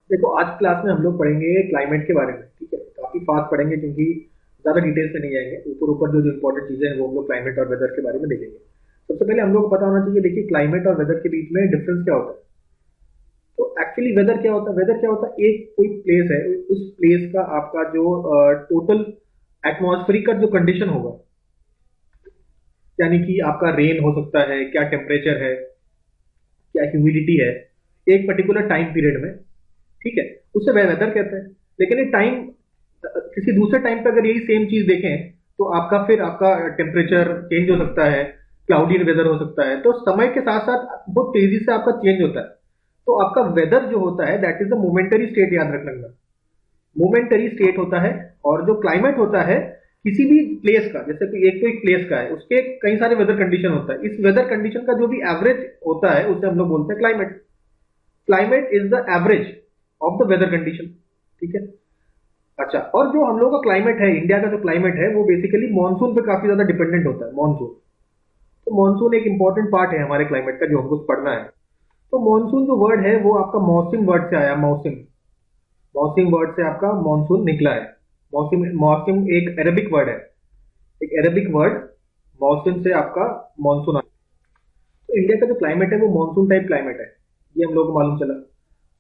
देखो आज क्लास में हम लोग पढ़ेंगे क्लाइमेट के बारे में, ठीक है। काफी फास्ट पढ़ेंगे क्योंकि ज्यादा डिटेल्स में नहीं जाएंगे। ऊपर ऊपर जो जो इंपॉर्टेंट चीजें हैं वो हम लोग क्लाइमेट और वेदर के बारे में देखेंगे। सबसे पहले हम लोग को पता होना चाहिए, देखिए क्लाइमेट और वेदर के बीच में डिफरेंस क्या होता है। तो एक्चुअली वेदर क्या होता है, वेदर क्या होता है, एक कोई प्लेस है, उस प्लेस का आपका जो टोटल एटमॉस्फेरिक का जो कंडीशन होगा, यानी कि आपका रेन हो सकता है, क्या टेम्परेचर है, क्या ह्यूमिडिटी है एक पर्टिकुलर टाइम पीरियड में, ठीक है, उसे वेदर कहते हैं। लेकिन ये टाइम किसी दूसरे टाइम पे अगर यही सेम चीज देखें तो आपका फिर आपका टेम्परेचर चेंज हो सकता है, क्लाउडी वेदर हो सकता है। तो समय के साथ साथ बहुत तेजी से आपका चेंज होता है। तो आपका वेदर जो होता है that is the momentary state, याद रखना, मोमेंटरी स्टेट होता है। और जो क्लाइमेट होता है किसी भी प्लेस का, जैसे कि एक तो एक प्लेस का है, उसके कई सारे वेदर कंडीशन होता है, इस वेदर कंडीशन का जो भी एवरेज होता है उसे हम लोग बोलते हैं climate. Climate is the average of the weather condition, ठीक है। अच्छा, और जो हम लोग का क्लाइमेट है, इंडिया का जो क्लाइमेट है वो बेसिकली मानसून पे काफी ज्यादा डिपेंडेंट होता है। मानसून, तो मानसून एक इंपॉर्टेंट पार्ट है हमारे क्लाइमेट का जो हमको पढ़ना है। तो मानसून जो वर्ड है वो आपका मौसम वर्ड से आया, मौसम, मौसम वर्ड से आपका मानसून निकला है। मौसम, मौसम एक अरेबिक वर्ड है, एक अरेबिक वर्ड मौसम से आपका मानसून आया। तो इंडिया का जो क्लाइमेट है वो मानसून टाइप क्लाइमेट है, ये हम लोग को मालूम चला।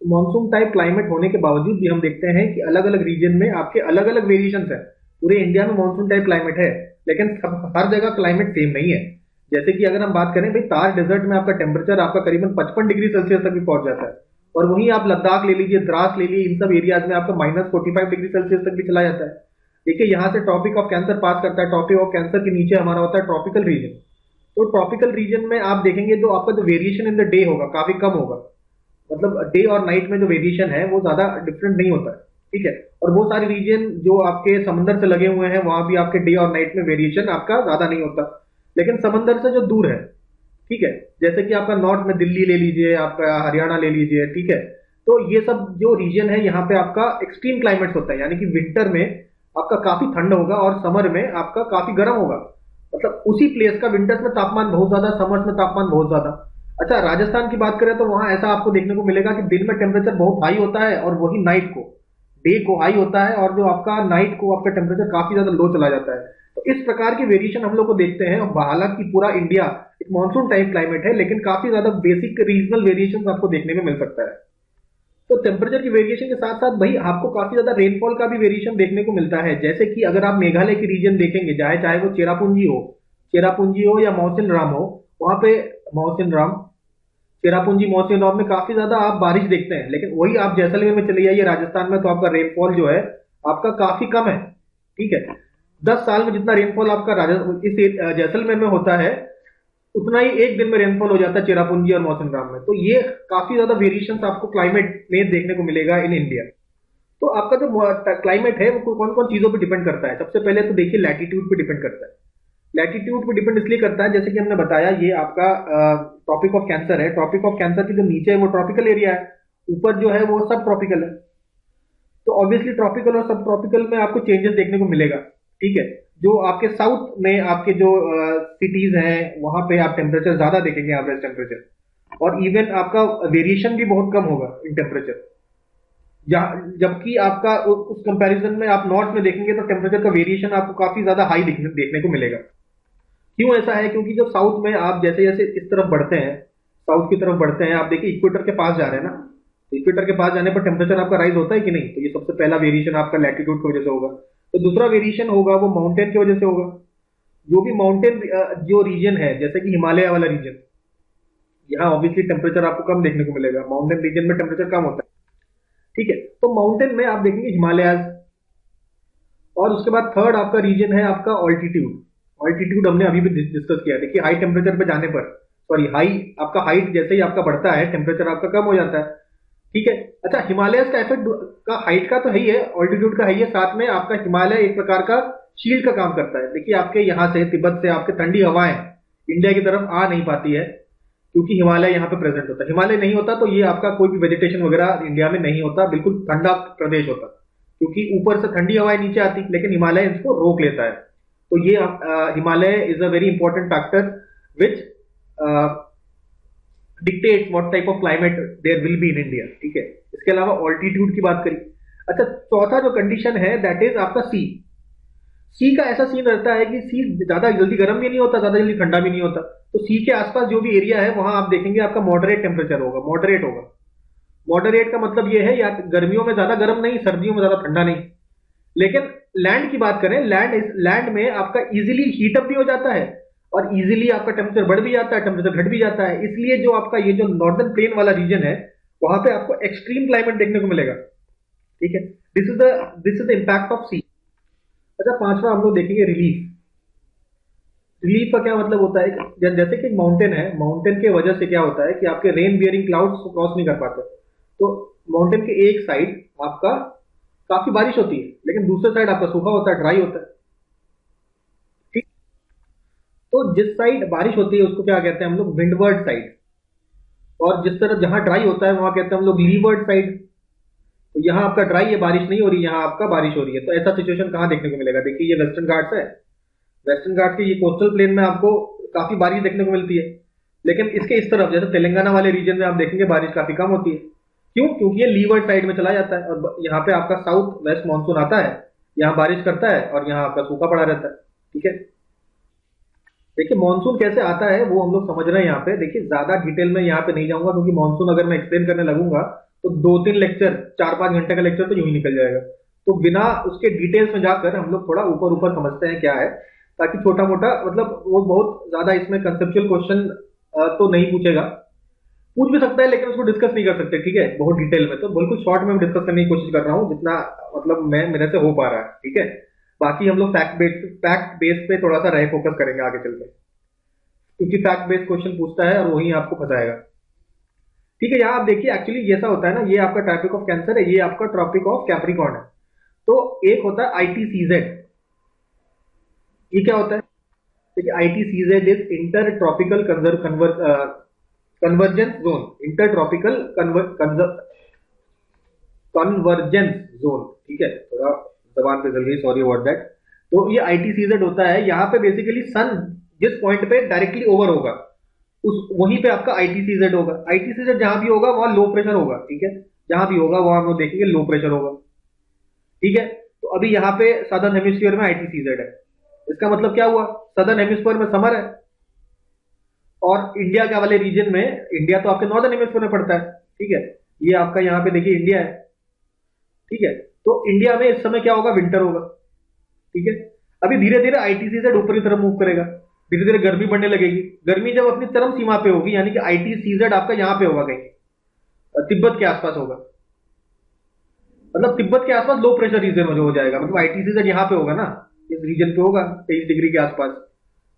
तो मानसून टाइप क्लाइमेट होने के बावजूद भी हम देखते हैं कि अलग अलग रीजन में आपके अलग अलग वेरिएशन है। पूरे इंडिया में मानसून टाइप क्लाइमेट है, लेकिन हर जगह क्लाइमेट सेम नहीं है। जैसे कि अगर हम बात करें भाई, तार डेजर्ट में आपका टेम्परेचर आपका करीबन 55 डिग्री सेल्सियस तक भी पहुंच जाता है। और वहीं आप लद्दाख ले लीजिए, द्रास ले लीजिए, इन सब एरियाज में आपका -45 डिग्री सेल्सियस तक भी चला जाता है। देखिए यहाँ से ट्रॉपिक ऑफ कैंसर पास करता है, ट्रॉपिक ऑफ कैंसर के नीचे हमारा होता है ट्रॉपिकल रीजन। तो ट्रॉपिकल रीजन में आप देखेंगे तो आपका जो वेरिएशन इन द डे होगा काफी कम होगा। मतलब डे और नाइट में जो वेरिएशन है वो ज्यादा डिफरेंट नहीं होता है, ठीक है। और वो सारे रीजन जो आपके समंदर से लगे हुए हैं वहां भी आपके डे और नाइट में वेरिएशन आपका ज्यादा नहीं होता। लेकिन समंदर से जो दूर है, ठीक है, जैसे कि आपका नॉर्थ में दिल्ली ले लीजिए, आपका हरियाणा ले लीजिए, ठीक है। तो ये सब जो रीजन है यहाँ पे आपका एक्सट्रीम क्लाइमेट्स होता है, यानी कि विंटर में आपका काफी ठंड होगा और समर में आपका काफी गर्म होगा। मतलब उसी प्लेस का विंटर्स में तापमान बहुत ज्यादा, समर्स में तापमान बहुत ज्यादा। अच्छा, राजस्थान की बात करें तो वहां ऐसा आपको देखने को मिलेगा कि दिन में टेम्परेचर बहुत हाई होता है और वही नाइट को, डे को हाई होता है और जो आपका नाइट को आपका टेम्परेचर काफी ज्यादा लो चला जाता है। तो इस प्रकार की वेरिएशन हम लोग को देखते हैं। हालांकि पूरा इंडिया एक मानसून टाइप क्लाइमेट है, लेकिन काफी ज्यादा बेसिक रीजनल वेरिएशन आपको देखने में मिल सकता है। तो टेम्परेचर की वेरिएशन के साथ साथ भाई आपको काफी ज्यादा रेनफॉल का भी वेरिएशन देखने को मिलता है। जैसे कि अगर आप मेघालय की रीजन देखेंगे, चाहे चाहे वो चेरापूंजी हो या मौसिन राम हो, वहां पे मौसिन राम, चेरापूंजी मौसिन राम में काफी ज्यादा आप बारिश देखते हैं। लेकिन वही आप जैसलमेर में चले जाइए राजस्थान में, तो आपका रेनफॉल जो है आपका काफी कम है, ठीक है। 10 साल में जितना रेनफॉल आपका इस जैसलमेर में होता है उतना ही एक दिन में रेनफॉल हो जाता है चेरापूंजी और मौसम राम में। तो ये काफी ज्यादा वेरिएशन आपको क्लाइमेट में देखने को मिलेगा इन इंडिया। तो आपका जो क्लाइमेट है वो कौन कौन चीजों पर डिपेंड करता है। सबसे पहले तो देखिए लैटिट्यूड पे डिपेंड करता है। लैटिट्यूड पे डिपेंड इसलिए करता है, जैसे कि हमने बताया ये आपका ट्रॉपिक ऑफ कैंसर है। ट्रॉपिक ऑफ कैंसर के जो नीचे है वो ट्रॉपिकल एरिया है, ऊपर जो है वो सब ट्रॉपिकल है। तो ऑब्वियसली ट्रॉपिकल और सब ट्रॉपिकल में आपको चेंजेस देखने को मिलेगा, ठीक है। जो आपके साउथ में आपके जो सिटीज हैं वहां पे आप टेम्परेचर ज्यादा देखेंगे, एवरेज टेम्परेचर, और इवन आपका वेरिएशन भी बहुत कम होगा इन टेम्परेचर। जबकि आपका उस कंपैरिजन में आप नॉर्थ में देखेंगे तो टेम्परेचर का वेरिएशन आपको काफी ज्यादा हाई देखने को मिलेगा। क्यों ऐसा है, क्योंकि जब साउथ में आप जैसे जैसे इस तरफ बढ़ते हैं, साउथ की तरफ बढ़ते हैं, आप देखिए इक्वेटर के पास जा रहे हैं ना, इक्वेटर के पास जाने पर टेम्परेचर आपका राइज होता है कि नहीं। तो ये सबसे पहला वेरिएशन आपका लैटिट्यूड की वजह से होगा। तो दूसरा वेरिएशन होगा वो माउंटेन की वजह से होगा। जो भी माउंटेन जो रीजन है, जैसे कि हिमालय वाला रीजन, यहाँ ऑब्वियसली टेम्परेचर आपको कम देखने को मिलेगा, माउंटेन रीजन में टेम्परेचर कम होता है, ठीक है। तो माउंटेन में आप देखेंगे हिमालयाज। और उसके बाद थर्ड आपका रीजन है आपका ऑल्टीट्यूड। ऑल्टीट्यूड हमने अभी भी डिस्कस किया। देखिए हाई टेम्परेचर पे जाने पर, सॉरी हाई, आपका हाइट जैसे ही आपका बढ़ता है टेम्परेचर आपका कम हो जाता है, ठीक है। अच्छा, हिमालय का इफेक्ट का हाइट का तो है ही है, ऑल्टीट्यूड का है ही है, साथ में आपका हिमालय एक प्रकार का शील्ड का काम करता है। देखिए आपके यहाँ से तिब्बत से आपके ठंडी हवाएं इंडिया की तरफ आ नहीं पाती है, क्योंकि हिमालय यहाँ पे प्रेजेंट होता है। हिमालय नहीं होता तो ये आपका कोई भी वेजिटेशन वगैरह इंडिया में नहीं होता, बिल्कुल ठंडा प्रदेश होता, क्योंकि ऊपर से ठंडी हवाएं नीचे आती, लेकिन हिमालय इसको रोक लेता है। तो ये Himalaya is a very important factor which dictates what type of climate there will be in India, ठीक है। इसके अलावा ऑल्टीट्यूड की बात करी। अच्छा, चौथा जो कंडीशन है दैट इज आपका सी। सी का ऐसा सीन रहता है कि सी ज्यादा जल्दी गर्म भी नहीं होता, ज्यादा जल्दी ठंडा भी नहीं होता। तो सी के आसपास जो भी एरिया है वहां आप देखेंगे आपका मॉडरेट टेम्परेचर होगा, मॉडरेट होगा। मॉडरेट का मतलब ये है या गर्मियों में ज्यादा गर्म नहीं, सर्दियों में ज्यादा ठंडा नहीं। लेकिन लैंड की बात करें, लैंड में आपका इजीली हीटअप भी हो जाता है और इजीली आपका टेम्परेचर बढ़ भी जाता है, टेम्परेचर घट भी जाता है। इसलिए जो आपका ये जो नॉर्दर्न प्लेन वाला रीजन है वहां पे आपको एक्सट्रीम क्लाइमेट देखने को मिलेगा। ठीक है, this is the impact of sea. अच्छा, पांचवा हम लोग देखेंगे रिलीफ। रिलीफ का क्या मतलब होता है, जैसे कि माउंटेन है, माउंटेन के वजह से क्या होता है कि आपके रेन बियरिंग क्लाउड्स क्रॉस नहीं कर पाते। तो माउंटेन के एक साइड आपका काफी बारिश होती है लेकिन दूसरे साइड आपका सूखा होता है, ड्राई होता है। ठीक, तो जिस साइड बारिश होती है उसको क्या कहते हैं हम लोग, विंडवर्ड साइड। और जिस तरह जहां ड्राई होता है वहां कहते हैं हम लोग लीवर्ड साइड। तो यहाँ आपका ड्राई है, बारिश नहीं हो रही, यहाँ आपका बारिश हो रही है। तो ऐसा सिचुएशन कहाँ देखने को मिलेगा, देखिए ये वेस्टर्न घाट्स है। वेस्टर्न घाट के ये कोस्टल प्लेन में आपको काफी बारिश देखने को मिलती है। लेकिन इसके इस तरफ जैसे तेलंगाना वाले रीजन में आप देखेंगे बारिश काफी कम होती है। क्यों? क्योंकि ये लीवर्ड साइड में चला जाता है और यहाँ पे आपका साउथ वेस्ट मानसून आता है, यहाँ बारिश करता है और यहाँ आपका सूखा पड़ा रहता है। ठीक है, देखिए मानसून कैसे आता है वो हम लोग समझ रहे हैं यहाँ पे। देखिए ज्यादा डिटेल में यहाँ पे नहीं जाऊंगा क्योंकि मानसून अगर मैं एक्सप्लेन करने लगूंगा तो 2-3 लेक्चर, 4-5 घंटे का लेक्चर तो यूं ही निकल जाएगा। तो बिना उसके डिटेल्स में जाकर हम लोग थोड़ा ऊपर ऊपर समझते हैं क्या है, ताकि छोटा मोटा मतलब वो बहुत ज्यादा इसमें कंसेप्चुअल क्वेश्चन तो नहीं पूछेगा, पूछ भी सकता है लेकिन उसको डिस्कस नहीं कर सकते। ठीक है, बहुत डिटेल में तो बिल्कुल शॉर्ट में डिस्कस करने की कोशिश कर रहा हूँ जितना मतलब मैं मेरे से हो पा रहा है। ठीक है, बाकी हम लोग फैक्ट बेस पे थोड़ा सा रहे फोकस करेंगे आगे चल के, क्योंकि फैक्ट बेस्ड क्वेश्चन पूछता है और वही आपको फंसाएगा। ठीक है, यहाँ आप देखिए एक्चुअली ये ऐसा होता है ना, ये आपका ट्रॉपिक ऑफ कैंसर है, ये आपका ट्रॉपिक ऑफ कैप्रिकॉर्न है। तो एक होता है आईटीसीजेड। ये क्या होता है, देखिए ITCZ is inter tropical convergence zone, inter tropical convergence zone. ठीक है, थोड़ा जबान पे जल गई, सॉरी अबाउट दैट। तो ये आईटीसीजेड होता है, यहाँ पे बेसिकली सन जिस पॉइंट पे डायरेक्टली ओवर होगा उस वहीं पे आपका आईटीसीजेड होगा। आईटीसीजेड जहां भी होगा वहां लो प्रेशर होगा। ठीक है, जहां भी होगा वहां हम लोग देखेंगे लो प्रेशर होगा। ठीक है, तो अभी यहाँ पे सदर्न हेमिस्फीयर में आईटीसीजेड है, इसका मतलब क्या हुआ, सदर्न हेमिस्फीयर में समर है और इंडिया के वाले रीजन में, इंडिया तो आपके नॉर्दर्न हेमिस्फीयर में पड़ता है। ठीक है, ये आपका यहाँ पे देखिए इंडिया है। ठीक है, तो इंडिया में इस समय क्या होगा, विंटर होगा। ठीक है, अभी धीरे धीरे आईटीसीजेड ऊपर की तरफ मूव करेगा, धीरे धीरे गर्मी बढ़ने लगेगी। गर्मी जब अपनी चरम सीमा पे होगी यानी कि आईटीसीजेड आपका यहां पे होगा, कहीं तिब्बत के आसपास होगा, मतलब तिब्बत के आसपास लो प्रेशर रीजन हो जाएगा, मतलब आईटीसीजेड यहां पे होगा ना, इस रीजन पे होगा 23 डिग्री के आसपास।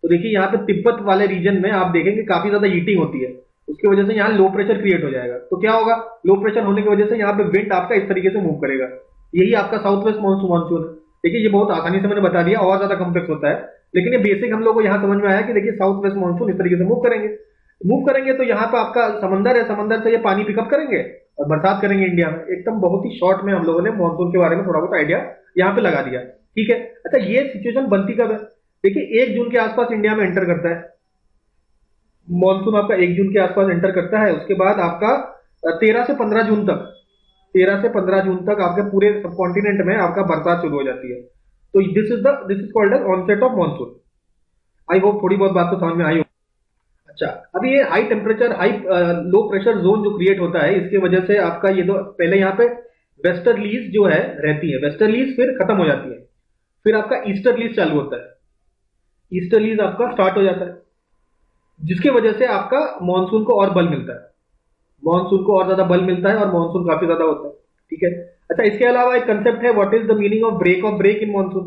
तो देखिए यहाँ पे तिब्बत वाले रीजन में आप देखेंगे काफी ज्यादा हीटिंग होती है, उसकी वजह से यहाँ लो प्रेशर क्रिएट हो जाएगा। तो क्या होगा, लो प्रेशर होने की वजह से यहाँ पे विंड आपका इस तरीके से मूव करेगा। यही आपका साउथ वेस्ट मानसून है। देखिए ये बहुत आसानी से मैंने बता दिया, और ज्यादा कॉम्प्लेक्स होता है लेकिन ये बेसिक हम लोग को यहाँ समझ में आया कि देखिए साउथ वेस्ट मानसून इस तरीके से मूव करेंगे तो यहाँ पे आपका समंदर है, समंदर से ये पानी पिकअप करेंगे और बरसात करेंगे इंडिया में। एकदम बहुत ही शॉर्ट में हम लोगों ने मानसून के बारे में थोड़ा बहुत आइडिया यहाँ पे लगा दिया। ठीक है, अच्छा ये सिचुएशन बनती कब है, देखिए 1 जून के आसपास इंडिया में एंटर करता है मानसून, आपका 1 जून के आसपास एंटर करता है। उसके बाद आपका 13 से 15 जून तक, 13 से 15 जून तक आपके पूरे सब कॉन्टिनेंट में आपका बरसात शुरू हो जाती है। तो this is called as onset of monsoon. I hope थोड़ी बहुत बात तो समझ में आई हो। अच्छा, अभी ये high temperature high low pressure zone जो क्रिएट होता है इसकी वजह से आपका ये दो पहले यहाँ पे वेस्टर्लीज जो है रहती है, वेस्टर्लीज फिर खत्म हो जाती है, फिर आपका ईस्टर्लीज चालू होता है, ईस्टर्लीज आपका स्टार्ट हो जाता है, जिसकी वजह से आपका मानसून को और बल मिलता है, मानसून को और ज्यादा बल मिलता है और मानसून काफी ज्यादा होता है। ठीक है, अच्छा इसके अलावा एक कंसेप्ट है, what is the meaning of break in monsoon.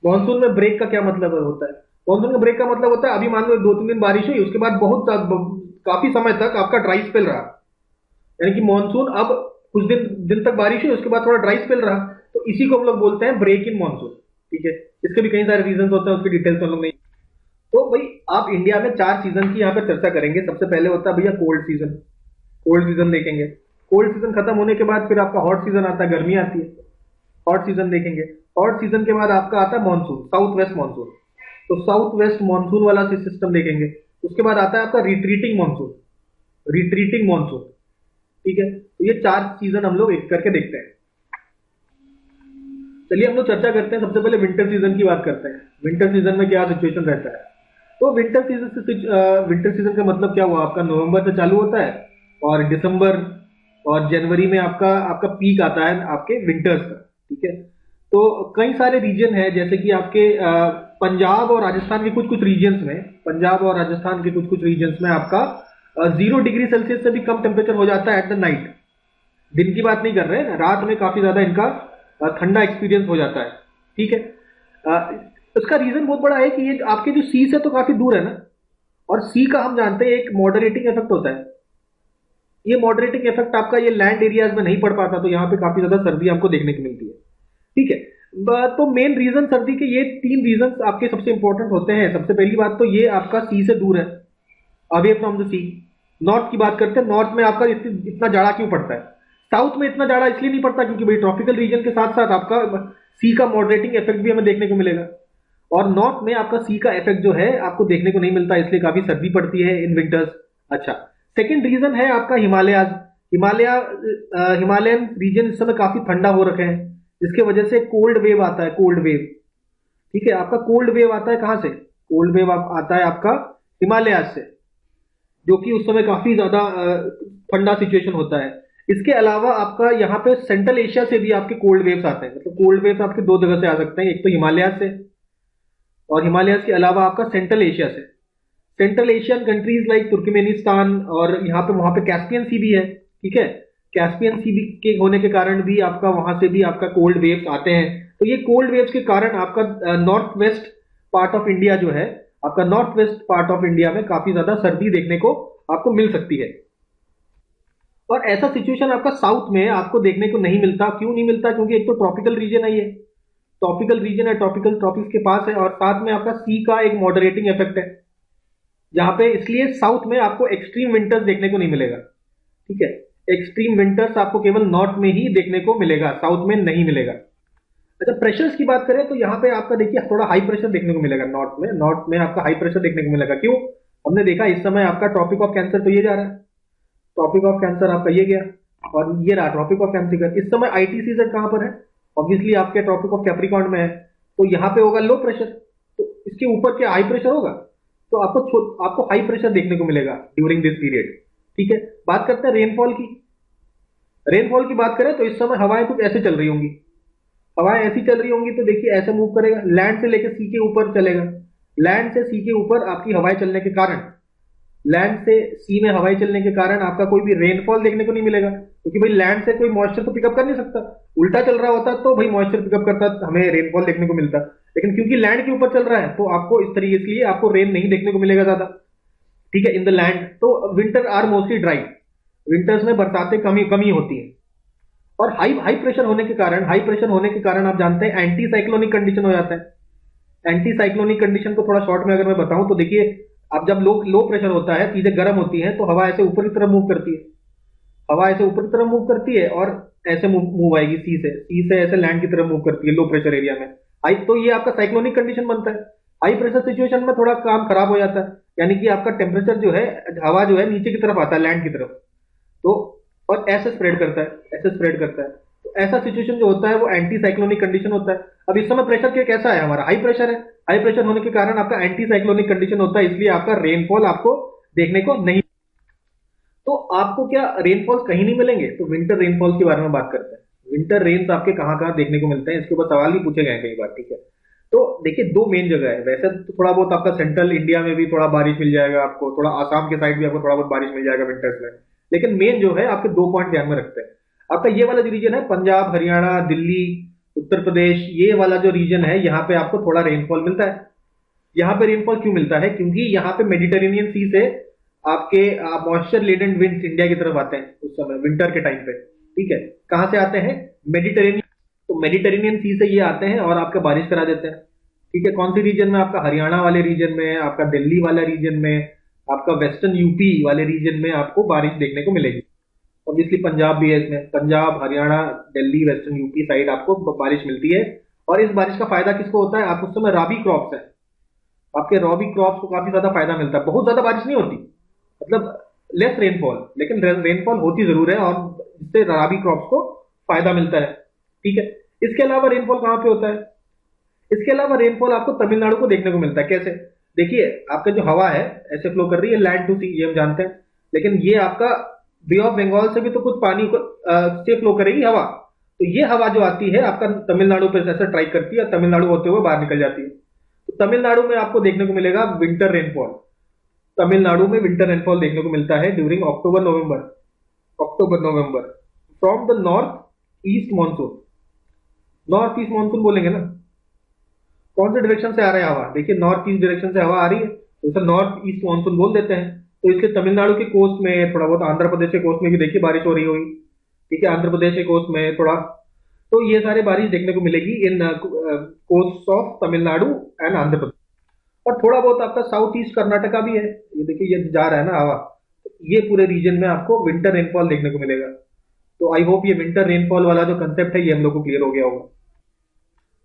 Monsoon में ब्रेक का क्या मतलब होता है, मानसून में ब्रेक का मतलब होता है अभी मान लो 2-3 दिन बारिश हुई, उसके बाद काफी समय तक आपका ड्राई स्पेल रहा, यानी कि मानसून अब कुछ दिन तक बारिश हुई, उसके बाद थोड़ा ड्राई स्पेल रहा, तो इसी को हम लोग बोलते हैं ब्रेक इन मानसून। ठीक है, इसके भी कई सारे रीजन होते हैं, उसकी डिटेल्स हम लोग नहीं। तो भाई आप इंडिया में 4 सीजन की यहाँ पे चर्चा करेंगे। सबसे पहले होता है भैया कोल्ड सीजन, कोल्ड सीजन देखेंगे। कोल्ड सीजन खत्म होने के बाद फिर आपका हॉट सीजन आता है, गर्मी आती है, हॉट सीजन देखेंगे। हॉट सीजन के बाद आपका आता है मानसून, साउथ वेस्ट मानसून, तो साउथ वेस्ट मानसून वाला सिस्टम देखेंगे। उसके बाद आता है आपका रिट्रीटिंग मानसून, रिट्रीटिंग मानसून। ठीक है, तो ये 4 सीजन हम लोग एक करके देखते हैं। चलिए हम लोग चर्चा करते हैं, सबसे पहले विंटर सीजन की बात करते हैं। विंटर सीजन में क्या सिचुएशन रहता है? तो विंटर सीजन का मतलब क्या हुआ आपका, नवंबर से चालू होता है और दिसंबर और जनवरी में आपका आपका पीक आता है आपके विंटर्स का। ठीक है, तो कई सारे रीजन है, जैसे कि आपके पंजाब और राजस्थान के कुछ कुछ रीजन्स में, पंजाब और राजस्थान के कुछ कुछ रीजन्स में आपका 0 डिग्री सेल्सियस से भी कम टेम्परेचर हो जाता है एट द नाइट। दिन की बात नहीं कर रहे हैं, रात में काफी ज्यादा इनका ठंडा एक्सपीरियंस हो जाता है। ठीक है, इसका रीजन बहुत बड़ा है कि ये आपके जो सी से तो काफी दूर है ना, और सी का हम जानते हैं एक मॉडरेटिंग इफेक्ट होता है। ये मॉडरेटिंग इफेक्ट आपका ये लैंड एरियाज में नहीं पड़ पाता, तो यहाँ पे काफी ज्यादा सर्दी आपको देखने को मिलती है। ठीक है, तो मेन रीजन सर्दी के ये 3 रीजन आपके सबसे इंपॉर्टेंट होते हैं। सबसे पहली बात तो ये आपका सी से दूर है, away from the sea. North की बात करते हैं, नॉर्थ में आपका इतना जाड़ा क्यों पड़ता है? साउथ में इतना जाड़ा इसलिए नहीं पड़ता क्योंकि भाई ट्रॉपिकल रीजन के साथ साथ आपका सी का मॉडरेटिंग इफेक्ट भी हमें देखने को मिलेगा, और नॉर्थ में आपका सी का इफेक्ट जो है आपको देखने को नहीं मिलता, इसलिए काफी सर्दी पड़ती है इन विंटर्स। अच्छा, सेकेंड रीजन है आपका हिमालयाज। हिमालयन रीजन इस समय काफी ठंडा हो रखे हैं, जिसके वजह से कोल्ड वेव आता है, कोल्ड वेव। ठीक है, आपका कोल्ड वेव आता है कहां से? कोल्ड वेव आता है आपका हिमालयाज से, जो कि उस समय काफी ज्यादा ठंडा सिचुएशन होता है। इसके अलावा आपका यहाँ पे सेंट्रल एशिया से भी आपके कोल्ड वेव्स आते हैं, मतलब कोल्ड वेव्स आपके 2 जगह से आ सकते हैं, एक तो हिमालयाज से, और हिमालयाज के अलावा आपका सेंट्रल एशिया से। Central Asian countries like Turkmenistan, और यहाँ पे वहां पे कैस्पियन सी भी है। ठीक है, कैस्पियन सी भी के होने के कारण भी आपका वहां से भी आपका कोल्ड वेव्स आते हैं। तो ये कोल्ड वेव्स के कारण आपका north west part of India जो है, आपका north west part of India में काफी ज्यादा सर्दी देखने को आपको मिल सकती है। और ऐसा सिचुएशन आपका साउथ में आपको देखने को नहीं मिलता। क्यों नहीं मिलता? क्योंकि एक तो ट्रॉपिकल रीजन है, ये ट्रॉपिकल रीजन है, ट्रॉपिक्स के पास है, और साथ में आपका सी का एक मॉडरेटिंग इफेक्ट है, जहां पे इसलिए साउथ में आपको एक्सट्रीम विंटर्स देखने को नहीं मिलेगा। ठीक है, एक्सट्रीम विंटर्स आपको केवल नॉर्थ में ही देखने को मिलेगा, साउथ में नहीं मिलेगा। अच्छा, प्रेशर्स की बात करें तो यहाँ पे आपका देखिए थोड़ा हाई प्रेशर देखने को मिलेगा नॉर्थ में आपका हाई प्रेशर देखने को मिलेगा। क्यों? हमने देखा इस समय आपका ट्रॉपिक ऑफ कैंसर तो ये जा रहा है, ट्रॉपिक ऑफ कैंसर आपका ये गया, और ये रहा ट्रॉपिक ऑफ कैंसर। इस समय आईटी सीजन कहां पर है? ऑब्वियसली आपके ट्रॉपिक ऑफ कैप्रिकॉर्न में है, तो यहाँ पे होगा लो प्रेशर, तो इसके ऊपर क्या हाई प्रेशर होगा, तो आपको हाई प्रेशर देखने को मिलेगा ड्यूरिंग दिस पीरियड। ठीक है, बात करते हैं रेनफॉल की। रेनफॉल की बात करें तो इस समय हवाएं कुछ ऐसे चल रही होंगी, हवाएं ऐसी चल रही होंगी, तो देखिए ऐसे मूव करेगा, लैंड से लेकर सी के ऊपर चलेगा। लैंड से सी के ऊपर आपकी हवाएं चलने के कारण, लैंड से सी में हवाएं चलने के कारण आपका कोई भी रेनफॉल देखने को नहीं मिलेगा, क्योंकि भाई लैंड से कोई मॉइस्चर तो पिकअप कर नहीं सकता। उल्टा चल रहा होता तो भाई मॉइस्चर पिकअप करता, हमें रेनफॉल देखने को मिलता, लेकिन क्योंकि लैंड के ऊपर चल रहा है तो आपको इस तरीके इसलिए आपको रेन नहीं देखने को मिलेगा ज्यादा। ठीक है, इन द लैंड। तो winter are mostly dry, winters में बरसातें कमी होती है। और हाई प्रेशर होने के कारण आप जानते हैं एंटी साइक्लोनिक कंडीशन हो जाता है। एंटी साइक्लोनिक कंडीशन को थोड़ा शॉर्ट में अगर मैं बताऊं तो देखिए, अब जब लो प्रेशर होता है, चीजें गर्म होती हैं, तो हवा ऐसे ऊपर की तरफ मूव करती है, हवा ऐसे ऊपर की तरफ मूव करती है और ऐसे मूव आएगी सी से ऐसे लैंड की तरफ मूव करती है लो प्रेशर एरिया में। तो ये आपका साइक्लोनिक कंडीशन बनता है। हाई प्रेशर सिचुएशन में थोड़ा काम खराब हो जाता है, यानी कि आपका टेम्परेचर जो है, हवा जो है नीचे की तरफ आता है, लैंड की तरफ, तो और ऐसे स्प्रेड करता है। तो ऐसा सिचुएशन जो होता है वो एंटी साइक्लोनिक कंडीशन होता है। अब इस समय प्रेशर के कैसा है, हमारा हाई प्रेशर है, हाई प्रेशर होने के कारण आपका एंटी साइक्लोनिक कंडीशन होता है, इसलिए आपका रेनफॉल आपको देखने को नहीं। तो आपको क्या रेनफॉल्स कहीं नहीं मिलेंगे? तो विंटर रेनफॉल्स के बारे में बात करते हैं। विंटर रेन्स आपके कहां कहां देखने को मिलते हैं, इसके ऊपर सवाल भी पूछे गए कई बार। ठीक है, तो देखिए 2 मेन जगह है, वैसे तो थोड़ा बहुत आपका सेंट्रल इंडिया में भी थोड़ा बारिश मिल जाएगा आपको, थोड़ा आसाम के साइड भी आपको थोड़ा बहुत बारिश मिल जाएगा विंटर्स में, लेकिन मेन जो है आपके 2 पॉइंट ध्यान में रखते हैं। आपका ये वाला जो रीजन है, पंजाब, हरियाणा, दिल्ली, उत्तर प्रदेश, ये वाला जो रीजन है, यहाँ पे आपको थोड़ा रेनफॉल मिलता है। यहाँ पे रेनफॉल क्यों मिलता है? क्योंकि यहाँ पे मेडिटेरेनियन सी से आपके मॉइस्चर लेडन विंड्स इंडिया की तरफ आते हैं उस समय विंटर के टाइम पे। ठीक है, कहां से आते हैं? मेडिटेरेनियन। तो मेडिटेरेनियन सी से ये आते हैं और आपका बारिश करा देते हैं। ठीक है, कौन सी रीजन में? आपका हरियाणा वाले रीजन में, आपका दिल्ली वाला रीजन में, आपका वेस्टर्न यूपी वाले रीजन में आपको बारिश देखने को मिलेगी। ऑब्वियसली पंजाब भी है इसमें, Punjab, Haryana, Delhi, western UP side आपको बारिश मिलती है। और इस बारिश का फायदा किसको होता है? आप उस समय रबी क्रॉप्स है, आपके रबी क्रॉप्स को काफी ज्यादा फायदा मिलता है। बहुत ज्यादा बारिश नहीं होती, मतलब लेस रेनफॉल, लेकिन रेनफॉल होती जरूर है, और जिससे राबी क्रॉप्स को फायदा मिलता है। ठीक है, इसके अलावा रेनफॉल कहाँ पे होता है? इसके अलावा रेनफॉल आपको तमिलनाडु को देखने को मिलता है। कैसे? देखिए, आपका जो हवा है ऐसे फ्लो कर रही है लैंड टू सी, ये हम जानते हैं, लेकिन ये आपका बे ऑफ बंगाल से भी तो कुछ पानी को से फ्लो करेगी हवा। तो ये हवा जो आती है आपका तमिलनाडु पे ऐसे ट्राइक करती है और तमिलनाडु होते हुए बाहर निकल जाती है। तो तमिलनाडु में आपको देखने को मिलेगा विंटर रेनफॉल। तमिलनाडु में विंटर रेनफॉल देखने को मिलता है during October November, from the north east monsoon. North east monsoon बोलेंगे ना, कौन से डायरेक्शन से आ रहा है हवा? देखिए, नॉर्थ ईस्ट डायरेक्शन से हवा आ रही है तो इसे नॉर्थ ईस्ट मानसून बोल देते हैं। तो इसके तमिलनाडु के कोस्ट में, थोड़ा बहुत आंध्र प्रदेश के कोस्ट में भी देखिए बारिश हो रही होगी। ठीक है, आंध्र प्रदेश के कोस्ट में थोड़ा, तो ये सारे बारिश देखने को मिलेगी in coast of Tamil Nadu and Andhra Pradesh. और थोड़ा बहुत आपका साउथ ईस्ट कर्नाटका भी है, ये देखिए ये जा रहा है ना हवा, तो ये पूरे रीजन में आपको विंटर रेनफॉल देखने को मिलेगा। तो आई होप ये विंटर रेनफॉल वाला जो कंसेप्ट है ये हम लोग को क्लियर हो गया होगा।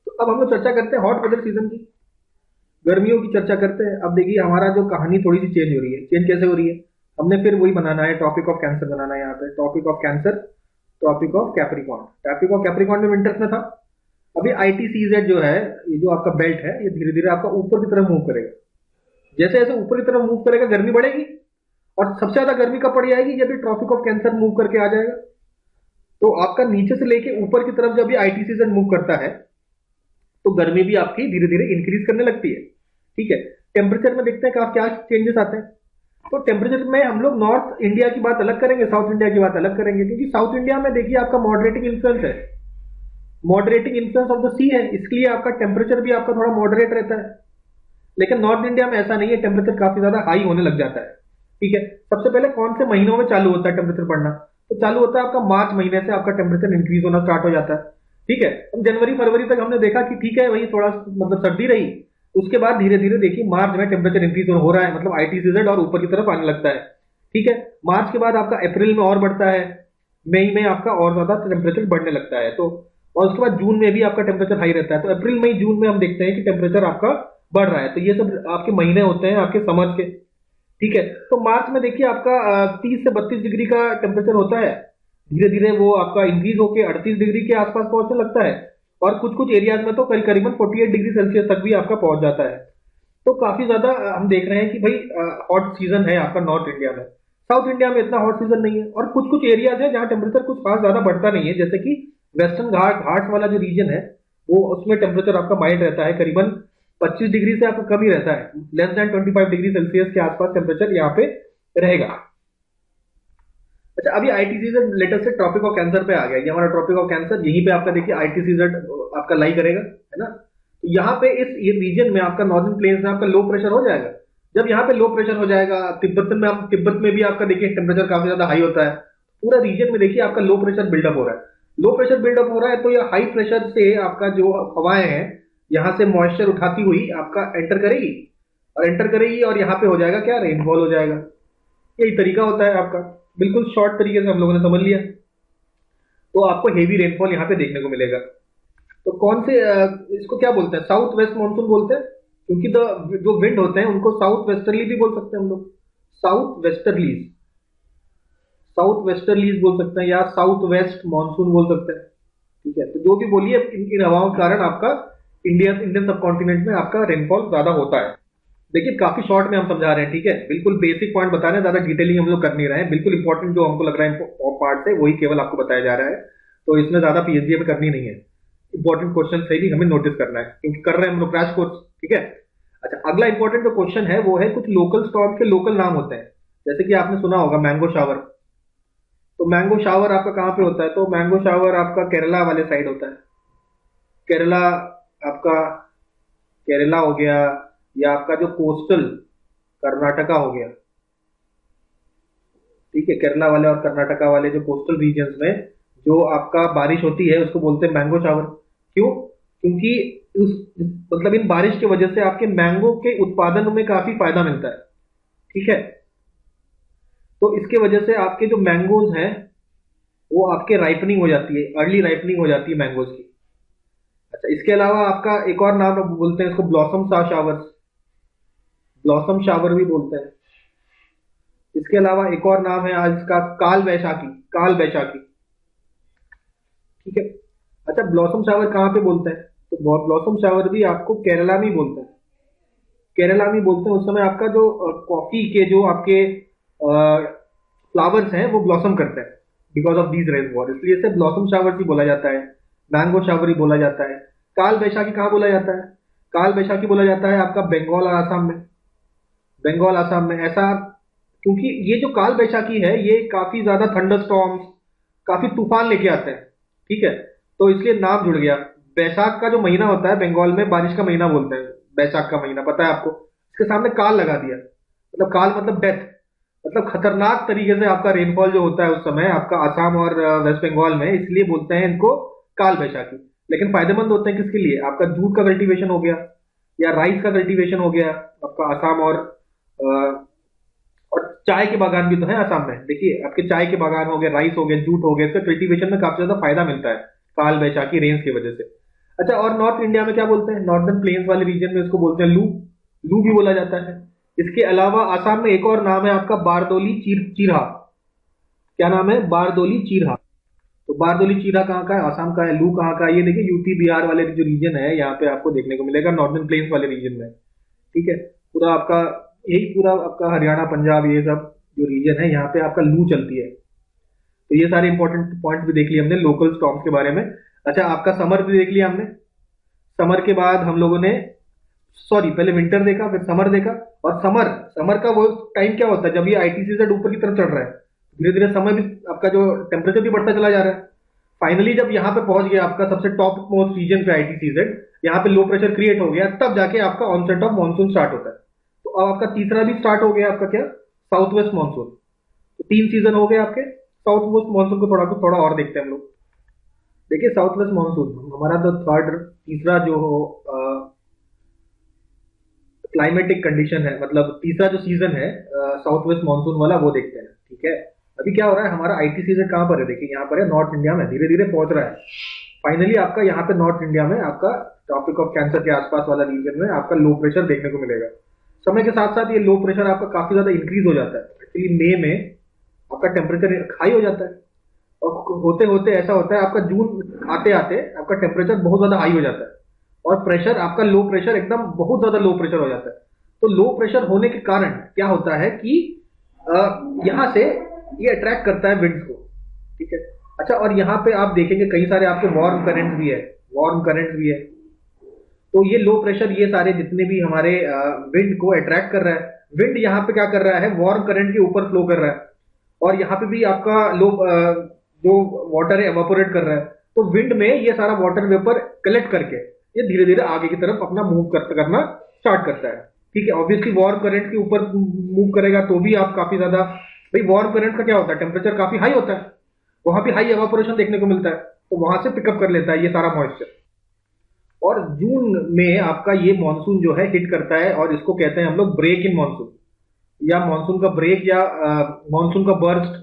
तो अब हम लोग चर्चा करते हैं हॉट वेदर सीजन की, गर्मियों की चर्चा करते हैं। अब देखिए हमारा जो कहानी थोड़ी सी चेंज हो रही है। चेंज कैसे हो रही है? हमने फिर वही बनाना है, टॉपिक ऑफ कैंसर बनाना है यहाँ पे, topic of cancer, topic of Capricorn. Topic of Capricorn में विंटर्स में था। अभी ITCZ जो है, ये जो आपका बेल्ट है, ये धीरे धीरे आपका ऊपर की तरफ मूव करेगा। जैसे जैसे ऊपर की तरफ मूव करेगा गर्मी बढ़ेगी, और सबसे ज्यादा गर्मी कब पड़ जाएगी? जब ये ट्रॉपिक ऑफ कैंसर मूव करके आ जाएगा। तो आपका नीचे से लेके ऊपर की तरफ जब ये ITCZ मूव करता है तो गर्मी भी आपकी धीरे धीरे इंक्रीज करने लगती है। ठीक है, टेम्परेचर में देखते हैं क्या चेंजेस आते हैं। तो टेम्परेचर में हम लोग नॉर्थ इंडिया की बात अलग करेंगे, साउथ इंडिया की बात अलग करेंगे, क्योंकि साउथ इंडिया में देखिए आपका मॉडरेटिंग इन्फ्लुएंस है, मॉडरेटिंग इन्फ्लुएंस ऑफ द सी है, इसलिए आपका टेम्परेचर भी आपका थोड़ा मॉडरेट रहता है। लेकिन नॉर्थ इंडिया में ऐसा नहीं है, टेम्परेचर काफी ज्यादा हाई होने लग जाता है। ठीक है, सबसे पहले कौन से महीनों में चालू होता है टेम्परेचर बढ़ना? तो चालू होता है आपका मार्च महीने से आपका टेम्परेचर इंक्रीज होना स्टार्ट हो जाता है। ठीक है, हम जनवरी फरवरी तक हमने देखा कि ठीक है वही थोड़ा मतलब सर्दी रही, उसके बाद धीरे धीरे देखिए मार्च में टेम्परेचर इंक्रीज हो रहा है, मतलब ITCZ और ऊपर की तरफ आने लगता है। ठीक है, मार्च के बाद आपका अप्रैल में और बढ़ता है, मई में आपका और ज्यादा टेम्परेचर बढ़ने लगता है। तो और उसके बाद जून में भी आपका टेम्परेचर हाई रहता है। तो अप्रैल मई जून में हम देखते हैं कि टेम्परेचर आपका बढ़ रहा है। तो ये सब आपके महीने होते हैं आपके समर के। ठीक है, तो मार्च में देखिए आपका 30 से 32 डिग्री का टेम्परेचर होता है, धीरे धीरे वो आपका इंक्रीज होकर 38 डिग्री के आसपास पहुंचने लगता है, और कुछ कुछ एरियाज में तो करीबन 48 डिग्री सेल्सियस तक भी आपका पहुंच जाता है। तो काफी ज्यादा हम देख रहे हैं कि भाई हॉट सीजन है आपका नॉर्थ इंडिया में। साउथ इंडिया में इतना हॉट सीजन नहीं है, और कुछ कुछ एरियाज है जहां टेम्परेचर कुछ खास ज्यादा बढ़ता नहीं है, जैसे कि वेस्टर्न घाट्स वाला जो रीजन है वो, उसमें टेम्परेचर आपका माइल्ड रहता है, करीबन 25 डिग्री से आपका कम ही रहता है, लेस देन 25 डिग्री सेल्सियस के आसपास टेम्परेचर यहाँ पे रहेगा। अच्छा, अभी ITCZ लेटेस्ट से टॉपिक ऑफ कैंसर पे आ गया। ये हमारा टॉपिक ऑफ कैंसर, यहीं पे आपका देखिए ITCZ आपका लाई करेगा, है ना। तो यहाँ पे इस रीजन में आपका नॉर्दर्न प्लेन्स में आपका लो प्रेशर हो जाएगा। जब यहाँ पे लो प्रेशर हो जाएगा, तिब्बत में भी आपका देखिए टेम्परेचर काफी ज्यादा हाई होता है, पूरा रीजन में देखिए आपका लो प्रेशर बिल्डअप हो रहा है। लो प्रेशर बिल्डअप हो रहा है तो ये हाई प्रेशर से आपका जो हवाएं हैं यहाँ से मॉइस्चर उठाती हुई आपका एंटर करेगी, और यहाँ पे हो जाएगा क्या, रेनफॉल हो जाएगा। यही तरीका होता है आपका, बिल्कुल शॉर्ट तरीके से हम लोगों ने समझ लिया। तो आपको हेवी रेनफॉल यहाँ पे देखने को मिलेगा। तो कौन से इसको क्या बोलते हैं, साउथ वेस्ट मानसून बोलते हैं, क्योंकि जो विंड होते हैं उनको साउथ वेस्टर्ली भी बोल सकते हैं हम लोग, साउथ वेस्टर्लीज बोल सकते हैं, या साउथ वेस्ट मानसून बोल सकते हैं। ठीक है, तो जो भी बोलिए, इन हवाओं के कारण आपका इंडियन सब कॉन्टिनेंट में आपका रेनफॉल ज्यादा होता है। देखिए काफी शॉर्ट में हम समझा रहे हैं, ठीक है, बिल्कुल बेसिक पॉइंट बता रहे हैं, ज्यादा डिटेलिंग हम लोग कर नहीं रहे हैं, बिल्कुल इंपॉर्टेंट जो हमको लग रहा है पार्ट है वही केवल आपको बताया जा रहा है। तो इसमें ज्यादा PhD में करनी नहीं है, इंपॉर्टेंट क्वेश्चन से भी हमें नोटिस करना है, क्योंकि कर रहे हैं हम लोग क्रैश कोर्स। ठीक है, अच्छा, अगला इंपॉर्टेंट जो क्वेश्चन है वो है कुछ लोकल स्टॉर्म के लोकल नाम होते हैं। जैसे कि आपने सुना होगा मैंगो शावर। तो मैंगो शावर आपका कहाँ पे होता है? तो मैंगो शावर आपका केरला वाले साइड होता है। केरला आपका, केरला हो गया, या आपका जो कोस्टल कर्नाटका हो गया। ठीक है, केरला वाले और कर्नाटका वाले जो कोस्टल रीजन्स में जो आपका बारिश होती है उसको बोलते हैं मैंगो शावर। क्यों? क्योंकि उस मतलब इन बारिश की वजह से आपके मैंगो के उत्पादन में काफी फायदा मिलता है। ठीक है, तो इसके वजह से आपके जो मैंगोज हैं वो आपके राइपनिंग हो जाती है, अर्ली राइपनिंग हो जाती है मैंगोज की। अच्छा, इसके अलावा आपका एक और नाम बोलते हैं इसको ब्लॉसम शावर्स, ब्लॉसम शावर भी बोलते हैं। इसके अलावा एक और नाम है आज का काल बैशाखी, काल बैशाखी। ठीक है। अच्छा, ब्लॉसम शावर कहाँ पे बोलते हैं? तो ब्लॉसम शावर भी आपको केरला में ही बोलते हैं, केरला में बोलते हैं। उस समय आपका जो कॉफी के जो आपके फ्लावर्स हैं वो ब्लॉसम करते हैं बिकॉज ऑफ दीज रेनफॉल, इसलिए इसे ब्लॉसम शावर भी बोला जाता है, मैंगो शावर भी बोला जाता है। काल बैशाखी कहाँ बोला जाता है? काल बैशाखी बोला जाता है आपका बंगाल और आसाम में, बंगाल आसाम में। ऐसा क्योंकि ये जो काल बैशाखी है ये काफी ज्यादा थंडर स्टॉर्म्स, काफी तूफान लेके आते हैं, ठीक है, तो इसलिए नाम जुड़ गया। बैसाख का जो महीना होता है बंगाल में बारिश का महीना बोलते हैं, बैसाख का महीना पता है आपको, इसके सामने काल लगा दिया, मतलब काल मतलब डेथ, मतलब खतरनाक तरीके से आपका रेनफॉल जो होता है उस समय आपका आसाम और वेस्ट बंगाल में, इसलिए बोलते हैं इनको काल बैशाखी। लेकिन फायदेमंद होते हैं किसके लिए? आपका जूट का कल्टीवेशन हो गया या राइस का कल्टीवेशन हो गया आपका आसाम, और चाय के बागान भी तो है आसाम में, देखिए आपके चाय के बागान हो गए, राइस हो गए, जूट हो गए, इसका कल्टीवेशन में काफी ज्यादा फायदा मिलता है काल बैशाखी रेंज की वजह से। अच्छा, और नॉर्थ इंडिया में क्या बोलते हैं? नॉर्दर्न प्लेन्स वाले रीजन में इसको बोलते हैं लू, लू भी बोला जाता है। इसके अलावा आसाम में एक और नाम है आपका बारदोली चीरहा। क्या नाम है? बारदोली चीरहा। तो बारदोली चीरहा कहाँ का है? आसाम का है। लू कहाँ का है? ये देखिए यूपी बिहार वाले जो रीजन है यहाँ पे आपको देखने को मिलेगा, नॉर्दर्न प्लेन्स वाले रीजन में, ठीक है। पूरा आपका यही पूरा आपका हरियाणा पंजाब ये सब जो रीजन है यहाँ पे आपका लू चलती है। तो ये सारे इंपॉर्टेंट पॉइंट्स भी देख लिए हमने लोकल स्टॉर्म्स के बारे में। अच्छा, आपका समर भी देख लिया हमने। समर के बाद हम लोगों ने, सॉरी, पहले विंटर देखा फिर समर देखा। और समर समर का वो टाइम क्या होता है जब ये आईटीसीजेड ऊपर की तरफ चढ़ रहा है, धीरे धीरे समय भी आपका जो टेम्परेचर भी बढ़ता चला जा रहा है। फाइनली जब यहाँ पे पहुंच गया आपका सबसे टॉप मोस्ट रीजन पे आईटीसीजेड, यहाँ पे लो प्रेशर क्रिएट हो गया, तब जाके आपका ऑनसेट ऑफ मानसून स्टार्ट होता है। तो अब आपका तीसरा भी स्टार्ट हो गया आपका क्या? South west monsoon. तो 3 सीजन हो गए आपके साउथ वेस्ट मानसून को। थोड़ा थोड़ा और देखते हैं हम लोग। देखिए साउथ वेस्ट मानसून हमारा तो थर्ड, तीसरा जो हो क्लाइमेटिक कंडीशन है, मतलब तीसरा जो सीजन है साउथ वेस्ट मानसून वाला, वो देखते हैं, ठीक है। अभी क्या हो रहा है हमारा आईटी सीजन कहाँ पर है? देखिए यहाँ पर है नॉर्थ इंडिया में, धीरे धीरे पहुंच रहा है। फाइनली आपका यहाँ पे नॉर्थ इंडिया में आपका ट्रॉपिक ऑफ कैंसर के आसपास वाला रीजन में आपका लो प्रेशर देखने को मिलेगा। समय के साथ साथ ये लो प्रेशर आपका काफी ज्यादा इंक्रीज हो जाता है। एक्चुअली मई में आपका टेम्परेचर हाई हो जाता है, और होते होते ऐसा होता है आपका जून आते आते आपका टेम्परेचर बहुत ज्यादा हाई हो जाता है, और प्रेशर आपका लो प्रेशर एकदम बहुत ज्यादा लो प्रेशर हो जाता है। तो लो प्रेशर होने के कारण क्या होता है कि यहां से ये अट्रैक्ट करता है विंड्स को, ठीक है। अच्छा, और यहाँ पे आप देखेंगे कई सारे आपके वार्म करंट्स भी है, वार्म करंट्स भी है। तो ये लो प्रेशर ये सारे जितने भी हमारे विंड को अट्रैक्ट कर रहा है, विंड यहाँ पे क्या कर रहा है? वार्म करंट के ऊपर फ्लो कर रहा है, और यहाँ पे भी आपका लो जो वाटर है एवापोरेट कर रहा है। तो विंड में ये सारा वाटर वेपर कलेक्ट करके ये धीरे धीरे आगे की तरफ अपना मूव करना स्टार्ट करता है, ठीक है। ऑब्वियसली वार्म करंट के ऊपर मूव करेगा तो भी आप काफी ज्यादा, भाई वार्म करंट का क्या होता है? टेम्परेचर काफी हाई होता है, वहां भी हाई एवापोरेशन देखने को मिलता है, तो वहां से पिकअप कर लेता है ये सारा मॉइस्चर। और जून में आपका ये मानसून जो है हिट करता है, और इसको कहते हैं हम लोग ब्रेक इन मानसून, या मानसून का ब्रेक, या मानसून का बर्स्ट,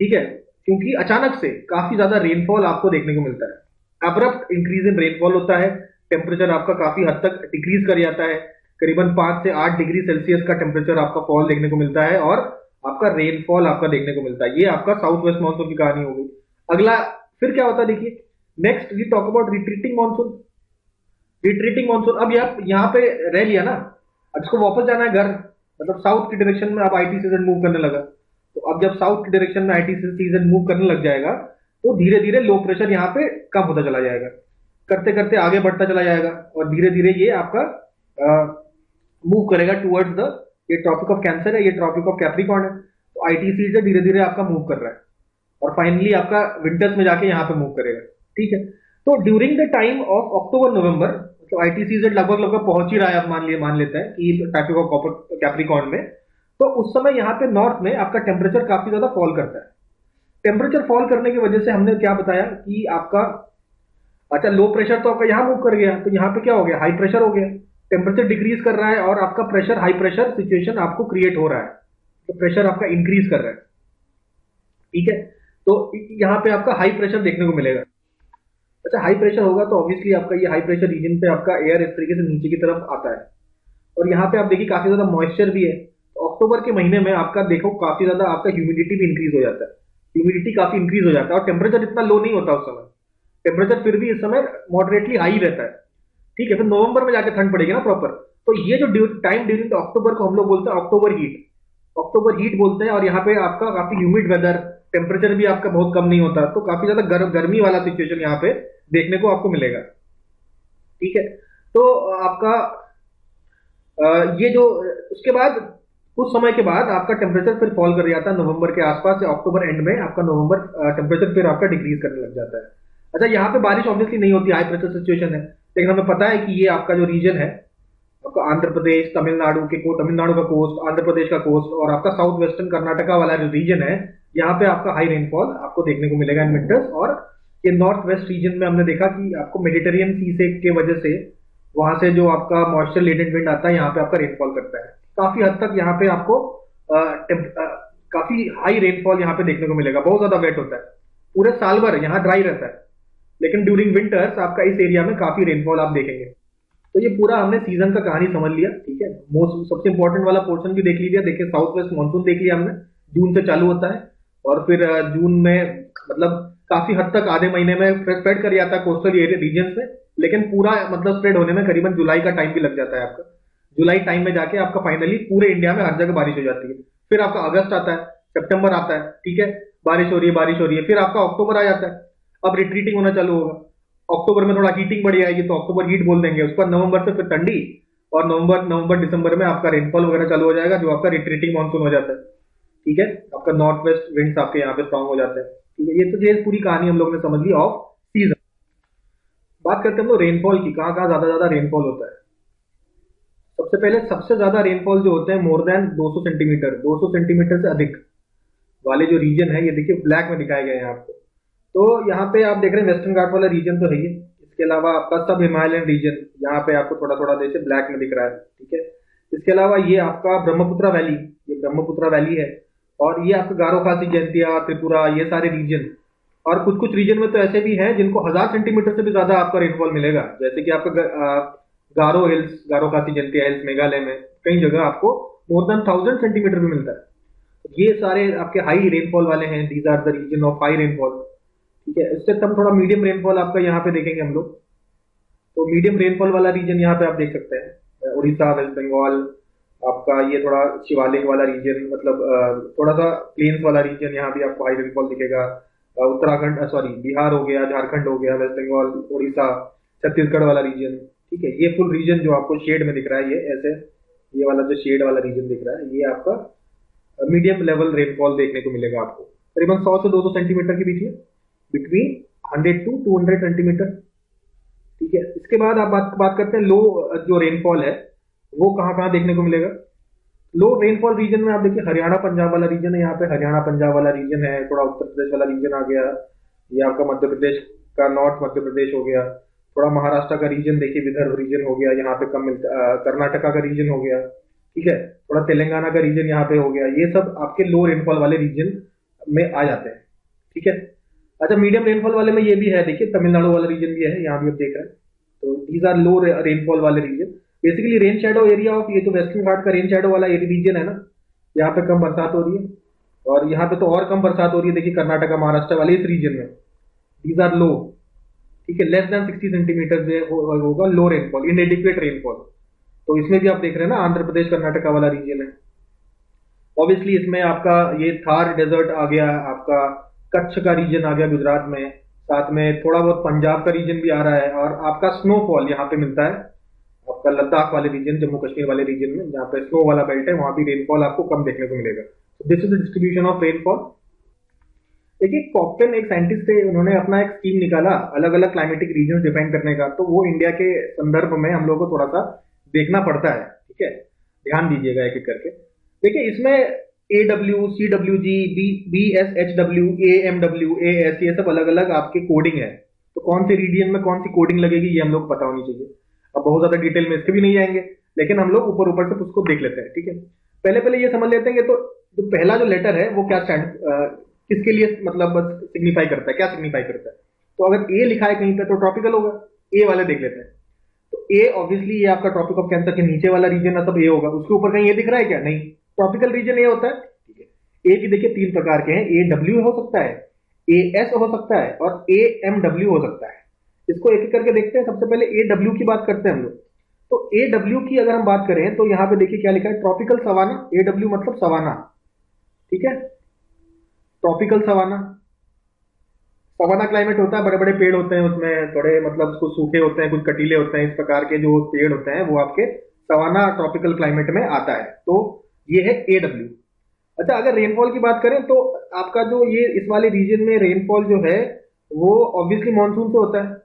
ठीक है। क्योंकि अचानक से काफी ज्यादा रेनफॉल आपको देखने को मिलता है, अब्रप्ट इंक्रीज इन रेनफॉल होता है, टेम्परेचर आपका काफी हद तक डिक्रीज कर जाता है, करीबन 5 से 8 डिग्री सेल्सियस का टेम्परेचर आपका फॉल देखने को मिलता है, और आपका रेनफॉल आपका देखने को मिलता है। ये आपका साउथ वेस्ट मानसून की कहानी होगी। अगला फिर क्या होता है देखिए, next we talk about retreating monsoon. Retreating monsoon, अब यहाँ पे रह लिया ना, अब इसको वापस जाना है घर, मतलब साउथ की डायरेक्शन में अब आईटी सीजन मूव करने लगा। तो अब जब साउथ की डायरेक्शन में आईटी सीजन मूव करने लग जाएगा तो धीरे धीरे लो प्रेशर यहाँ पे कम होता चला जाएगा, करते करते आगे बढ़ता चला जाएगा, और धीरे धीरे ये आपका मूव करेगा टुवर्ड्स द, ये ट्रॉपिक ऑफ कैंसर है, ये ट्रॉपिक ऑफ कैप्रिकॉर्न है, तो आईटीसी से धीरे धीरे आपका मूव कर रहा है, और फाइनली आपका विंटर्स में जाके यहाँ पे मूव करेगा, ठीक है। तो during the time of October November, तो आईटीसी से लगभग लगभग पहुंच ही रहा है, आप मान लेते हैं कि ट्रॉपिक ऑफ कैप्रिकॉर्न में। तो उस समय यहाँ पे नॉर्थ में आपका टेम्परेचर काफी ज्यादा फॉल करता है। टेम्परेचर फॉल करने की वजह से हमने क्या बताया कि आपका, अच्छा लो प्रेशर तो आपका यहाँ मूव कर गया, तो यहाँ पे क्या हो गया? हाई प्रेशर हो गया, टेम्परेचर डिक्रीज कर रहा है, और आपका प्रेशर, हाई प्रेशर सिचुएशन आपको क्रिएट हो रहा है, तो प्रेशर आपका इंक्रीज कर रहा है, ठीक है। तो यहाँ पे आपका हाई प्रेशर देखने को मिलेगा। अच्छा, हाई प्रेशर होगा तो ऑब्वियसली आपका ये हाई प्रेशर रीजन पे आपका एयर इस तरीके से नीचे की तरफ आता है, और यहाँ पे आप देखिए काफी ज्यादा मॉइस्चर भी है। तो अक्टूबर के महीने में आपका देखो काफी ज्यादा आपका ह्यूमिडिटी भी इंक्रीज हो जाता है, ह्यूमिडिटी काफी इंक्रीज हो जाता है और टेम्परेचर इतना लो नहीं होता उस समय, टेम्परेचर फिर भी इस समय मॉडरेटली हाई रहता है। ठीक है, फिर नवंबर में जाके ठंड पड़ेगी ना प्रॉपर। तो ये जो टाइम ड्यूरिंग अक्टूबर को हम लोग बोलते हैं अक्टूबर हीट, अक्टूबर हीट बोलते हैं। और यहाँ पे आपका काफी ह्यूमिड वेदर, टेम्परेचर भी आपका बहुत कम नहीं होता, तो काफी ज्यादा गर्मी वाला सिचुएशन यहाँ पे देखने को आपको मिलेगा। ठीक है, तो आपका ये जो उसके बाद कुछ समय के बाद आपका टेम्परेचर फिर फॉल कर जाता है नवंबर के आसपास या अक्टूबर एंड में आपका नवंबर टेम्परेचर फिर आपका डिक्रीज करने लग जाता है। अच्छा, यहाँ पे बारिश ऑब्वियसली नहीं होती, हाई प्रेशर सिचुएशन है, लेकिन हमें पता है कि ये आपका जो रीजन है आपका आंध्र प्रदेश, तमिलनाडु के तमिलनाडु का कोस्ट, आंध्र प्रदेश का कोस्ट और आपका साउथ वेस्टर्न कर्नाटका वाला जो रीजन है, यहाँ पे आपका हाई रेनफॉल आपको देखने को मिलेगा इन विंटर्स। और ये नॉर्थ वेस्ट रीजन में हमने देखा कि आपको मेडिटेरियन सी से के वजह से वहां से जो आपका मॉइस्चर लेडेड विंड आता है यहाँ पे आपका रेनफॉल करता है। काफी हद तक यहाँ पे आपको काफी हाई रेनफॉल यहाँ पे देखने को मिलेगा, बहुत ज्यादा वेट होता है, पूरे साल भर यहाँ ड्राई रहता है, लेकिन ड्यूरिंग विंटर्स आपका इस एरिया में काफी रेनफॉल आप देखेंगे। तो ये पूरा हमने सीजन का कहानी समझ लिया। ठीक है, मोस्ट सबसे इंपॉर्टेंट वाला पोर्शन भी देख लीजिए। देखिए, साउथ वेस्ट मानसून देख लिया हमने, जून से चालू होता है और फिर जून में मतलब काफी हद तक आधे महीने में स्प्रेड कर जाता है कोस्टल एरिया रीजन में, लेकिन पूरा मतलब स्प्रेड होने में करीबन जुलाई का टाइम भी लग जाता है आपका। जुलाई टाइम में जाके आपका फाइनली पूरे इंडिया में हर जगह बारिश हो जाती है। फिर आपका अगस्त आता है, सितंबर आता है, ठीक है, बारिश हो रही है बारिश हो रही है, फिर आपका अक्टूबर आ जाता है, अब रिट्रीटिंग होना चालू होगा। अक्टूबर में थोड़ा हीटिंग बढ़ जाएगी तो अक्टूबर हीट बोल देंगे, उसके बाद नवंबर से फिर ठंडी, और नवंबर दिसंबर में आपका रेनफॉल वगैरह चालू हो जाएगा, जो आपका रिट्रीटिंग मानसून हो जाता है। ठीक है, आपका नॉर्थ वेस्ट विंड्स आपके यहाँ पे स्ट्रांग हो जाते हैं। ठीक है, ये तो ये पूरी कहानी हम लोग ने समझ ली ऑफ सीजन। बात करते हैं हम लोग रेनफॉल की, कहाँ कहाँ ज्यादा रेनफॉल होता है। सबसे पहले सबसे ज्यादा रेनफॉल जो होते हैं मोर देन 200 सेंटीमीटर, 200 सेंटीमीटर से अधिक वाले जो रीजन है, ये देखिए ब्लैक में दिखाए गए हैं आपको। तो यहाँ पे आप देख रहे हैं वेस्टर्न घाट वाला रीजन तो है ही, इसके अलावा आपका सब हिमालयन रीजन यहाँ पे आपको थोड़ा थोड़ा जैसे ब्लैक में दिख रहा है। ठीक है, इसके अलावा ये आपका ब्रह्मपुत्रा वैली, ये ब्रह्मपुत्रा वैली है, और ये आपका गारो खासी, जयंतिया, त्रिपुरा, ये सारे रीजन। और कुछ कुछ रीजन में तो ऐसे भी हैं जिनको 1000 सेंटीमीटर से भी ज्यादा आपका रेनफॉल मिलेगा, जैसे कि आपका गारो हिल्स, गारो खासी जयंतिया हिल्स मेघालय में कई जगह आपको मोर देन 1000 सेंटीमीटर भी मिलता है। ये सारे आपके हाई रेनफॉल वाले हैं, these are the region of high rainfall. ठीक है, इससे हम थोड़ा मीडियम रेनफॉल आपका यहाँ पे देखेंगे हम लोग। तो मीडियम रेनफॉल वाला रीजन यहाँ पे आप देख सकते हैं उड़ीसा, वेस्ट बंगाल, आपका ये थोड़ा शिवालिक वाला रीजन, मतलब थोड़ा सा प्लेन्स वाला रीजन, यहाँ भी आपको हाई रेनफॉल दिखेगा। उत्तराखंड, सॉरी बिहार हो गया, झारखंड हो गया, वेस्ट बंगाल, उड़ीसा, छत्तीसगढ़ वाला रीजन। ठीक है, ये फुल रीजन जो आपको शेड में दिख रहा है, ये ऐसे ये वाला जो शेड वाला रीजन दिख रहा है, ये आपका मीडियम लेवल रेनफॉल देखने को मिलेगा आपको, करीबन 100 से 200 सेंटीमीटर के बीच में, बिटवीन 100 टू 200 सेंटीमीटर। ठीक है, इसके बाद आप बात करते हैं लो जो रेनफॉल है वो कहाँ कहाँ देखने को मिलेगा। लो रेनफॉल रीजन में आप देखिए हरियाणा पंजाब वाला रीजन है, यहाँ पे हरियाणा पंजाब वाला रीजन है, थोड़ा उत्तर प्रदेश वाला रीजन आ गया, ये आपका मध्य प्रदेश का नॉर्थ मध्य प्रदेश हो गया, थोड़ा महाराष्ट्र का रीजन देखिए, विदर्भ रीजन हो गया, यहाँ पे कम मिलता, कर्नाटका का रीजन हो गया। ठीक है, थोड़ा तेलंगाना का रीजन यहाँ पे हो गया, ये सब आपके लो रेनफॉल वाले रीजन में आ जाते हैं। ठीक है, अच्छा मीडियम रेनफॉल वाले में ये भी है, देखिए तमिलनाडु वाला रीजन भी है, यहाँ भी आप देख रहे हैं। तो दीज आर लो रेनफॉल वाले region, basically rain shadow area of, ये तो वेस्टर्न घाट का रेन शेडो वाला रीजन है ना, यहाँ पे कम बरसात हो रही है, और यहाँ पे तो और कम बरसात हो रही है, देखिए कर्नाटका महाराष्ट्र वाले इस रीजन में, दीज आर लो। ठीक है, लेस देन 60 सेंटीमीटर होगा लो रेनफॉल, इनएडिक्वेट रेनफॉल। तो इसमें भी आप देख रहे हैं ना, आंध्र प्रदेश कर्नाटका वाला रीजन है। ऑब्वियसली इसमें आपका ये थार डेजर्ट आ गया, आपका कच्छ का रीजन आ गया गुजरात में, साथ में थोड़ा बहुत पंजाब का रीजन भी आ रहा है, और आपका स्नोफॉल यहाँ पे मिलता है आपका लद्दाख वाले रीजन, जम्मू कश्मीर वाले रीजन में, जहाँ पे स्नो वाला बेल्ट है, वहां भी रेनफॉल आपको कम देखने को मिलेगा। This is the distribution of rainfall. देखिए कॉकटेल एक साइंटिस्ट थे, उन्होंने अपना एक स्कीम निकाला अलग अलग क्लाइमेटिक रीजन डिफाइन करने का, तो वो इंडिया के संदर्भ में हम लोग को थोड़ा सा देखना पड़ता है। ठीक है, ध्यान दीजिएगा एक एक करके। देखिए इसमें AW, CWG, BSHW, AMW, AS, ये सब अलग अलग आपके कोडिंग है, तो कौन से रीजन में कौन सी कोडिंग लगेगी ये हम लोग पता होनी चाहिए। अब बहुत ज्यादा डिटेल में इसके भी नहीं जाएंगे, लेकिन हम लोग ऊपर ऊपर से उसको देख लेते हैं। ठीक है, पहले ये समझ लेते हैं कि तो जो पहला जो लेटर है वो क्या स्टैंड किसके लिए मतलब सिग्निफाई करता है, क्या सिग्निफाई करता है। तो अगर ए लिखा है कहीं पे तो ट्रॉपिकल होगा, ए वाले देख लेते हैं। तो ए ऑब्वियसली ये आपका ट्रॉपिक ऑफ कैंसर के नीचे वाला रीजन है, सब ए होगा। उसके ऊपर कहीं ये दिख रहा है क्या? नहीं, ट्रॉपिकल रीजन ए होता है। ठीक है, ए भी देखिए तीन प्रकार के हैं, ए डब्ल्यू हो सकता है, ए एस हो सकता है और ए एम डब्ल्यू हो सकता है। इसको एक एक करके देखते हैं। सबसे पहले ए डब्ल्यू की बात करते हैं हम लोग। तो ए डब्ल्यू की अगर हम बात करें तो यहाँ पे देखिए क्या लिखा है, ट्रॉपिकल सवाना। ए डब्ल्यू मतलब सवाना, ठीक है, ट्रॉपिकल सवाना। सवाना क्लाइमेट होता है, बड़े बड़े पेड़ होते हैं उसमें, थोड़े मतलब कुछ सूखे होते हैं, कुछ कटीले होते हैं, इस प्रकार के जो पेड़ होते हैं वो आपके सवाना ट्रॉपिकल क्लाइमेट में आता है। तो ये है ए डब्ल्यू। अच्छा, अगर रेनफॉल की बात करें तो आपका जो ये इस वाले रीजन में रेनफॉल जो है वो ऑब्वियसली मानसून से होता है,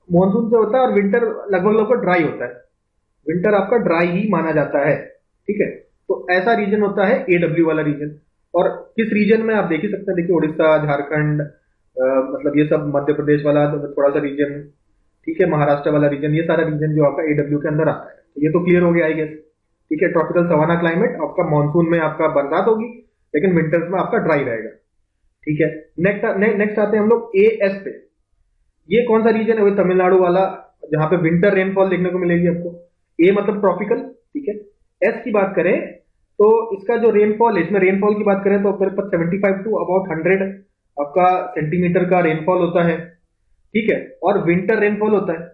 मानसून से होता है, और विंटर लगभग लगभग ड्राई होता है। विंटर आपका ड्राई ही माना जाता है, ठीक है। तो ऐसा रीजन होता है ए डब्ल्यू वाला रीजन। और किस रीजन में आप देख ही सकते हैं, देखिए उड़ीसा, झारखंड, मतलब ये सब, मध्य प्रदेश वाला थोड़ा सा रीजन, ठीक है, महाराष्ट्र वाला रीजन, ये सारा रीजन जो आपका ए डब्ल्यू के अंदर आता है। तो ये तो क्लियर हो गया आई गेस, ठीक है। ट्रॉपिकल सवाना क्लाइमेट, आपका मानसून में आपका बरसात होगी लेकिन विंटर्स में आपका ड्राई रहेगा, ठीक है। नेक्स्ट आते हैं हम लोग ए एस पे। ये कौन सा रीजन है, वही तमिलनाडु वाला, जहां पे विंटर रेनफॉल देखने को मिलेगी आपको। ए मतलब ट्रॉपिकल, ठीक है। एस की बात करें तो इसका जो रेनफॉल है, इसमें रेनफॉल की बात करें तो मेरे पास 75 टू अबाउट 100 आपका सेंटीमीटर का रेनफॉल होता है, ठीक है। और विंटर रेनफॉल होता है,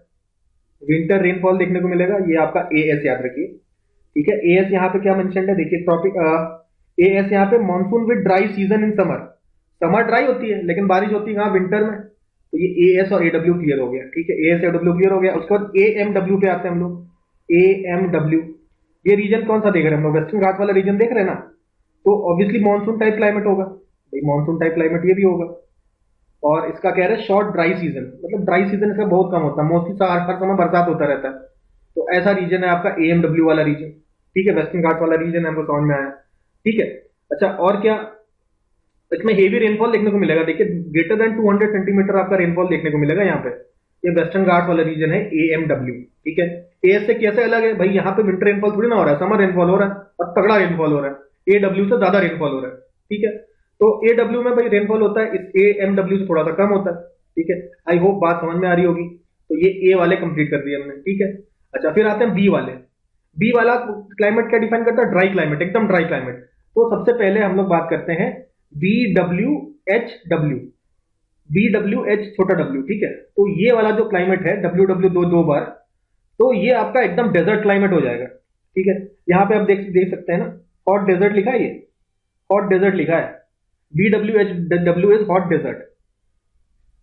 विंटर रेनफॉल देखने को मिलेगा। ये आपका ए एस याद रखिए, ठीक है। ए एस यहाँ पे क्या मेंशन है, देखिए ट्रॉपिक, ए एस यहाँ पे monsoon with dry season in summer. Summer dry होती है लेकिन बारिश होती है कहाँ, विंटर में। तो ये ए एस और ए डब्ल्यू क्लियर हो गया, ठीक है। A S A W clear हो गया। उसके बाद ए एम डब्ल्यू पे आते हैं हम लोग। ए एम डब्ल्यू, ये रीजन कौन सा देख रहे हैं हम लोग, वेस्टर्न घाट वाला रीजन देख रहे हैं ना। तो ऑब्वियसली मानसून टाइप क्लाइमेट होगा भाई, मानसून टाइप क्लाइमेट ये भी होगा। और इसका कह रहे हैं शॉर्ट ड्राई सीजन, मतलब ड्राई सीजन इसका बहुत कम होता है, मोस्टली हर समय बरसात होता रहता है। तो ऐसा रीजन है आपका ए एम डब्ल्यू वाला रीजन, ठीक है। वेस्टर्न घाट वाला रीजन है, हमको समझ में आया, ठीक है। अच्छा, और क्या इसमें हेवी रेनफॉल देखने को मिलेगा, देखिए ग्रेटर देन 200 सेंटीमीटर आपका रेनफॉल देखने को मिलेगा यहाँ पे। ये वेस्टर्न घाट वाला रीजन है ए एम डब्ल्यू, ठीक है। एएस से कैसे अलग है भाई, यहाँ पे विंटर रेनफॉल थोड़ी ना हो रहा है, समर रेनफॉल हो रहा है और तगड़ा रेनफॉल हो रहा है। ए डब्ल्यू से ज्यादा रेनफॉल हो रहा है, ठीक है। तो ए डब्ल्यू में भाई रेनफॉल होता है, इस ए एम डब्ल्यू से थोड़ा सा कम होता है, ठीक है। आई होप बात समझ में आ रही होगी। तो ये ए वाले कंप्लीट कर दिए हमने, ठीक है। अच्छा, फिर आते हैं बी वाले। बी वाला क्लाइमेट क्या डिफाइन करता है, ड्राई क्लाइमेट, एकदम ड्राई क्लाइमेट। तो सबसे पहले हम लोग बात करते हैं B W H W, B W H छोटा डब्ल्यू, ठीक है। तो ये वाला जो क्लाइमेट है, डब्ल्यू डब्ल्यू दो बार, तो ये आपका एकदम डेजर्ट क्लाइमेट हो जाएगा, ठीक है। यहाँ पे आप देख सकते हैं ना, हॉट डेजर्ट लिखा है, ये हॉट डेजर्ट लिखा है। B W H W is hot desert.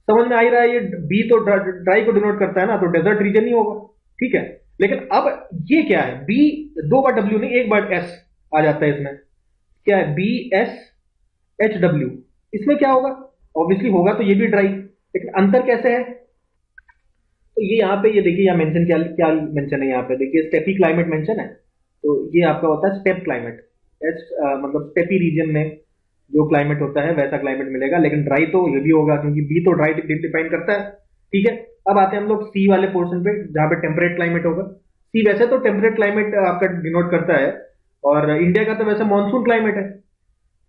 समझ में आ ही रहा है, ये बी तो ड्राई को डिनोट करता है ना, तो डेजर्ट रीजन ही होगा, ठीक है। लेकिन अब ये क्या है, बी दो बार डब्ल्यू नहीं, एक बार एस आ जाता है इसमें, क्या है, बी एस एच डब्ल्यू। इसमें क्या होगा, ऑब्वियसली होगा तो ये भी ड्राई, लेकिन अंतर कैसे है, तो ये यहाँ पे, ये देखिए यहाँ मेंशन क्या क्या मेंशन है, यहाँ पे देखिए स्टेपी क्लाइमेट मेंशन है। तो ये आपका होता है स्टेप क्लाइमेट, मतलब स्टेपी रीजन में जो क्लाइमेट होता है वैसा क्लाइमेट मिलेगा, लेकिन ड्राई तो ये भी होगा क्योंकि बी तो ड्राई डिफाइन करता है, ठीक है। अब आते हैं हम लोग सी वाले पोर्शन पे, जहां पे टेम्परेट क्लाइमेट होगा। सी वैसे तो टेम्परेट क्लाइमेट आपका डिनोट करता है, और इंडिया का तो वैसे मानसून क्लाइमेट है,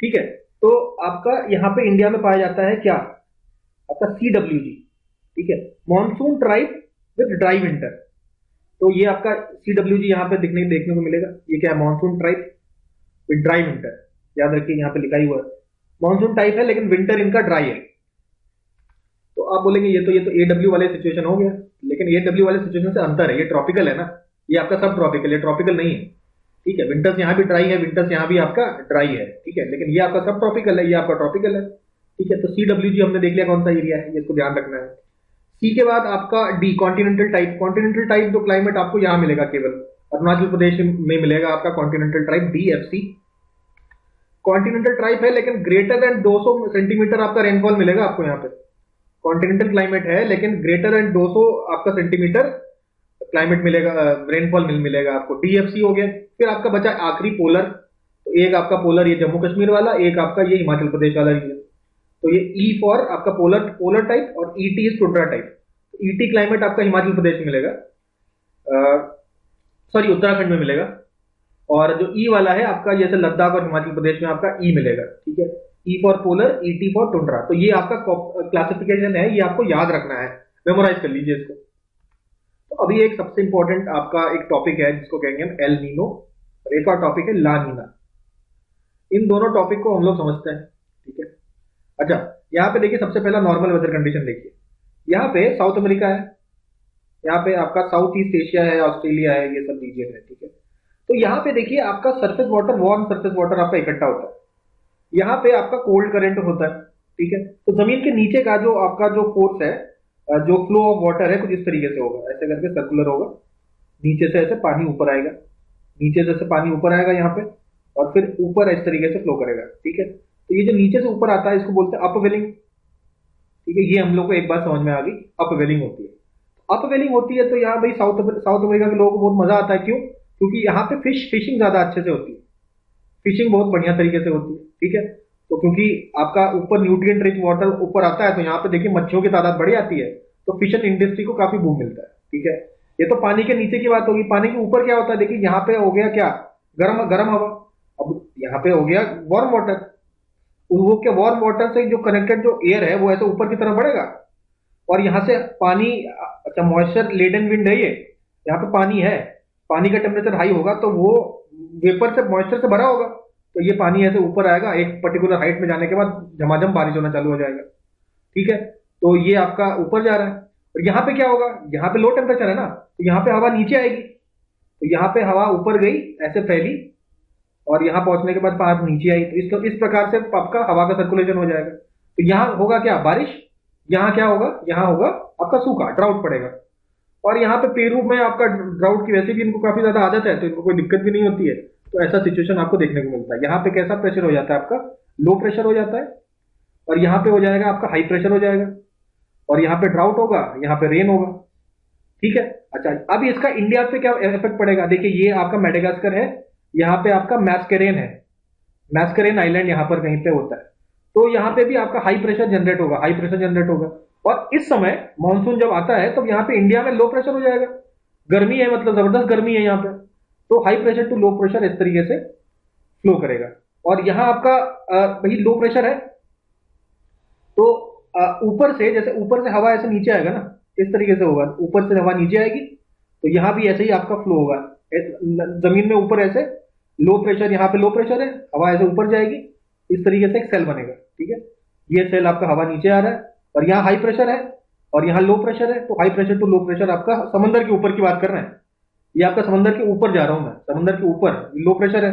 ठीक है। तो आपका यहाँ पे इंडिया में पाया जाता है क्या, आपका सी डब्ल्यू जी, ठीक है, monsoon tribe with dry winter. तो ये आपका सी डब्ल्यू जी यहाँ पे देखने को मिलेगा। ये क्या है, monsoon tribe with dry winter, याद रखिए यहाँ पे लिखा ही हुआ है। मानसून टाइप है लेकिन विंटर इनका ड्राई है। तो आप बोलेंगे ये तो ए डब्ल्यू वाले सिचुएशन हो गया, लेकिन ए डब्ल्यू वाले सिचुएशन से अंतर है, ये ट्रॉपिकल है ना, ये आपका सब ट्रॉपिकल, ये ट्रॉपिकल नहीं है, ठीक है। विंटर्स यहाँ भी ड्राई है, विंटर्स यहाँ भी आपका ड्राई है, ठीक है, लेकिन ये आपका सब ट्रॉपिकल है, ये आपका ट्रॉपिकल है, ठीक है। तो सी डब्ल्यू जी हमने देख लिया कौन सा एरिया है, ये इसको ध्यान रखना है। सी के बाद आपका D continental type. Continental type जो क्लाइमेट आपको यहाँ मिलेगा, केवल अरुणाचल प्रदेश में मिलेगा आपका continental type, D F C. Continental type है लेकिन ग्रेटर देन 200 सेंटीमीटर आपका रेनफॉल मिलेगा आपको यहाँ पे। कॉन्टिनेंटल क्लाइमेट है लेकिन ग्रेटर देन 200 आपका सेंटीमीटर क्लाइमेट मिलेगा, रेनफॉल मिलेगा आपको, डीएफसी हो गया। फिर आपका बचा आखिरी पोलर। तो एक आपका पोलर ये जम्मू कश्मीर वाला, एक आपका ये हिमाचल प्रदेश वाला रीजन। तो ये ई फॉर आपका पोलर टाइप और ET is tundra type. ET climate आपका हिमाचल प्रदेश में मिलेगा, सॉरी उत्तराखंड में मिलेगा। और जो ई वाला है आपका, जैसे लद्दाख और हिमाचल प्रदेश में आपका ई मिलेगा, ठीक है। E for polar, ET for tundra. तो ये आपका क्लासिफिकेशन है, ये आपको याद रखना है, मेमोराइज कर लीजिए इसको। तो अभी एक सबसे इंपॉर्टेंट आपका एक टॉपिक है जिसको कहेंगे हम एल नीनो, और एक और टॉपिक है ला नीना। इन दोनों टॉपिक को हम लोग समझते हैं, ठीक है। अच्छा, यहाँ पे देखिए सबसे पहला नॉर्मल वेदर कंडीशन देखिए। यहाँ पे साउथ अमेरिका है, यहाँ पे आपका साउथ ईस्ट एशिया है, ऑस्ट्रेलिया है, ये सब रीजन है, ठीक है। तो यहाँ पे देखिए आपका surface water, warm surface water आपका इकट्ठा होता है। यहाँ पे आपका कोल्ड करंट होता है, ठीक है। तो जमीन के नीचे का जो आपका जो फोर्स है, जो फ्लो ऑफ वाटर है, कुछ इस तरीके से होगा, ऐसे करके सर्कुलर होगा। नीचे से ऐसे पानी ऊपर आएगा, नीचे से ऐसे पानी ऊपर आएगा यहाँ पे, और फिर ऊपर इस तरीके से फ्लो करेगा, ठीक है। तो ये जो नीचे से ऊपर आता है इसको बोलते हैं अपवेलिंग, ठीक है। ये हम लोग को एक बात समझ में आ गई, अपवेलिंग होती है। अपवेलिंग होती है तो यहाँ भाई साउथ साउथ अमेरिका के लोगों को बहुत मजा आता है, क्यों? क्योंकि यहाँ पे फिशिंग ज्यादा अच्छे से होती है, फिशिंग बहुत बढ़िया तरीके से होती है, ठीक है। तो क्योंकि आपका ऊपर न्यूट्रिएंट रिच वाटर ऊपर आता है, तो यहाँ पे देखिए मच्छियों की तादाद बढ़ जाती है, तो फिशन इंडस्ट्री को काफी बूम मिलता है, ठीक है। ये तो पानी के नीचे की बात होगी। पानी के ऊपर क्या होता है, देखिए यहाँ पे हो गया क्या, गर्म गर्म हवा। अब यहाँ पे हो गया वार्म वाटर, वो क्या वार्म वाटर से जो कनेक्टेड जो एयर है वो ऐसे ऊपर की तरफ बढ़ेगा, और यहाँ से पानी, अच्छा मॉइस्चर लेडन विंड है ये, यहाँ पे पानी है, पानी का टेम्परेचर हाई होगा तो वो वेपर से मॉइस्चर से भरा होगा, तो ये पानी ऐसे ऊपर आएगा, एक पर्टिकुलर हाइट में जाने के बाद झमाझम बारिश होना चालू हो जाएगा, ठीक है। तो ये आपका ऊपर जा रहा है। और यहाँ पे क्या होगा, यहाँ पे लो टेम्परेचर है ना, तो यहाँ पे हवा नीचे आएगी, तो यहाँ पे हवा ऊपर गई ऐसे फैली, और यहाँ पहुंचने के बाद बात नीचे आई, तो इस प्रकार से आपका हवा का सर्कुलेशन हो जाएगा। तो यहाँ होगा क्या, बारिश। यहाँ क्या होगा, यहाँ होगा आपका सूखा, ड्राउट पड़ेगा। और यहाँ पे पेरू में आपका ड्राउट की वैसे भी इनको काफी ज्यादा आदत है, तो इनको कोई दिक्कत भी नहीं होती है। तो ऐसा सिचुएशन आपको देखने को मिलता है। यहाँ पे कैसा प्रेशर हो जाता है आपका, लो प्रेशर हो जाता है, और यहाँ पे हो जाएगा आपका हाई प्रेशर हो जाएगा, और यहाँ पे ड्राउट होगा, यहाँ पे रेन होगा, ठीक है। अच्छा, अब इसका इंडिया पे क्या इफेक्ट पड़ेगा, देखिए ये आपका मेडागास्कर है, यहाँ पे आपका मैस्केरेन है, मैस्केरेन आइलैंड यहाँ पर कहीं पे होता है। तो यहाँ पे भी आपका हाई प्रेशर जनरेट होगा, हाई प्रेशर जनरेट होगा। और इस समय मानसून जब आता है तब यहाँ पे इंडिया में लो प्रेशर हो जाएगा, गर्मी है, मतलब जबरदस्त गर्मी है यहाँ पे, तो high pressure to low pressure इस तरीके से फ्लो करेगा। और यहाँ आपका भाई लो प्रेशर है, तो ऊपर से, जैसे ऊपर से हवा ऐसे नीचे आएगा ना, इस तरीके से होगा, ऊपर से हवा नीचे आएगी, तो यहाँ भी ऐसे ही आपका फ्लो होगा, जमीन में ऊपर ऐसे लो प्रेशर, यहाँ पे लो प्रेशर है, हवा ऐसे ऊपर जाएगी, इस तरीके से एक सेल बनेगा, ठीक है। ये सेल आपका हवा नीचे आ रहा है, और यहाँ हाई प्रेशर है, और यहाँ लो प्रेशर है, तो high pressure to low pressure आपका समंदर के ऊपर की बात कर रहे हैं। ये आपका समंदर के ऊपर जा रहा हूं मैं, समंदर के ऊपर लो प्रेशर है,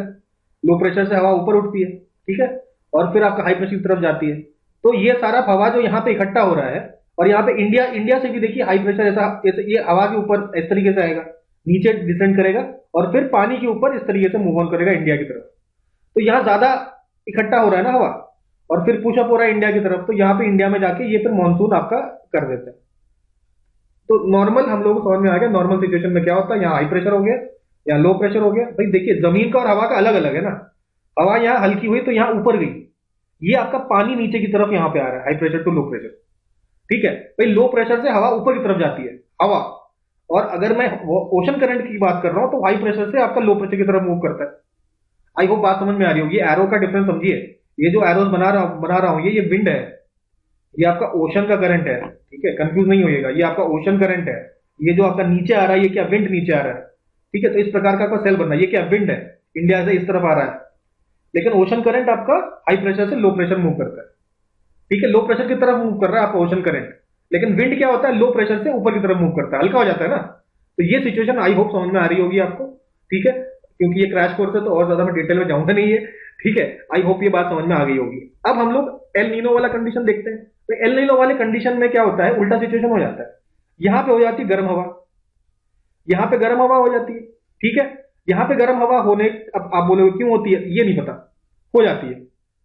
लो प्रेशर से हवा ऊपर उठती है, ठीक है, और फिर आपका हाई प्रेशर की तरफ जाती है। तो ये सारा हवा जो यहाँ पे इकट्ठा हो रहा है, और यहाँ पे इंडिया इंडिया से भी देखिए हाई प्रेशर ऐसा ये हवा के ऊपर इस तरीके से आएगा, नीचे डिसेंड करेगा, और फिर पानी के ऊपर इस तरीके से मूव ऑन करेगा इंडिया की तरफ। तो यहाँ ज्यादा इकट्ठा हो रहा है ना हवा, और फिर पुशअप हो रहा है इंडिया की तरफ, तो यहाँ पे इंडिया में जाके ये फिर मानसून आपका कर देते हैं। तो नॉर्मल हम लोगों को समझ में आ गया, नॉर्मल सिचुएशन में क्या होता है, यहाँ हाई प्रेशर हो गया, यहाँ लो प्रेशर हो गया। भाई देखिए जमीन का और हवा का अलग अलग है ना, हवा यहाँ हल्की हुई तो यहाँ ऊपर गई, ये आपका पानी नीचे की तरफ यहाँ पे आ रहा है, high pressure to low pressure, ठीक है। भाई लो प्रेशर से हवा ऊपर की तरफ जाती है हवा, और अगर मैं ओशन करंट की बात कर रहा हूं तो हाई प्रेशर से आपका लो प्रेशर की तरफ मूव करता है। आई होप बात समझ में आ रही होगी, एरो का डिफरेंस समझिए। ये जो एरोस बना रहा हूं ये विंड है, ये आपका ओशन का करंट है, ठीक है, कंफ्यूज नहीं होइएगा, ये आपका ओशन करंट है। ये जो आपका नीचे आ रहा है ये क्या, विंड नीचे आ रहा है, ठीक है। तो इस प्रकार का आपका सेल बनना है, ये क्या विंड है, इंडिया से इस तरफ आ रहा है, लेकिन ओशन करंट आपका हाई प्रेशर से लो प्रेशर मूव करता है, ठीक है, लो प्रेशर की तरफ मूव कर रहा है आपका ओशन करंट। लेकिन विंड क्या होता है, लो प्रेशर से ऊपर की तरफ मूव करता है, हल्का हो जाता है ना। तो ये सिचुएशन आई होप समझ में आ रही होगी आपको, ठीक है, क्योंकि ये क्रैश कोर्स है तो और ज्यादा मैं डिटेल में जाऊंगा नहीं है, ठीक है। आई होप ये बात समझ में आ गई होगी। अब हम लोग एल नीनो वाला कंडीशन देखते हैं। तो एल नीनो वाले कंडीशन में क्या होता है, उल्टा सिचुएशन हो जाता है। यहां पे हो जाती है गर्म हवा, यहां पे गर्म हवा हो जाती है, ठीक है। यहां पे गर्म हवा होने, अब आप बोलोगे क्यों होती है, ये नहीं पता, हो जाती है।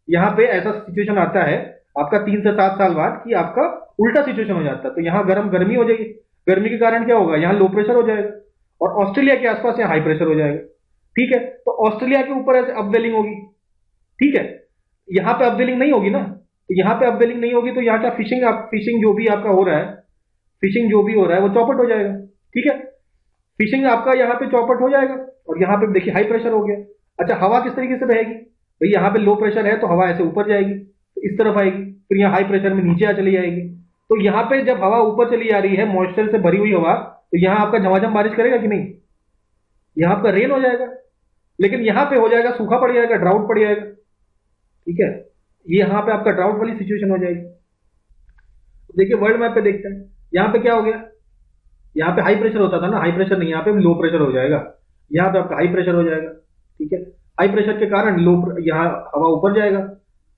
यहां पे ऐसा सिचुएशन आता है आपका 3 से 7 साल बाद कि आपका उल्टा सिचुएशन हो जाता है। तो यहां गर्मी हो जाएगी, गर्मी के कारण क्या होगा, यहां लो प्रेशर हो जाएगा, और ऑस्ट्रेलिया के आसपास यहां हाई प्रेशर हो जाएगा, ठीक है। तो ऑस्ट्रेलिया के ऊपर ऐसे अपवेलिंग होगी, ठीक है, यहां पे अपवेलिंग नहीं होगी ना। तो यहां पे अपवेलिंग नहीं होगी तो यहां क्या, फिशिंग जो भी आपका हो रहा है, फिशिंग जो भी हो रहा है वो चौपट हो जाएगा, ठीक है। फिशिंग आपका यहाँ पे चौपट हो जाएगा, और यहाँ पे देखिए हाई प्रेशर हो गया। अच्छा, हवा किस तरीके से बहेगी, भाई यहाँ पे लो प्रेशर है तो हवा ऐसे ऊपर जाएगी, तो इस तरफ आएगी, फिर यहाँ हाई प्रेशर में नीचे आ चली जाएगी। तो यहाँ पे जब हवा ऊपर चली आ रही है, मॉइस्चर से भरी हुई हवा, तो यहाँ आपका झमाझम बारिश करेगा कि नहीं, यहाँ आपका रेन हो जाएगा। लेकिन यहाँ पे हो जाएगा सूखा पड़ जाएगा, ड्राउट पड़ जाएगा, ठीक है, ये यहाँ पे आपका ड्राउट वाली सिचुएशन हो जाएगी। देखिए वर्ल्ड मैप पे देखते हैं, यहाँ पे क्या हो गया, यहाँ पे हाई प्रेशर होता था ना, हाई प्रेशर नहीं, यहाँ पे लो प्रेशर हो जाएगा, यहाँ पे आपका हाई प्रेशर हो जाएगा। ठीक है, हाई प्रेशर के कारण यहाँ हवा ऊपर जाएगा,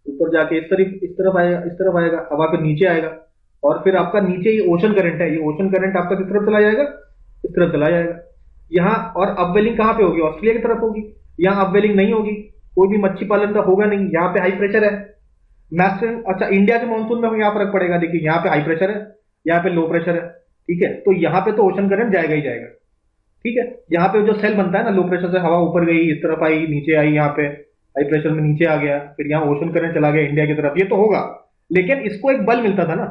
ऊपर जाके इस तरफ आएगा, इस तरफ आएगा, हवा के नीचे आएगा, और फिर आपका नीचे ये ओशन करंट है, ये ओशन करंट आपका किस तरफ चला जाएगा, इस तरफ चला जाएगा यहाँ। और अपवेलिंग कहाँ पे होगी, ऑस्ट्रेलिया की तरफ होगी। यहाँ अपवेलिंग नहीं होगी, कोई भी मच्छी पालन का होगा नहीं, यहाँ पे हाई प्रेशर है। मैस्टर्न, अच्छा इंडिया के मानसून में क्या फर्क पड़ेगा, देखिए यहाँ पे हाई प्रेशर है, यहाँ पे लो प्रेशर है। ठीक है, तो यहाँ पे तो ओशन करंट जाएगा ही जाएगा। ठीक है, यहाँ पे जो सेल बनता है ना, लो प्रेशर से हवा ऊपर गई, इस तरफ आई, नीचे आई, यहाँ पे हाई प्रेशर में नीचे आ गया, फिर यहाँ ओशन करंट चला गया इंडिया की तरफ, ये तो होगा। लेकिन इसको एक बल मिलता था ना,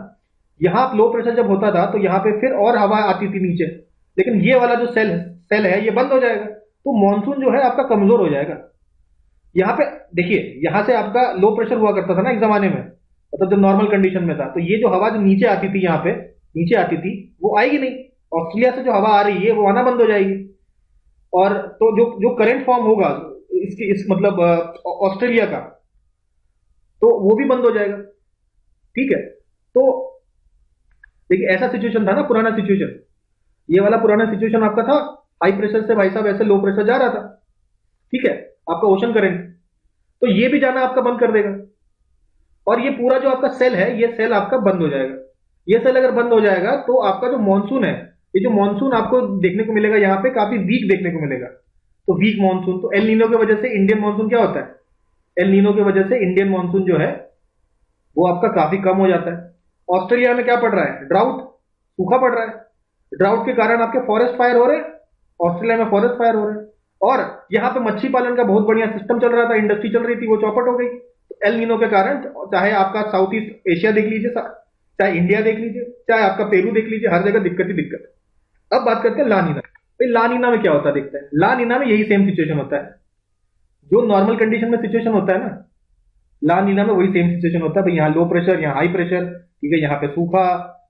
यहाँ लो प्रेशर जब होता था तो यहाँ पे फिर और हवा आती थी नीचे, लेकिन ये वाला जो सेल है ये बंद हो जाएगा, तो मानसून जो है आपका कमजोर हो जाएगा। यहाँ पे देखिए, यहाँ से आपका लो प्रेशर हुआ करता था ना एक जमाने में, मतलब जब नॉर्मल कंडीशन में था, तो ये जो हवा जो नीचे आती थी, यहाँ पे नीचे आती थी, वो आएगी नहीं। ऑस्ट्रेलिया से जो हवा आ रही है वो आना बंद हो जाएगी, और तो जो जो करंट फॉर्म होगा इस मतलब ऑस्ट्रेलिया का, तो वो भी बंद हो जाएगा। ठीक है, तो देखिए ऐसा सिचुएशन था ना, पुराना सिचुएशन, ये वाला पुराना सिचुएशन आपका था, हाई प्रेशर से भाई साहब ऐसे लो प्रेशर जा रहा था। ठीक है, आपका ओशन करंट, तो ये भी जाना आपका बंद कर देगा, और ये पूरा जो आपका सेल है, ये सेल आपका बंद हो जाएगा। ये सेल अगर बंद हो जाएगा तो आपका जो मानसून है, ये जो मानसून आपको देखने को मिलेगा यहाँ पे काफी वीक देखने को मिलेगा। तो वीक मानसून, तो एल नीनो की वजह से इंडियन मानसून क्या होता है, एल नीनो की वजह से इंडियन मानसून जो है वो आपका काफी कम हो जाता है। ऑस्ट्रेलिया में क्या पड़ रहा है, ड्राउट, सूखा पड़ रहा है। ड्राउट के कारण आपके फॉरेस्ट फायर हो रहे हैं, ऑस्ट्रेलिया में फॉरेस्ट फायर हो रहे हैं, और यहाँ पे मच्छी पालन का बहुत बढ़िया सिस्टम चल रहा था, इंडस्ट्री चल रही थी, वो चौपट हो गई। एल नीनो के कारण, चाहे आपका साउथ ईस्ट एशिया देख लीजिए, चाहे इंडिया देख लीजिए, चाहे आपका पेरू देख लीजिए, हर जगह दिक्कत ही दिक्कत है। अब बात करते हैं लानीना। भाई लानीना में क्या होता है, देखते हैं। लानीना में यही सेम सिचुएशन होता है, जो नॉर्मल कंडीशन में सिचुएशन होता है ना, लानीना में वही सेम सिचुएशन होता है। भाई यहाँ लो प्रेशर, यहाँ हाई प्रेशर, ठीक है, यहाँ पे सूखा,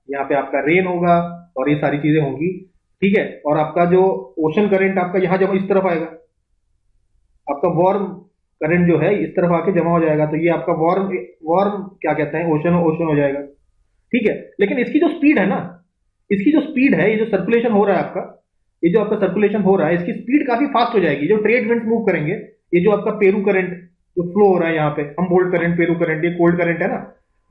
यहाँ पे आपका रेन होगा, और ये सारी चीजें होंगी। ठीक है, और आपका जो ओशन करंट आपका यहाँ जब इस तरफ आएगा, आपका वार्म करंट जो है इस तरफ आके जमा हो जाएगा, तो ये आपका वार्म वार्म क्या कहते हैं, ओशन ओशन हो जाएगा। ठीक है, लेकिन इसकी जो स्पीड है ना, इसकी जो स्पीड है, ये जो सर्कुलेशन हो रहा है आपका, ये जो आपका सर्कुलेशन हो रहा है, इसकी स्पीड काफी फास्ट हो जाएगी। जो ट्रेड विंड्स मूव करेंगे, ये जो आपका पेरू करंट जो फ्लो हो रहा है यहाँ पे, हमबोल्ट करंट, पेरू करंट, ये कोल्ड करंट है ना,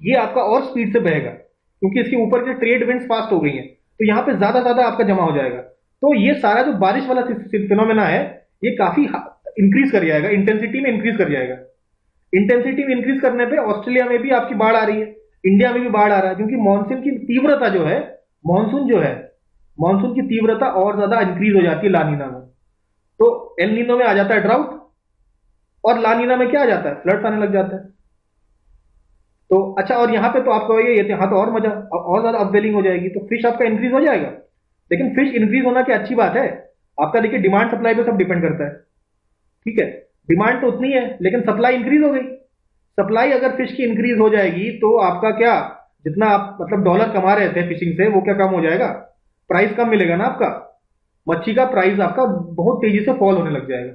ये आपका और स्पीड से बहेगा, क्योंकि इसके ऊपर के ट्रेड विंड्स फास्ट हो गई हैं, तो यहाँ पे ज्यादा ज्यादा आपका जमा हो जाएगा। तो ये सारा जो बारिश वाला फिनोमेना है, ये काफी इंक्रीज कर जाएगा, इंटेंसिटी में इंक्रीज कर जाएगा। इंटेंसिटी में इंक्रीज करने पे ऑस्ट्रेलिया में भी आपकी बाढ़ आ रही है, इंडिया में भी बाढ़ आ रहा है, क्योंकि मानसून की तीव्रता जो है, मानसून जो है, मानसून की तीव्रता और ज्यादा इंक्रीज हो जाती है लानीना में। तो एल नीनो में आ जाता है ड्राउट, और लानीना में क्या आ जाता है, फ्लड्स आने लग जाता है। तो अच्छा, और यहाँ पे तो आपको ये यहाँ तो और मजा, और ज्यादा अपवेलिंग हो जाएगी, तो फिश आपका इंक्रीज हो जाएगा। लेकिन फिश इंक्रीज होना क्या अच्छी बात है, आपका देखिए डिमांड सप्लाई पे सब डिपेंड करता है। ठीक है, डिमांड तो उतनी है, लेकिन सप्लाई इंक्रीज हो गई। सप्लाई अगर फिश की इंक्रीज हो जाएगी, तो आपका क्या, जितना आप मतलब डॉलर कमा रहे थे फिशिंग से, वो क्या कम हो जाएगा, प्राइस कम मिलेगा ना आपका, मच्छी का प्राइस आपका बहुत तेजी से फॉल होने लग जाएगा,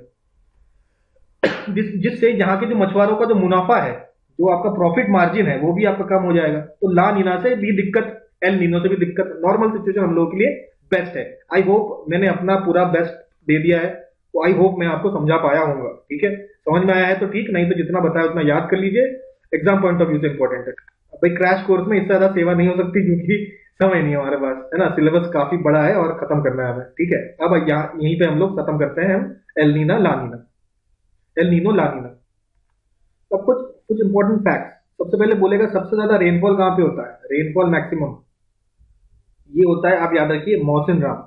जिससे यहाँ के जो मछुआरों का जो मुनाफा है, जो आपका प्रॉफिट मार्जिन है, वो भी आपका कम हो जाएगा। तो ला नीना से भी दिक्कत, एल नीनो से भी दिक्कत, नॉर्मल सिचुएशन हम लोगों के लिए बेस्ट है। आई होप मैंने अपना पूरा बेस्ट दे दिया है, तो आई होप मैं आपको समझा पाया होऊंगा। ठीक है, समझ में आया है तो ठीक, नहीं तो जितना बताया उतना याद कर लीजिए, एग्जाम पॉइंट ऑफ व्यू से इंपॉर्टेंट है। भाई क्रैश कोर्स में इससे ज्यादा सेवा नहीं हो सकती, क्योंकि समय नहीं है हमारे पास, है ना, सिलेबस काफी बड़ा है और खत्म करना है हमें। ठीक है, अब यहीं पे हम लोग खत्म करते हैं हम एल नीना ला नीना, एल नीनो ला नीना। अब कुछ इंपॉर्टेंट फैक्ट्स, सबसे पहले बोलेगा सबसे ज्यादा रेनफॉल कहां पे होता है, रेनफॉल मैक्सिमम ये होता है, आप याद रखिए, मौसिन राम,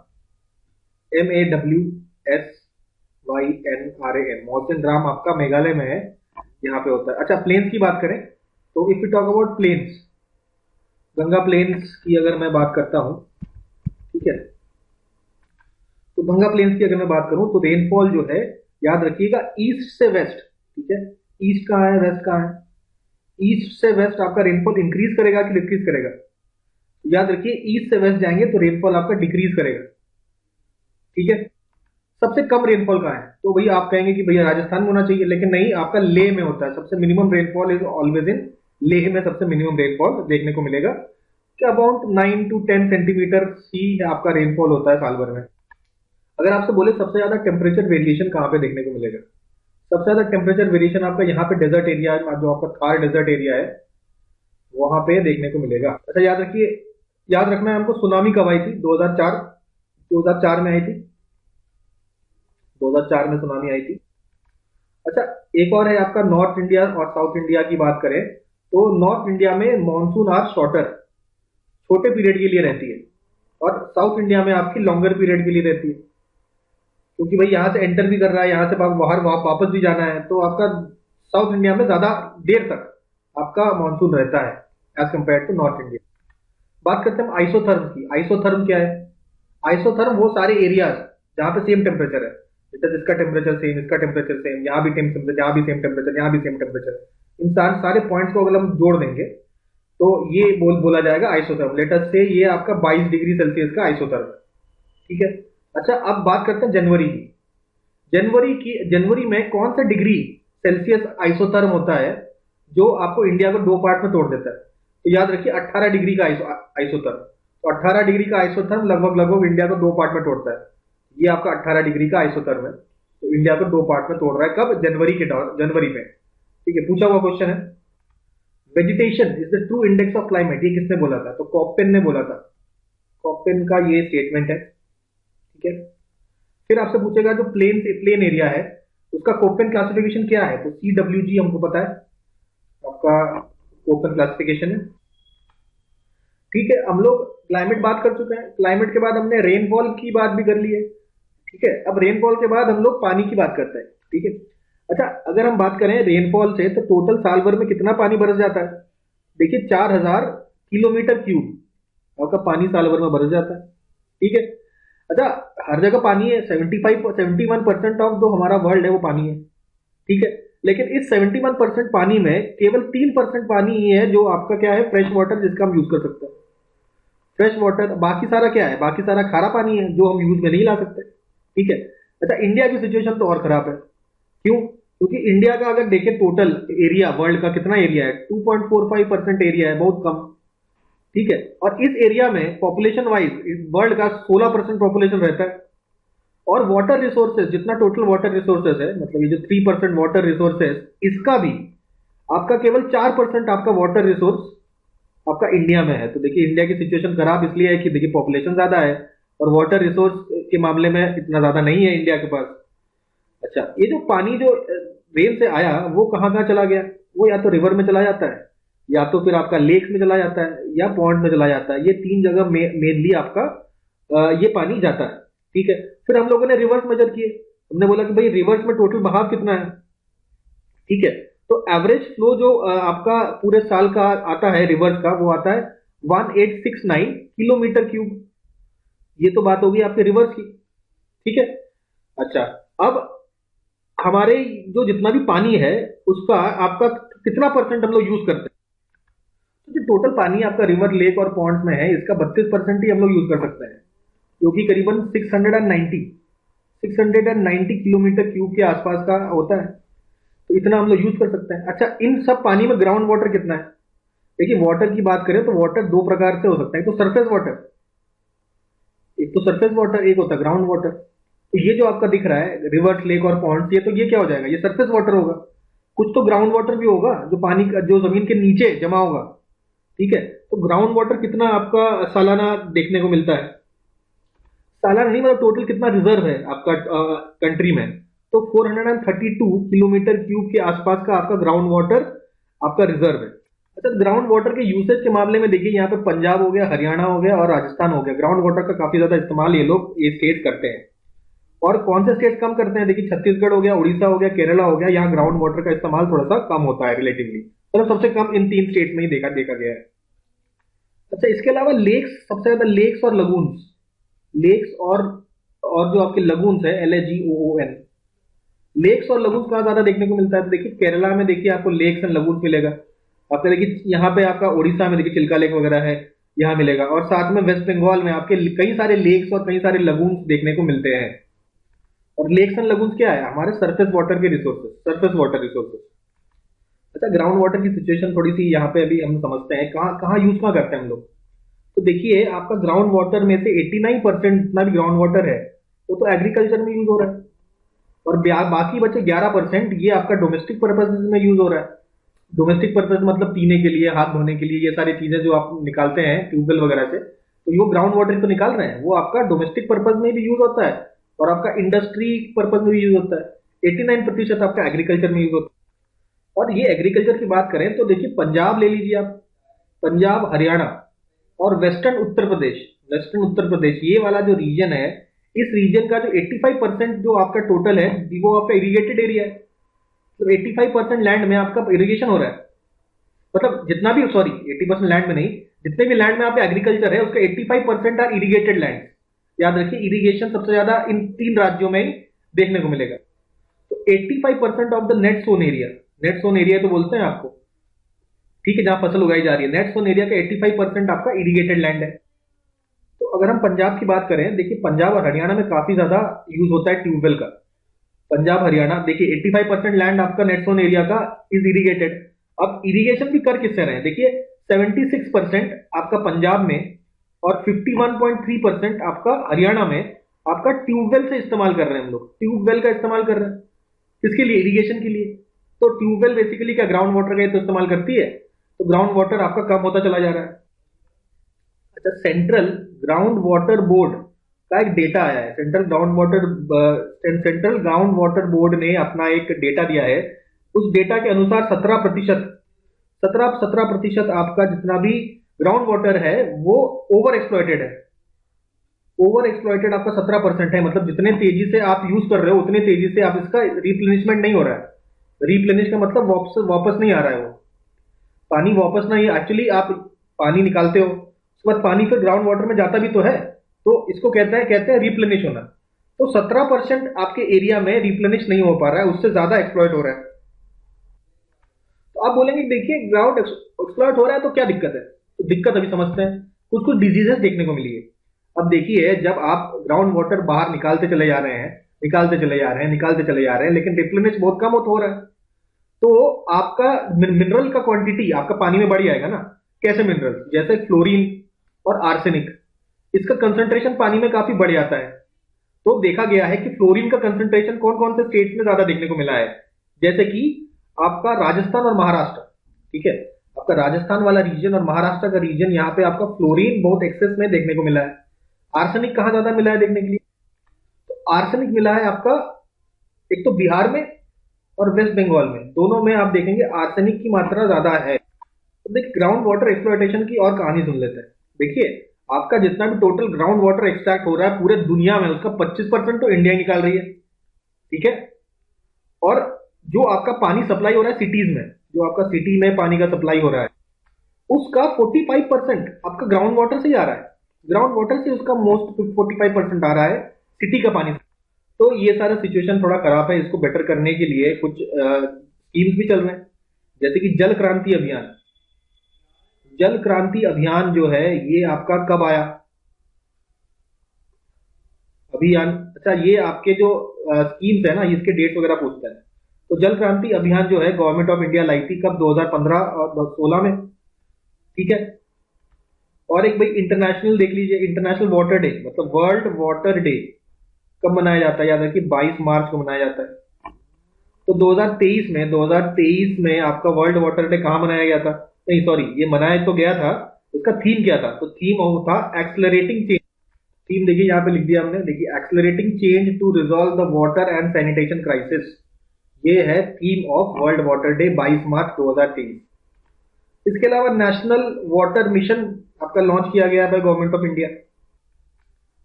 MAWSYNRAM, मौसिन राम आपका मेघालय में है, यहाँ पे होता है। अच्छा, प्लेन्स की बात करें तो if you talk about plains, Ganga plains की अगर मैं बात करता हूं, ठीक है, तो गंगा प्लेन्स की अगर मैं बात करूं तो रेनफॉल जो है, याद रखिएगा, ईस्ट से वेस्ट। ठीक है, ईस्ट कहां है, वेस्ट कहां है, ईस्ट से वेस्ट आपका रेनफॉल इंक्रीज करेगा कि डिक्रीज करेगा, याद रखिए ईस्ट से वेस्ट जाएंगे तो रेनफॉल आपका डिक्रीज करेगा। ठीक है, सबसे कम रेनफॉल कहाँ है? तो भैया आप कहेंगे कि भैया राजस्थान में होना चाहिए, लेकिन नहीं, आपका लेह में होता है। सबसे minimum rainfall is always in Leh में, सबसे मिनिमम रेनफॉल देखने को मिलेगा कि अबाउट 9 to 10 सेंटीमीटर ही आपका रेनफॉल होता है साल भर में। अगर आपसे बोले सबसे ज्यादा टेम्परेचर वेरिएशन कहाँ पे देखने को मिलेगा, सबसे ज्यादा टेम्परेचर वेरिएशन आपका यहाँ पे डेजर्ट एरिया, जो आपका थार डेजर्ट एरिया है वहां पे देखने को मिलेगा। अच्छा याद रखिए, याद रखना है हमको, सुनामी कब आई थी? 2004 में आई थी, 2004 में सुनामी आई थी। अच्छा, एक और है आपका नॉर्थ इंडिया और साउथ इंडिया की बात करें तो नॉर्थ इंडिया में मॉनसून आर शॉर्टर, छोटे पीरियड के लिए रहती है, और साउथ इंडिया में आपकी लॉन्गर पीरियड के लिए रहती है, क्योंकि भाई यहाँ से एंटर भी कर रहा है, यहाँ से बाहर वापस भी जाना है, तो आपका साउथ इंडिया में ज्यादा देर तक आपका मानसून रहता है as compare to north India. बात करते हैं हम आइसोथर्म की। आइसोथर्म क्या है? आइसोथर्म वो सारे एरियाज जहाँ पे सेम टेम्परेचर है, जैसे इसका टेम्परेचर सेम, इसका टेम्परेचर सेम, यहाँ भी टेम्परेचर, यहाँ भी सेम टेम्परेचर, यहाँ भी सेम टेम्परेचर, इन सारे पॉइंट्स को अगर हम जोड़ देंगे तो ये बोला जाएगा आइसोथर्म। लेट अस से ये आपका 22 डिग्री सेल्सियस का आइसोथर्म है, ठीक है। अच्छा, अब बात करते हैं जनवरी की। जनवरी में कौन सा डिग्री सेल्सियस आइसोथर्म होता है जो आपको इंडिया को दो पार्ट में तोड़ देता है? तो याद रखिए 18 डिग्री का आइसोथर्म। तो 18 डिग्री का आइसोथर्म लगभग इंडिया को दो पार्ट में तोड़ता है। ये आपका 18 डिग्री का आइसोथर्म है, तो इंडिया को दो पार्ट में तोड़ रहा है। कब? जनवरी में, ठीक है। पूछा हुआ क्वेश्चन है। Vegetation is the true index of climate, ये किसने बोला था? तो कॉकपेन ने बोला था। कॉकपेन का ये स्टेटमेंट है, ठीक है। फिर आपसे पूछेगा जो प्लेन एरिया है उसका कोपेन क्लासिफिकेशन क्या है? तो CWG हमको पता है आपका कोपेन क्लासिफिकेशन है, ठीक है। हम लोग क्लाइमेट बात कर चुके हैं। क्लाइमेट के बाद हमने रेनफॉल की बात भी कर ली है, ठीक है। अब रेनफॉल के बाद हम लोग पानी की बात करते हैं, ठीक है। अच्छा, अगर हम बात करें रेनफॉल से तो टोटल साल भर में कितना पानी बरस जाता है? देखिए 4000 किलोमीटर क्यूब आपका पानी साल भर में बरस जाता है, ठीक है। अच्छा, हर जगह पानी है, 71% ऑफ जो हमारा वर्ल्ड है वो पानी है, ठीक है। लेकिन इस 71% पानी में केवल 3% पानी ही है जो आपका क्या है, फ्रेश वाटर, जिसका हम यूज कर सकते हैं। फ्रेश वाटर, बाकी सारा क्या है? बाकी सारा खारा पानी है जो हम यूज में नहीं ला सकते, ठीक है। अच्छा, इंडिया की सिचुएशन तो और खराब है। क्यों? क्योंकि इंडिया का अगर देखें टोटल एरिया, वर्ल्ड का कितना एरिया है? 2.45% एरिया है, बहुत कम, ठीक है। और इस एरिया में पॉपुलेशन वाइज वर्ल्ड का 16% पॉपुलेशन रहता है। और वाटर रिसोर्सेज, जितना टोटल वाटर रिसोर्सेज है, मतलब ये जो 3% वाटर रिसोर्सेज, इसका भी आपका केवल 4% आपका वाटर रिसोर्स आपका इंडिया में है। तो देखिए इंडिया की सिचुएशन खराब इसलिए है कि देखिए पॉपुलेशन ज्यादा है और वाटर रिसोर्स के मामले में इतना ज्यादा नहीं है इंडिया के पास। अच्छा, ये जो पानी जो रेन से आया वो कहाँ कहाँ चला गया? वो या तो रिवर में चला जाता है, या तो फिर आपका लेक में चला जाता है, या पॉन्ड में चला जाता है। ये तीन जगह मेनली आपका ये पानी जाता है, ठीक है। फिर हम लोगों ने रिवर्स मेजर किए, हमने बोला कि भाई रिवर्स में टोटल बहाव कितना है, ठीक है। तो एवरेज फ्लो जो आपका पूरे साल का आता है रिवर्स का, वो आता है 1869 किलोमीटर क्यूब। ये तो बात होगी आपके रिवर्स की, ठीक है। अच्छा, अब हमारे जो जितना भी पानी है उसका आपका कितना परसेंट हम लोग यूज करते हैं? तो जो टोटल पानी आपका रिवर, लेक और पॉन्ड्स में है, इसका 32% ही हम लोग यूज कर सकते हैं, जो कि करीबन 690 किलोमीटर क्यूब के आसपास का होता है। तो इतना हम लोग यूज कर सकते हैं। अच्छा, इन सब पानी में ग्राउंड वाटर कितना है? देखिए वाटर की बात करें तो वाटर दो प्रकार से हो सकता है। तो सरफेस वाटर, एक तो सरफेस वाटर, एक होता है ग्राउंड वाटर। तो ये जो आपका दिख रहा है रिवर्स, लेक और पॉन्ड्स, ये तो ये क्या हो जाएगा? ये सरफेस वाटर होगा। कुछ तो ग्राउंड वाटर भी होगा जो पानी का, जो जमीन के नीचे जमा होगा, ठीक है। तो ग्राउंड वाटर कितना आपका सालाना देखने को मिलता है? सालाना नहीं, मतलब टोटल कितना रिजर्व है आपका कंट्री में? तो 432 किलोमीटर क्यूब के आसपास का आपका ग्राउंड वाटर आपका रिजर्व है। अच्छा, ग्राउंड वाटर के यूसेज के मामले में देखिए यहाँ पे पंजाब हो गया, हरियाणा हो गया और राजस्थान हो गया, ग्राउंड वाटर का काफी ज्यादा इस्तेमाल ये स्टेट करते हैं। और कौन से स्टेट कम करते हैं? देखिए छत्तीसगढ़ हो गया, उड़ीसा हो गया, केरला हो गया, यहाँ ग्राउंड वाटर का इस्तेमाल थोड़ा सा कम होता है रिलेटिवली, मतलब सबसे कम इन तीन स्टेट में ही देखा गया है। अच्छा, इसके अलावा लेक्स, सबसे ज्यादा लेक्स और लगून्स, लेक्स और जो आपके लगून्स है, LAGOON, लेक्स और लगून्स कहाँ ज्यादा देखने को मिलता है? तो देखिए केरला में देखिए आपको लेक्स एंड लगून्स मिलेगा। आपका देखिए यहाँ पे आपका उड़ीसा में देखिए चिल्का लेक वगैरह है, यहाँ मिलेगा। और साथ में वेस्ट बंगाल में आपके कई सारे लेक्स और कई सारे लगून्स देखने को मिलते हैं, और लेक्स एंड लगून्स क्या है, हमारे सरफेस वाटर के रिसोर्सेज, सरफेस वाटर रिसोर्सेज। अच्छा, ग्राउंड वाटर की सिचुएशन थोड़ी सी यहाँ पे अभी हम समझते हैं, कहाँ कहाँ यूज कहाँ करते हैं हम लोग। तो देखिए, आपका ग्राउंड वाटर में से 89% जितना भी ग्राउंड वाटर है वो तो एग्रीकल्चर में यूज हो रहा है, और बाकी बचे 11% ये आपका डोमेस्टिक पर्पज में यूज हो रहा है। डोमेस्टिक पर्पज मतलब पीने के लिए, हाथ धोने के लिए, ये सारी चीजें जो आप निकालते हैं ट्यूबवेल वगैरह से, तो वो ग्राउंड वाटर तो निकाल रहे हैं, वो आपका डोमेस्टिक पर्पज में भी यूज होता है और आपका इंडस्ट्री पर्पज में भी यूज होता है। 89% आपका एग्रीकल्चर में यूज होता है। और ये एग्रीकल्चर की बात करें तो देखिए, पंजाब ले लीजिए आप, पंजाब, हरियाणा और वेस्टर्न उत्तर प्रदेश, वेस्टर्न उत्तर प्रदेश ये वाला जो रीजन है, इस रीजन का जो 85% जो आपका टोटल है वो आपका इरिगेटेड एरिया है। तो 85% लैंड में आपका इरिगेशन हो रहा है, मतलब जितना भी, सॉरी 80% लैंड में नहीं, जितने भी लैंड में आप एग्रीकल्चर है उसका 85% आर इरिगेटेड लैंड। याद रखिए, इरिगेशन सबसे ज्यादा इन 3 राज्यों में ही देखने को मिलेगा। तो 85% of the net sown area, net sown area तो बोलते हैं आपको, ठीक है, जहां फसल उगाई जा रही है, नेट सोन एरिया का 85% आपका इरिगेटेड लैंड है। तो अगर हम पंजाब की बात करें, देखिए पंजाब और हरियाणा में काफी ज्यादा यूज होता है ट्यूबवेल का। पंजाब हरियाणा देखिए 85% लैंड आपका नेट जोन एरिया का इज इरिगेटेड। अब इरिगेशन भी कर किससे रहे हैं, देखिए 76% आपका पंजाब में और 51.3% आपका हरियाणा में आपका ट्यूबवेल से इस्तेमाल कर रहे हैं। हम लोग ट्यूबवेल का इस्तेमाल कर रहे हैं किसके लिए, इरिगेशन के लिए। तो ट्यूबवेल बेसिकली क्या ग्राउंड वाटर का तो इस्तेमाल करती है, तो ग्राउंड वाटर आपका कम होता चला जा रहा है। अच्छा, सेंट्रल ग्राउंड वाटर बोर्ड का एक डेटा आया है, सेंट्रल ग्राउंड वाटर बोर्ड ने अपना एक डेटा दिया है। उस डेटा के अनुसार 17% आपका जितना भी ग्राउंड वाटर है वो ओवर एक्सप्लॉयटेड है। ओवर एक्सप्लॉयटेड आपका 17% है, मतलब जितने तेजी से आप यूज कर रहे हो उतने तेजी से आप इसका रिप्लेनिशमेंट नहीं हो रहा है। रिप्लेनिश का मतलब वापस नहीं आ रहा है, वो पानी वापस नहीं, एक्चुअली आप पानी निकालते हो उसके बाद पानी फिर ग्राउंड वाटर में जाता भी तो है, तो इसको कहते हैं रिप्लेनिश होना। तो 17% आपके एरिया में रिप्लेनिश नहीं हो पा रहा है, उससे ज्यादा एक्सप्लॉइट हो रहा है। तो आप बोलेंगे देखिए ग्राउंड एक्सप्लॉइट हो रहा है तो क्या दिक्कत है, तो दिक्कत अभी समझते हैं। कुछ कुछ डिजीजेस देखने को मिली है। अब देखिए, जब आप ग्राउंड वाटर बाहर निकालते चले जा रहे हैं, लेकिन रिप्लेनिश बहुत कम हो रहा है, तो आपका मिनरल का क्वांटिटी आपका पानी में बढ़ जाएगा ना। कैसे मिनरल, जैसे फ्लोरीन और आर्सेनिक, इसका कंसंट्रेशन पानी में काफी बढ़ जाता है। तो देखा गया है कि फ्लोरीन का कंसंट्रेशन कौन कौन से स्टेट्स में ज्यादा देखने को मिला है, जैसे कि आपका राजस्थान और महाराष्ट्र, ठीक है, आपका राजस्थान वाला रीजन और महाराष्ट्र का रीजन, यहाँ पे आपका फ्लोरीन बहुत एक्सेस में देखने को मिला है। आर्सेनिक कहाँ ज्यादा मिला है देखने के लिए, तो आर्सेनिक मिला है आपका एक तो बिहार में और वेस्ट बंगाल में, दोनों में आप देखेंगे आर्सेनिक की मात्रा ज्यादा है। तो देखिए, ग्राउंड वाटर एक्सप्लॉयटेशन की और कहानी सुन लेते हैं। देखिए, आपका जितना भी टोटल ग्राउंड वाटर एक्सट्रैक्ट हो रहा है पूरे दुनिया में, उसका 25% तो इंडिया निकाल रही है, ठीक है। और जो आपका पानी सप्लाई हो रहा है सिटीज में, जो आपका सिटी में पानी का सप्लाई हो रहा है, उसका 45% आपका ग्राउंड वाटर से ही आ रहा है। ग्राउंड वाटर से उसका मोस्ट 45% आ रहा है सिटी का पानी। तो ये सारा सिचुएशन थोड़ा खराब है, इसको बेटर करने के लिए कुछ स्कीम्स भी चल रहे हैं, जैसे कि जल क्रांति अभियान। जल क्रांति अभियान जो है ये आपका कब आया अभियान, अच्छा ये आपके जो स्कीम्स है ना, इसके डेट्स वगैरह पूछता है। तो जल क्रांति अभियान जो है गवर्नमेंट ऑफ इंडिया लाई थी कब, 2015 और 2016 में, ठीक है। और एक भाई इंटरनेशनल देख लीजिए, इंटरनेशनल वाटर डे, मतलब वर्ल्ड वाटर डे कब मनाया जाता है, याद रखिए 22 मार्च को मनाया जाता है। तो 2023 में आपका वर्ल्ड वाटर डे कहाँ मनाया गया था, नहीं सॉरी, ये मनाया तो गया था, उसका थीम क्या था, तो थीम था एक्सलरेटिंग चेंज। थीम देखिए यहाँ पे लिख दिया हमने, देखिए accelerating change to resolve the water and sanitation crisis, ये है theme of world water day 22 March 2023। इसके अलावा नेशनल वाटर मिशन आपका लॉन्च किया गया है गवर्नमेंट ऑफ इंडिया।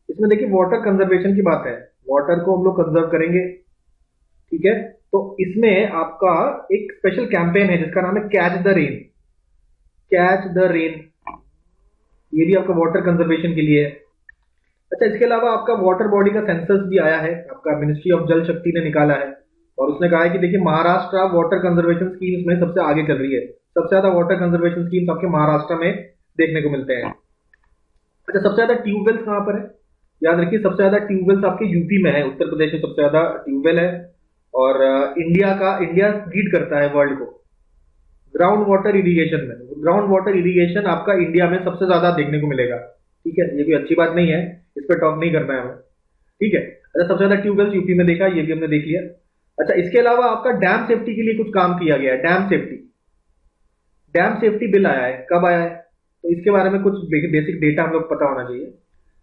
इसमें देखिए वाटर कंजर्वेशन की बात है, वाटर को हम लोग कंजर्व करेंगे, ठीक है। तो इसमें आपका एक स्पेशल कैंपेन है जिसका नाम है catch the rain, catch the rain, ये भी आपका वाटर कंजर्वेशन के लिए है। अच्छा, इसके अलावा आपका वाटर बॉडी का सेंसस भी आया है, आपका मिनिस्ट्री ऑफ जल शक्ति ने निकाला है, और उसने कहा है कि देखिए महाराष्ट्र वाटर कंजर्वेशन स्कीम्स में सबसे आगे चल रही है, सबसे ज्यादा वाटर कंजर्वेशन स्कीम्स आपके महाराष्ट्र में देखने को मिलते हैं। अच्छा, सबसे ज्यादा ट्यूबवेल्स कहां पर है, याद रखिए सबसे ज्यादा ट्यूबवेल्स आपके यूपी में है, उत्तर प्रदेश में सबसे ज्यादा ट्यूबवेल है। और इंडिया लीड करता है वर्ल्ड को ग्राउंड वाटर इरिगेशन में। ग्राउंड वाटर इरिगेशन आपका इंडिया में सबसे ज्यादा देखने को मिलेगा, ठीक है। ये कोई अच्छी बात नहीं है, इस पर टॉक नहीं करना है हमें, ठीक है। अच्छा, सबसे ज्यादा ट्यूबवेल्स यूपी में देखा, ये भी हमने देख लिया। अच्छा, इसके अलावा आपका डैम सेफ्टी के लिए कुछ काम किया गया है। डैम सेफ्टी बिल आया है, कब आया है? तो इसके बारे में कुछ बेसिक डेटा हम लोग पता होना चाहिए।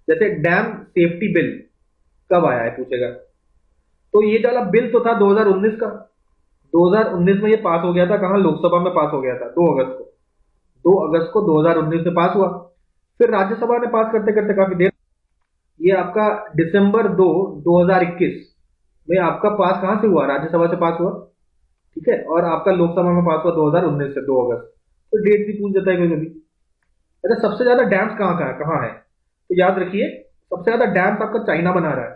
जैसे डैम सेफ्टी बिल कब आया है पूछेगा, तो ये वाला बिल तो था 2019 का। 2019 में ये पास हो गया था, कहां? लोकसभा में पास हो गया था 2 अगस्त को। 2 अगस्त को 2019 में पास हुआ। फिर राज्यसभा ने पास करते करते काफी देर, ये आपका दिसंबर 2 2021 में आपका पास कहां से हुआ? राज्यसभा से पास हुआ, ठीक है। और आपका लोकसभा में पास हुआ 2019 से 2 अगस्त। तो डेट भी पूछ देता है कभी कभी। अच्छा, सबसे ज्यादा डैम्स कहाँ है? तो याद रखिए सबसे ज्यादा डैम्स आपका चाइना बना रहा है,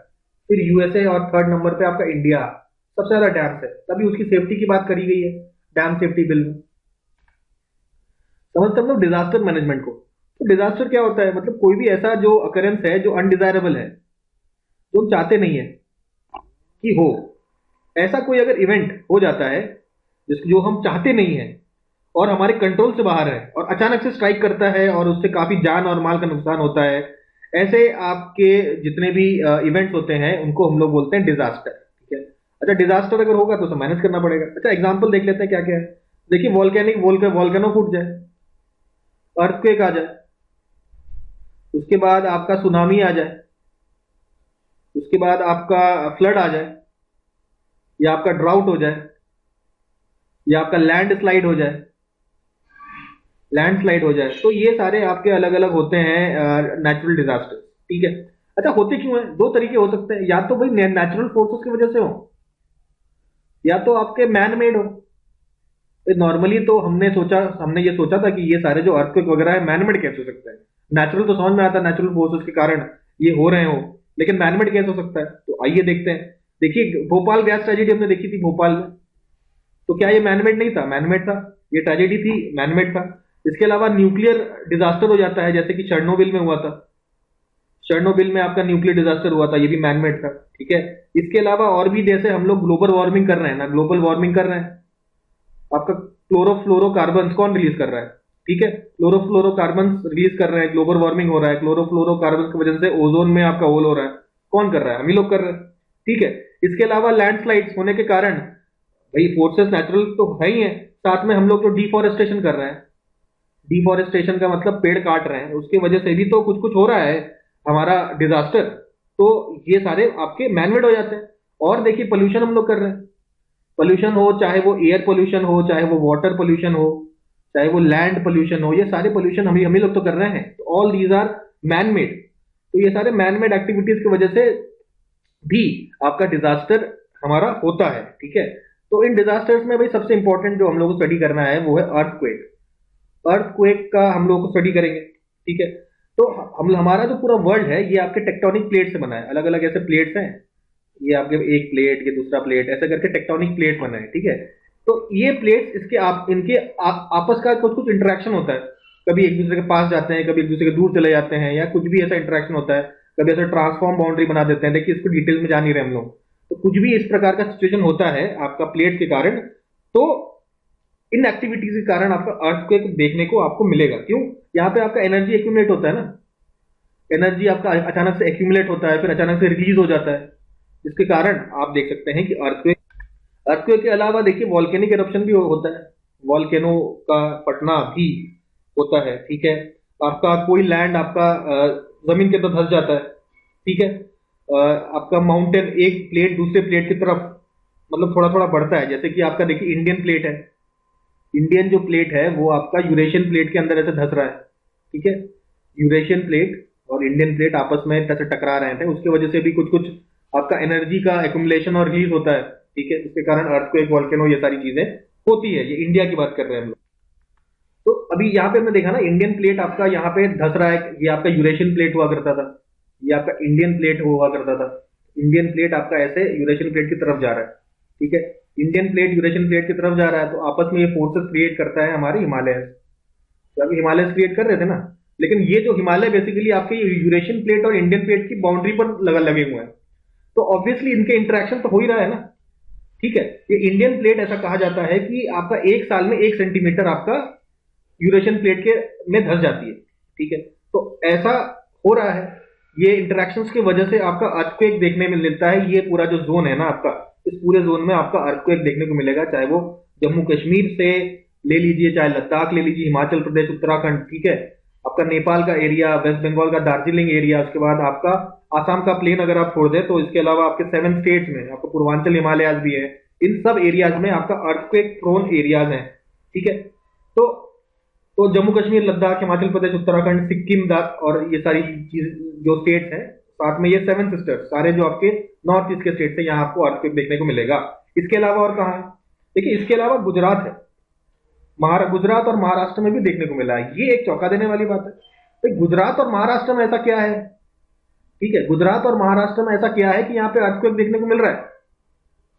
फिर यूएसए, और थर्ड नंबर पे आपका इंडिया। सबसे ज्यादा डैम्स है, तभी उसकी सेफ्टी की बात करी गई है डैम सेफ्टी बिल में। समझते हम लोग डिजास्टर मैनेजमेंट को। तो डिजास्टर क्या होता है? मतलब कोई भी ऐसा जो अकरेंस है जो अनडिजायरेबल है, जो हम चाहते नहीं है कि हो, ऐसा कोई अगर इवेंट हो जाता है जिसको जो हम चाहते नहीं है और हमारे कंट्रोल से बाहर है और अचानक से स्ट्राइक करता है और उससे काफी जान और माल का नुकसान होता है, ऐसे आपके जितने भी इवेंट्स होते हैं उनको हम लोग बोलते हैं डिजास्टर, ठीक है। अच्छा, डिजास्टर अगर होगा तो उसे मैनेज करना पड़ेगा। अच्छा, एग्जांपल देख लेते हैं क्या क्या है। देखिए, वॉल्केनो फूट जाए, अर्थक्वेक आ जाए, उसके बाद आपका सुनामी आ जाए, उसके बाद आपका फ्लड आ जाए, या आपका ड्राउट हो जाए, या आपका लैंडस्लाइड हो जाए। तो ये सारे आपके अलग अलग होते हैं नेचुरल डिजास्टर, ठीक है। अच्छा, होते क्यों हैं? 2 तरीके हो सकते हैं, या तो भाई नेचुरल फोर्सेस की वजह से हो, या तो आपके मैन मेड हो। नॉर्मली तो हमने ये सोचा था कि ये सारे जो अर्थक्वेक वगैरह है मैन मेड कैसे हो सकता है। नेचुरल तो समझ में आता है, नेचुरल फोर्सेस के कारण ये हो रहे हो, लेकिन मैन मेड कैसे हो सकता है? तो आइए देखते हैं। देखिए, भोपाल गैस ट्रेजेडी हमने देखी थी भोपाल में, तो क्या ये मैनमेड नहीं था? मैनमेड था, ये ट्रेजेडी थी, मैनमेड था। इसके अलावा न्यूक्लियर डिजास्टर हो जाता है, जैसे कि चेरनोबिल में हुआ था। चेरनोबिल में आपका न्यूक्लियर डिजास्टर हुआ था, ये भी मैनमेड था, ठीक है। इसके अलावा और भी, जैसे हम लोग ग्लोबल वार्मिंग कर रहे हैं ना, ग्लोबल वार्मिंग कर रहे हैं, आपका क्लोरोफ्लोरोकार्बन कौन रिलीज कर रहा है? ठीक है, क्लोरोफ्लोरोकार्बन रिलीज कर रहे हैं, ग्लोबल वार्मिंग हो रहा है। क्लोरोफ्लोरोकार्बन की वजह से ओजोन में आपका होल हो रहा है। कौन कर रहा है? हम ही लोग कर रहे हैं, ठीक है। इसके अलावा लैंडस्लाइड्स होने के कारण, भाई फोर्सेस नेचुरल तो है ही है, साथ में हम लोग जो डिफॉरेस्टेशन कर रहे हैं, डिफॉरेस्टेशन का मतलब पेड़ काट रहे हैं, उसकी वजह से भी तो कुछ कुछ हो रहा है हमारा डिजास्टर। तो ये सारे आपके मैनमेड हो जाते हैं। और देखिए, पोल्यूशन हम लोग कर रहे हैं। पोल्यूशन हो, चाहे वो एयर पोल्यूशन हो, चाहे वो वाटर पोल्यूशन हो, चाहे वो लैंड पोल्यूशन हो, ये सारे पोल्यूशन हम ही लोग तो कर रहे हैं। तो all these are man made. तो ये सारे मैन मेड एक्टिविटीज की वजह से भी आपका डिजास्टर हमारा होता है, ठीक है। तो इन डिजास्टर्स में भाई सबसे इंपॉर्टेंट जो हम लोग को स्टडी करना है वो है अर्थक्वेक। अर्थक्वेक का हम लोग को स्टडी करेंगे, ठीक है। तो हम हमारा जो पूरा वर्ल्ड है ये आपके टेक्टोनिक प्लेट से बना है। अलग अलग ऐसे प्लेट्स हैं, ये आपके एक प्लेट, ये दूसरा प्लेट, ऐसे करके टेक्टोनिक प्लेट बना है, ठीक है। तो ये प्लेट्स इसके इनके आपस का कुछ कुछ इंटरेक्शन होता है। कभी एक दूसरे के पास जाते हैं, कभी एक दूसरे के दूर चले जाते हैं, या कुछ भी ऐसा इंटरेक्शन होता है। कभी ऐसा ट्रांसफॉर्म बाउंड्री बना देते हैं। देखिए, इसको डिटेल में जान नहीं रहे हम लोग। तो कुछ भी इस प्रकार का सिचुएशन होता है आपका प्लेट के कारण, तो इन एक्टिविटीज के कारण आपका अर्थक्वेक देखने को आपको मिलेगा। क्यों? यहाँ पे आपका एनर्जी एक्यूमुलेट होता है ना, एनर्जी आपका अचानक से एक्यूमुलेट होता है, फिर अचानक से रिलीज हो जाता है, जिसके कारण आप देख सकते हैं कि अर्थक्वेक के अलावा देखिए वॉल्केनिक एरप्शन भी होता है। वॉल्केनो का फटना भी होता है, ठीक है। आपका कोई लैंड आपका जमीन के अंदर धंस जाता है, ठीक है। आपका माउंटेन एक प्लेट दूसरे प्लेट की तरफ मतलब थोड़ा थोड़ा बढ़ता है। जैसे कि आपका देखिए इंडियन प्लेट है, इंडियन जो प्लेट है वो आपका यूरेशियन प्लेट के अंदर ऐसे धंस रहा है, ठीक है। यूरेशियन प्लेट और इंडियन प्लेट आपस में ऐसे टकरा रहे थे, उसकी वजह से भी कुछ कुछ आपका एनर्जी का एक्युमुलेशन और रिलीज होता है, ठीक है। इसके कारण अर्थक्वेक, वॉल्केनो, ये सारी चीजें होती है। ये इंडिया की बात कर रहे हैं हम लोग। तो अभी यहाँ पे हमने देखा ना, इंडियन प्लेट आपका यहाँ पे धस रहा है, ये आपका यूरेशियन प्लेट हुआ करता था, ये आपका इंडियन प्लेट हुआ करता था। इंडियन प्लेट आपका ऐसे यूरेशियन प्लेट की तरफ जा रहा है, ठीक है। इंडियन प्लेट यूरेशियन प्लेट की तरफ जा रहा है, तो आपस में ये फोर्सेस क्रिएट करता है हमारे हिमालय। तो अभी हिमालय क्रिएट कर रहे थे ना, लेकिन ये जो हिमालय बेसिकली आपके यूरेशियन प्लेट और इंडियन प्लेट की बाउंड्री पर लगे हुए हैं, तो ऑब्वियसली इनके इंटरेक्शन तो हो ही रहा है ना। ठीक है, ये इंडियन प्लेट ऐसा कहा जाता है कि आपका एक साल में 1 सेंटीमीटर आपका यूरेशियन प्लेट के में धस जाती है। ठीक है, तो ऐसा हो रहा है, ये इंटरेक्शंस की वजह से आपका अर्थक्वेक देखने में मिलता है। ये पूरा जो जोन है ना आपका, इस पूरे जोन में आपका अर्थक्वेक देखने को मिलेगा, चाहे वो जम्मू कश्मीर से ले लीजिए, चाहे लद्दाख ले लीजिए, हिमाचल प्रदेश, उत्तराखंड, ठीक है, आपका नेपाल का एरिया, वेस्ट बंगाल का दार्जिलिंग एरिया, उसके बाद आपका आसाम का प्लेन अगर आप छोड़ दें तो इसके अलावा आपके 7 स्टेट्स में आपका पूर्वांचल हिमालयाज भी है, इन सब एरियाज में आपका अर्थक्वेक प्रोन एरियाज हैं। ठीक है, तो जम्मू कश्मीर, लद्दाख, हिमाचल प्रदेश, उत्तराखंड, सिक्किम और ये सारी चीज जो स्टेट्स हैं, साथ में ये 7 सिस्टर्स, सारे जो आपके नॉर्थ ईस्ट के स्टेट्स हैं, यहाँ आपको अर्थक्वेक देखने को मिलेगा। इसके अलावा और कहाँ है, देखिए इसके अलावा गुजरात है, गुजरात और महाराष्ट्र में भी देखने को मिला है। ये एक चौंका देने वाली बात है। तो गुजरात और महाराष्ट्र में ऐसा क्या है, ठीक है, गुजरात और महाराष्ट्र में ऐसा क्या है कि यहाँ पे अर्थक्वेक देखने को मिल रहा है?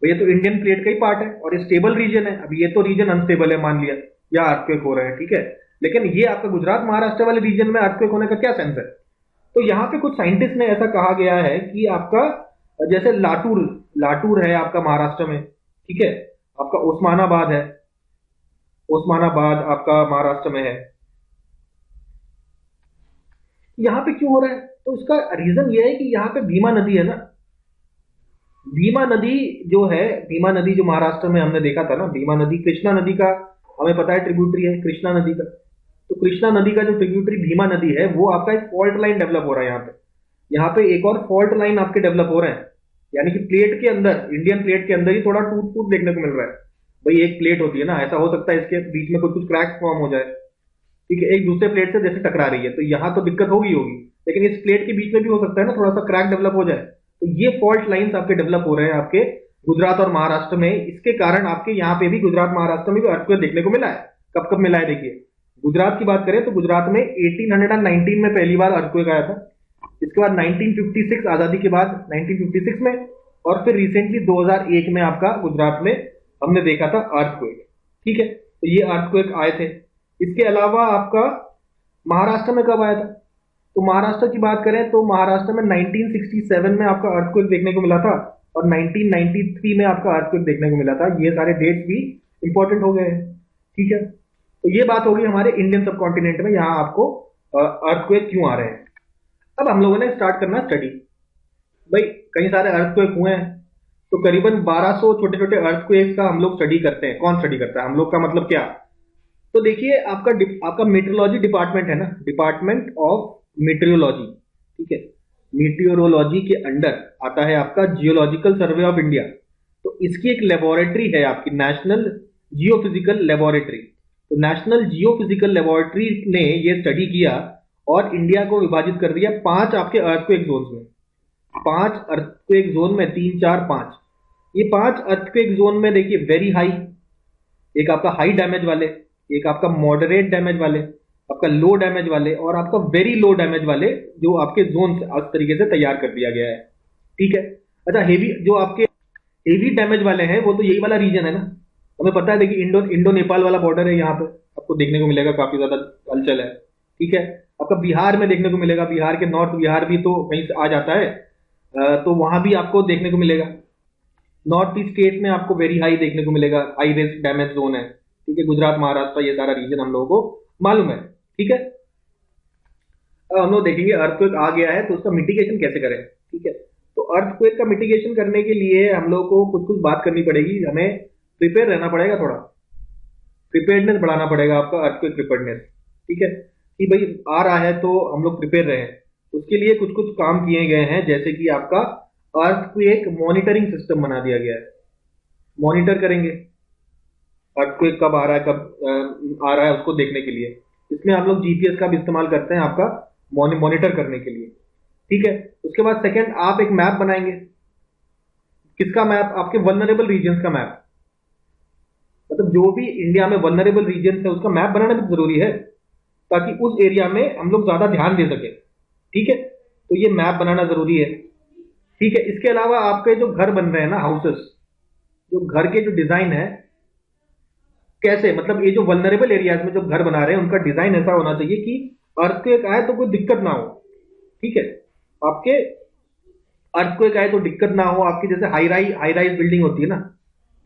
तो ये तो इंडियन प्लेट का ही पार्ट है और ये स्टेबल रीजन है। अभी ये तो रीजन अनस्टेबल है मान लिया, या अर्थक्वेक हो रहा है, ठीक है, लेकिन ये आपका गुजरात महाराष्ट्र वाले रीजन में अर्थक्वेक होने का क्या सेंस है? तो यहाँ पे कुछ साइंटिस्ट ने ऐसा कहा गया है कि आपका जैसे लाटूर है आपका महाराष्ट्र में, ठीक है, आपका ओस्मानाबाद आपका महाराष्ट्र में है। यहां पे क्यों हो रहा है? तो इसका रीजन ये है कि यहाँ पे भीमा नदी है ना, भीमा नदी जो है, भीमा नदी जो महाराष्ट्र में हमने देखा था ना, भीमा नदी कृष्णा नदी का हमें पता है ट्रिब्यूटरी है कृष्णा नदी का। तो कृष्णा नदी का जो ट्रिब्यूटरी भीमा नदी है, वो आपका एक फॉल्ट लाइन डेवलप हो रहा है यहाँ पे एक और फॉल्ट लाइन आपके डेवलप हो रहे हैं, यानी कि प्लेट के अंदर, इंडियन प्लेट के अंदर ही थोड़ा टूट देखने को मिल रहा है। भाई एक प्लेट होती है ना, ऐसा हो सकता है इसके बीच में कुछ क्रैक्स फॉर्म हो जाए, ठीक है, एक दूसरे प्लेट से जैसे टकरा रही है, तो यहाँ तो दिक्कत होगी, लेकिन इस प्लेट के बीच में भी हो सकता है ना थोड़ा सा क्रैक डेवलप हो जाए। तो ये फॉल्ट लाइंस आपके डेवलप हो रहे हैं आपके गुजरात और महाराष्ट्र में। इसके कारण आपके यहाँ पे भी गुजरात महाराष्ट्र में भी अर्थक्वेक देखने को मिला है। कब कब मिला है देखिए, गुजरात की बात करें तो गुजरात में 1819 में पहली बार अर्थक्वेक आया था, इसके बाद 1956 आजादी के बाद 1956 में, और फिर रिसेंटली 2001 में आपका गुजरात में हमने देखा था अर्थक्वेक। ठीक है, तो ये अर्थक्वेक आए थे। इसके अलावा आपका महाराष्ट्र में कब आया था? तो महाराष्ट्र की बात करें तो महाराष्ट्र में 1967 में आपका अर्थक्वेक देखने को मिला था और 1993 में आपका अर्थक्वेक देखने को मिला था। ये सारे डेट्स भी इंपॉर्टेंट हो गए हैं। ठीक है, तो ये बात होगी हमारे इंडियन सब कॉन्टिनेंट में, यहाँ आपको अर्थक्वेक क्यों आ रहे हैं। अब हम लोगों ने स्टार्ट करना स्टडी। भाई कई सारे अर्थक्वेक हुए हैं, तो करीबन 1200 छोटे छोटे अर्थक्वेक्स का हम लोग स्टडी करते हैं। कौन स्टडी करता है? हम लोग का मतलब क्या? तो देखिए आपका मेट्रोलॉजी डिपार्टमेंट है ना, डिपार्टमेंट ऑफ मेट्रियोलॉजी, ठीक है, मीटियोरोलॉजी के अंडर आता है आपका जियोलॉजिकल सर्वे ऑफ इंडिया। तो इसकी एक लेबोरेटरी है आपकी, नेशनल जियोफिजिकल लेबोरेटरी। तो नेशनल जियोफिजिकल लेबोरेटरी ने ये स्टडी किया और इंडिया को विभाजित कर दिया 5 आपके अर्थक्वेक जोन्स में। 5 अर्थक्वेक जोन में 3, 4, 5, ये 5 अर्थक्वेक जोन में देखिए वेरी हाई, एक आपका हाई डैमेज वाले, एक आपका मॉडरेट डैमेज वाले, आपका लो डैमेज वाले और आपका वेरी लो डैमेज वाले, जो आपके जोन इस तरीके से तैयार कर दिया गया है। ठीक है, अच्छा हेवी, जो आपके हेवी डैमेज वाले हैं वो तो यही वाला रीजन है ना, हमें पता है। देखिए इंडो नेपाल वाला बॉर्डर है, यहाँ पे आपको देखने को मिलेगा, काफी ज्यादा हलचल है। ठीक है, आपका बिहार में देखने को मिलेगा, बिहार के नॉर्थ बिहार भी तो कहीं से आ जाता है, तो वहां भी आपको देखने को मिलेगा। नॉर्थ ईस्ट स्टेट में आपको वेरी हाई देखने को मिलेगा, हाई रिस्क डैमेज जोन है। ठीक है, गुजरात महाराष्ट्र ये सारा रीजन हम लोगों को मालूम है। ठीक है, अब हम लोग देखेंगे अर्थक्वेक आ गया है तो उसका मिटिगेशन कैसे करें। ठीक है, तो अर्थक्वेक का मिटिगेशन करने के लिए हम लोग को कुछ बात करनी पड़ेगी, हमें प्रिपेयर रहना पड़ेगा, थोड़ा प्रिपेयर्डनेस बढ़ाना पड़ेगा आपका, अर्थक्वेक प्रिपेयर्डनेस। ठीक है, कि भाई आ रहा है तो हम लोग प्रिपेयर रहे। उसके लिए कुछ काम किए गए हैं, जैसे कि आपका अर्थक्वेक मॉनिटरिंग सिस्टम बना दिया गया है। मॉनिटर करेंगे अर्थक्वेक कब आ रहा है, कब आ रहा है उसको देखने के लिए। इसमें हम लोग जीपीएस का भी इस्तेमाल करते हैं आपका मॉनिटर करने के लिए। ठीक है, उसके बाद सेकंड आप एक मैप बनाएंगे। किसका मैप? आपके वल्नरेबल रीजन्स का मैप, मतलब जो भी इंडिया में वल्नरेबल रीजन्स है उसका मैप बनाना भी जरूरी है, ताकि उस एरिया में हम लोग ज्यादा ध्यान दे सके। ठीक है, तो ये मैप बनाना जरूरी है। ठीक है, इसके अलावा आपके जो घर बन रहे हैं ना, हाउसेस, जो घर के जो डिजाइन है, कैसे, मतलब ये जो वल्नरेबल एरियाज में जो घर बना रहे हैं उनका डिजाइन ऐसा होना चाहिए कि अर्थक्वेक आए तो कोई दिक्कत ना हो, ठीक है। आपके अर्थक्वेक आए तो दिक्कत ना हो, आपकी जैसे हाई राइज बिल्डिंग होती है ना,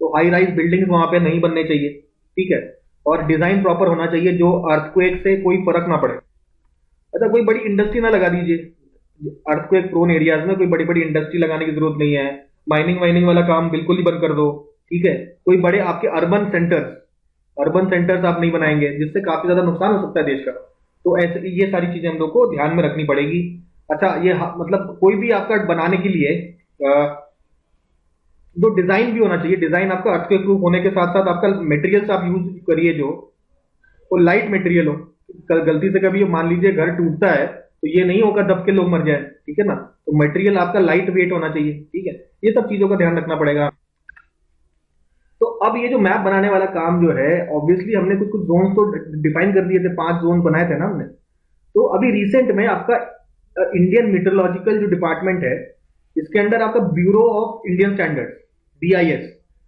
तो हाई राइज बिल्डिंग वहां पे नहीं बनने चाहिए, ठीक है। और डिजाइन प्रॉपर होना चाहिए जो अर्थक्वेक से कोई फर्क ना पड़े। अच्छा, कोई बड़ी इंडस्ट्री ना लगा दीजिए अर्थक्वेक प्रोन एरियाज में, कोई बड़ी बड़ी इंडस्ट्री लगाने की जरूरत नहीं है। माइनिंग वाइनिंग वाला काम बिल्कुल ही बंद कर दो, ठीक है। कोई बड़े आपके अर्बन सेंटर्स आप नहीं बनाएंगे, जिससे काफी ज्यादा नुकसान हो सकता है देश का। तो ऐसे ये सारी चीजें हम लोग को ध्यान में रखनी पड़ेगी। अच्छा, ये मतलब कोई भी आपका बनाने के लिए जो डिजाइन भी होना चाहिए, डिजाइन आपका अर्थक्वेक प्रूफ होने के साथ साथ आपका मटेरियल्स आप यूज करिए जो वो लाइट मटेरियल हो। गलती से कभी मान लीजिए घर टूटता है तो ये नहीं होगा दब के लोग मर जाए, ठीक है ना। तो मटेरियल आपका लाइट वेट होना चाहिए, ठीक है। ये सब चीजों का ध्यान रखना पड़ेगा। तो अब ये जो मैप बनाने वाला काम जो है, ऑब्वियसली हमने कुछ कुछ जोन्स तो डिफाइन कर दिए थे, 5 जोन बनाए थे ना हमने। तो अभी रिसेंट में आपका इंडियन मीटरोलॉजिकल जो डिपार्टमेंट है, इसके अंडर आपका bureau of Indian standards BIS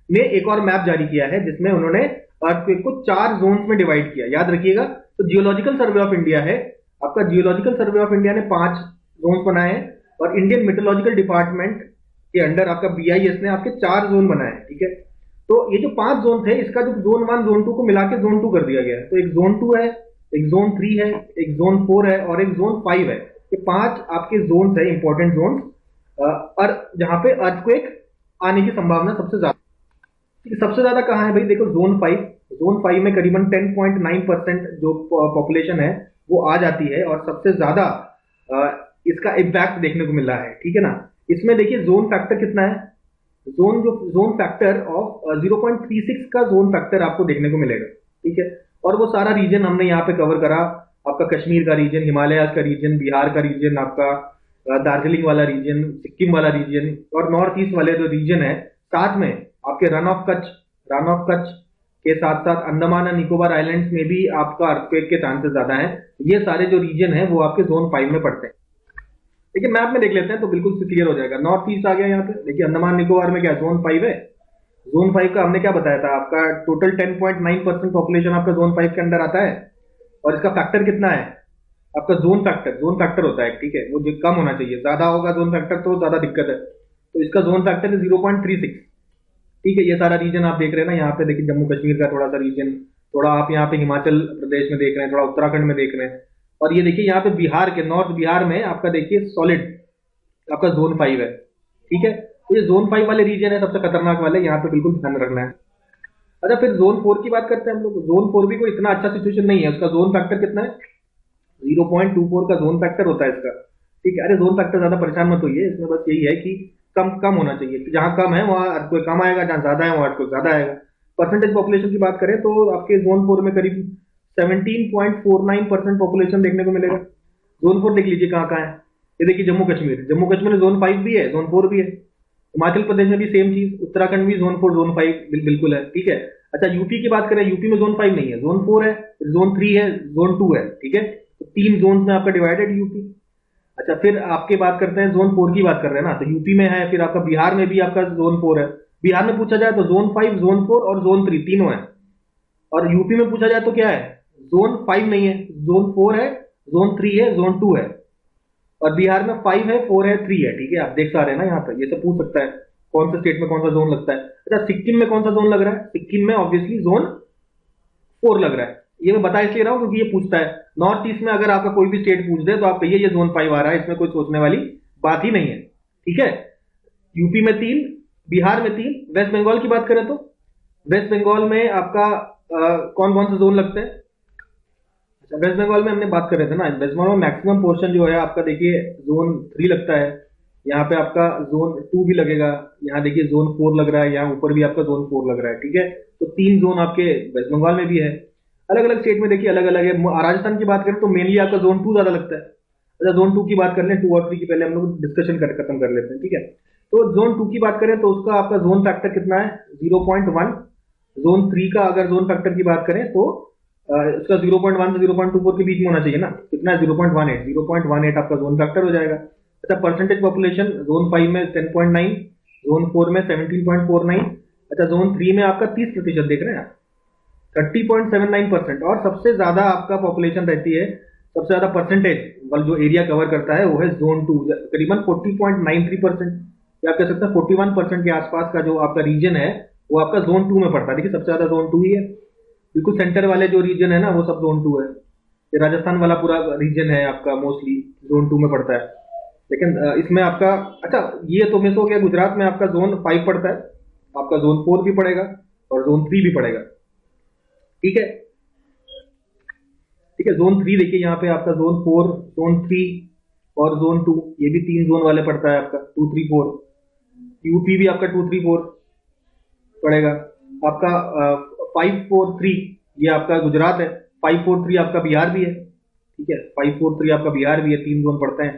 ने एक और मैप जारी किया है, जिसमें उन्होंने अर्थक्वेक को 4 जोन्स में डिवाइड किया। याद रखिएगा, तो जियोलॉजिकल सर्वे ऑफ इंडिया है आपका, जियोलॉजिकल सर्वे ऑफ इंडिया ने 5 जोन्स बनाए हैं, और इंडियन मीटरोलॉजिकल डिपार्टमेंट के अंडर आपका BIS ने आपके 4 जोन बनाए, ठीक है। तो ये जो 5 जोन थे, इसका जो जोन 1 जोन 2 को मिला के जोन 2 कर दिया गया है। तो एक जोन 2 है, एक जोन 3 है, एक जोन 4 है और एक जोन 5 है। ये 5 आपके जोन है, इंपॉर्टेंट जोन, और जहां पे अर्थक्वेक आने की संभावना सबसे ज्यादा। सबसे ज्यादा कहां है भाई, देखो जोन 5 में करीबन 10.9% जो पॉपुलेशन है वो आ जाती है, और सबसे ज्यादा इसका इम्पैक्ट देखने को मिल रहा है, ठीक है ना। इसमें देखिए जोन फैक्टर कितना है, जोन फैक्टर ऑफ 0.36 का जोन फैक्टर आपको देखने को मिलेगा, ठीक है। और वो सारा रीजन हमने यहाँ पे कवर करा, आपका कश्मीर का रीजन, हिमालय का रीजन, बिहार का रीजन, आपका दार्जिलिंग वाला रीजन, सिक्किम वाला रीजन, और नॉर्थ ईस्ट वाले जो रीजन है, साथ में आपके रन ऑफ कच्छ के साथ साथ अंडमान एंड निकोबार आइलैंड्स में भी आपका अर्थक्वेक के चांसेस ज्यादा है। ये सारे जो रीजन है वो आपके जोन 5 में पड़ते हैं। देखिए मैप में देख लेते हैं तो बिल्कुल क्लियर हो जाएगा। नॉर्थ ईस्ट आ गया यहाँ पे, देखिए अंडमान निकोबार में क्या जोन 5 है। जोन 5 का हमने क्या बताया था, आपका टोटल 10.9% पॉपुलेशन आपका जोन 5 के अंदर आता है, और इसका फैक्टर कितना है आपका, जोन फैक्टर होता है, ठीक है। वो जो कम होना चाहिए, ज्यादा होगा जोन फैक्टर तो ज्यादा दिक्कत है। तो इसका जोन फैक्टर है 0.36, ठीक है। ये सारा रीजन आप देख रहे हैं ना, यहाँ पे देखिए जम्मू कश्मीर का थोड़ा सा रीजन, थोड़ा आप यहाँ पे हिमाचल प्रदेश में देख रहे हैं, थोड़ा उत्तराखंड में देख रहे हैं, और ये देखिए यहाँ पे बिहार के, नॉर्थ बिहार में आपका देखिए सॉलिड आपका जोन 5 है, ठीक है। तो ये जोन 5 वाले रीजन है सबसे खतरनाक वाले, यहाँ पे बिल्कुल ध्यान रखना है। अच्छा, फिर जोन 4 की बात करते हैं हम लोग। जोन 4 भी कोई इतना अच्छा सिचुएशन नहीं है, उसका जोन फैक्टर कितना है, 0.24 का जोन फैक्टर होता है इसका, ठीक है। अरे जोन फैक्टर ज्यादा परेशान मत होइए, इसमें बस यही है कि कम कम होना चाहिए, जहां कम है वहां अर्थक्वेक कम आएगा, जहां ज्यादा है वहां अर्थक्वेक ज्यादा आएगा। परसेंटेज पॉपुलेशन की बात करें तो आपके जोन 4 में करीब 17.49% पॉपुलेशन देखने को मिलेगा। जोन 4 देख लीजिए कहाँ कहाँ है, ये देखिए जम्मू कश्मीर में जोन 5 भी है, जोन 4 भी है। हिमाचल प्रदेश में भी सेम चीज, उत्तराखंड भी जोन 4 जोन 5 बिल्कुल है, ठीक है। अच्छा, यूपी की बात करें, यूपी में जोन 5 नहीं है, जोन 4 है, जोन 3 है, जोन 2 है, ठीक है। तो 3 जोन में आपका डिवाइडेड यूपी। अच्छा, फिर आपके बात करते हैं जोन 4 की बात कर रहे हैं ना, तो यूपी में है, फिर आपका बिहार में भी आपका जोन 4 है। बिहार में पूछा जाए तो जोन 5, जोन 4 और जोन 3 तीनों है। और यूपी में पूछा जाए तो क्या है, जोन 5 नहीं है, जोन 4 है, जोन 3 है, जोन 2 है। और बिहार में 5 है, 4 है, 3 है, ठीक है। आप देख पा रहे हैं ना यहाँ पे, ये सब पूछ सकता है कौन से स्टेट में कौन सा जोन लगता है। अच्छा, सिक्किम में कौन सा जोन लग रहा है, सिक्किम में ऑब्वियसली जोन 4 लग रहा है। ये मैं बता इसलिए रहा हूं क्योंकि ये पूछता है। नॉर्थ ईस्ट में अगर आपका कोई भी स्टेट पूछ दे तो आप कहिए ये जोन 5 आ रहा है, इसमें कोई सोचने वाली बात ही नहीं है, ठीक है। यूपी में 3, बिहार में 3। वेस्ट बंगाल की बात करें तो वेस्ट बंगाल में आपका कौन कौन से जोन लगते हैं। अच्छा, वेस्ट बंगाल में हमने बात कर रहे थे ना, वेस्ट बंगाल में मैक्सिमम पोर्शन जो है आपका देखिए जोन 3 लगता है, यहाँ पे आपका जोन 2 भी लगेगा, यहाँ देखिए जोन 4 लग रहा है, यहाँ ऊपर भी आपका जोन 4 लग रहा है, ठीक है। तो 3 जोन आपके वेस्ट बंगाल में भी है। अलग अलग स्टेट में देखिए अलग अलग है। राजस्थान की बात करें तो मेनली आपका जोन 2 ज्यादा लगता है। अच्छा, जोन 2 की बात कर लें, 2 और 3 की पहले हम लोग डिस्कशन खत्म कर लेते हैं, ठीक है। तो जोन 2 की बात करें तो उसका आपका जोन फैक्टर कितना है, 0.1। जोन 3 का अगर जोन फैक्टर की बात करें तो उसका 0.1 से 0.24 के बीच में होना चाहिए ना, कितना है 0.18 आपका जोन फैक्टर हो जाएगा। अच्छा, परसेंटेज पॉपुलेशन जोन 5 में 10.9, जोन 4 में 17.49। अच्छा, जोन 3 में आपका 30% देख रहे हैं आप, 30.79%। और सबसे ज्यादा आपका पॉपुलेशन रहती है सबसे ज्यादा परसेंटेज वाला जो एरिया कवर करता है वो है जोन 2, करीबन 40.93%, या आप कह सकते हैं 41% के आसपास का जो आपका रीजन है वो आपका जोन 2 में पड़ता है। देखिए सबसे ज्यादा जोन 2 ही है, बिल्कुल सेंटर वाले जो रीजन है ना वो सब जोन 2 है। ये राजस्थान वाला पूरा रीजन है आपका मोस्टली जोन 2 में पड़ता है। लेकिन इसमें आपका, अच्छा ये तो मिस हो गया, गुजरात में आपका जोन 5 पड़ता है, आपका जोन 4 भी पड़ेगा और जोन 3 भी पड़ेगा। ठीक है, ठीक है। जोन 3 देखिए यहाँ पे आपका जोन 4, जोन 3 और जोन 2, ये भी 3 जोन वाले पड़ता है आपका 2, 3, 4। यूपी भी आपका 2, 3, 4 पड़ेगा आपका। 5, 4, 3 ये आपका गुजरात है, 5, 4, 3 आपका बिहार भी है। ठीक है, 5, 4, 3 आपका बिहार भी है, 3 जोन पड़ते हैं।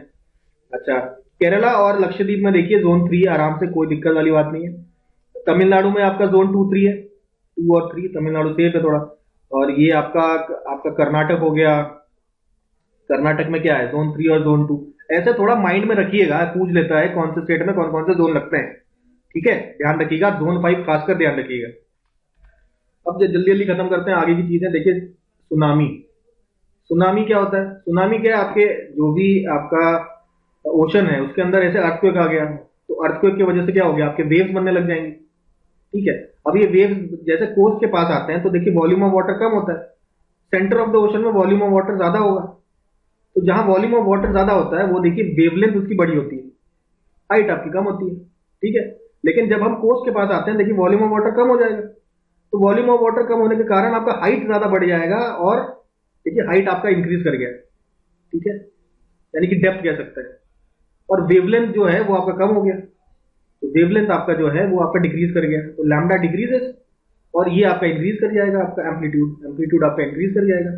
अच्छा, केरला और लक्षद्वीप में देखिए जोन 3 आराम से, कोई दिक्कत वाली बात नहीं है। तमिलनाडु में आपका जोन 2, 3 है, 2 और 3 तमिलनाडु सेफ है थोड़ा। और ये आपका आपका कर्नाटक हो गया, कर्नाटक में क्या है जोन 3 और जोन 2। ऐसे थोड़ा माइंड में रखिएगा, पूछ लेता है कौन से स्टेट में कौन कौन से जोन लगते हैं। ठीक है, ध्यान रखिएगा, जोन 5 खासकर ध्यान रखिएगा। अब जल्दी जल्दी खत्म करते हैं आगे की चीजें। देखिए सुनामी, सुनामी क्या होता है? सुनामी क्या है, आपके जो भी आपका ओशन है उसके अंदर ऐसे अर्थक्वेक आ गया, तो अर्थक्वेक की वजह से क्या हो गया, आपके वेव्स बनने लग जाएंगे। ठीक है, अब ये वेव्स जैसे कोस्ट के पास आते हैं तो देखिए वॉल्यूम ऑफ वाटर कम होता है, सेंटर ऑफ द ओशन में वॉल्यूम ऑफ वाटर ज्यादा होगा। तो जहां वॉल्यूम ऑफ वाटर ज्यादा होता है वो देखिए वेवलेंथ उसकी बड़ी होती है, हाइट आपकी कम होती है। ठीक है, लेकिन जब हम कोस्ट के पास आते हैं देखिए वॉल्यूम ऑफ वाटर कम हो जाएगा, तो वॉल्यूम ऑफ वाटर कम होने के कारण आपका हाइट ज्यादा बढ़ जाएगा, और देखिए हाइट आपका इंक्रीज कर गया। ठीक है, यानी कि डेप्थ कह सकते हैं। और वेवलेंथ जो है वो आपका कम हो गया, तो वेवलेंथ आपका जो है वो आपका डिक्रीज कर गया, तो लैम्डा डिक्रीजेस और ये आपका इंक्रीज कर जाएगा, आपका एम्पलीट्यूड, एम्पलीट्यूड आपका इंक्रीज कर जाएगा।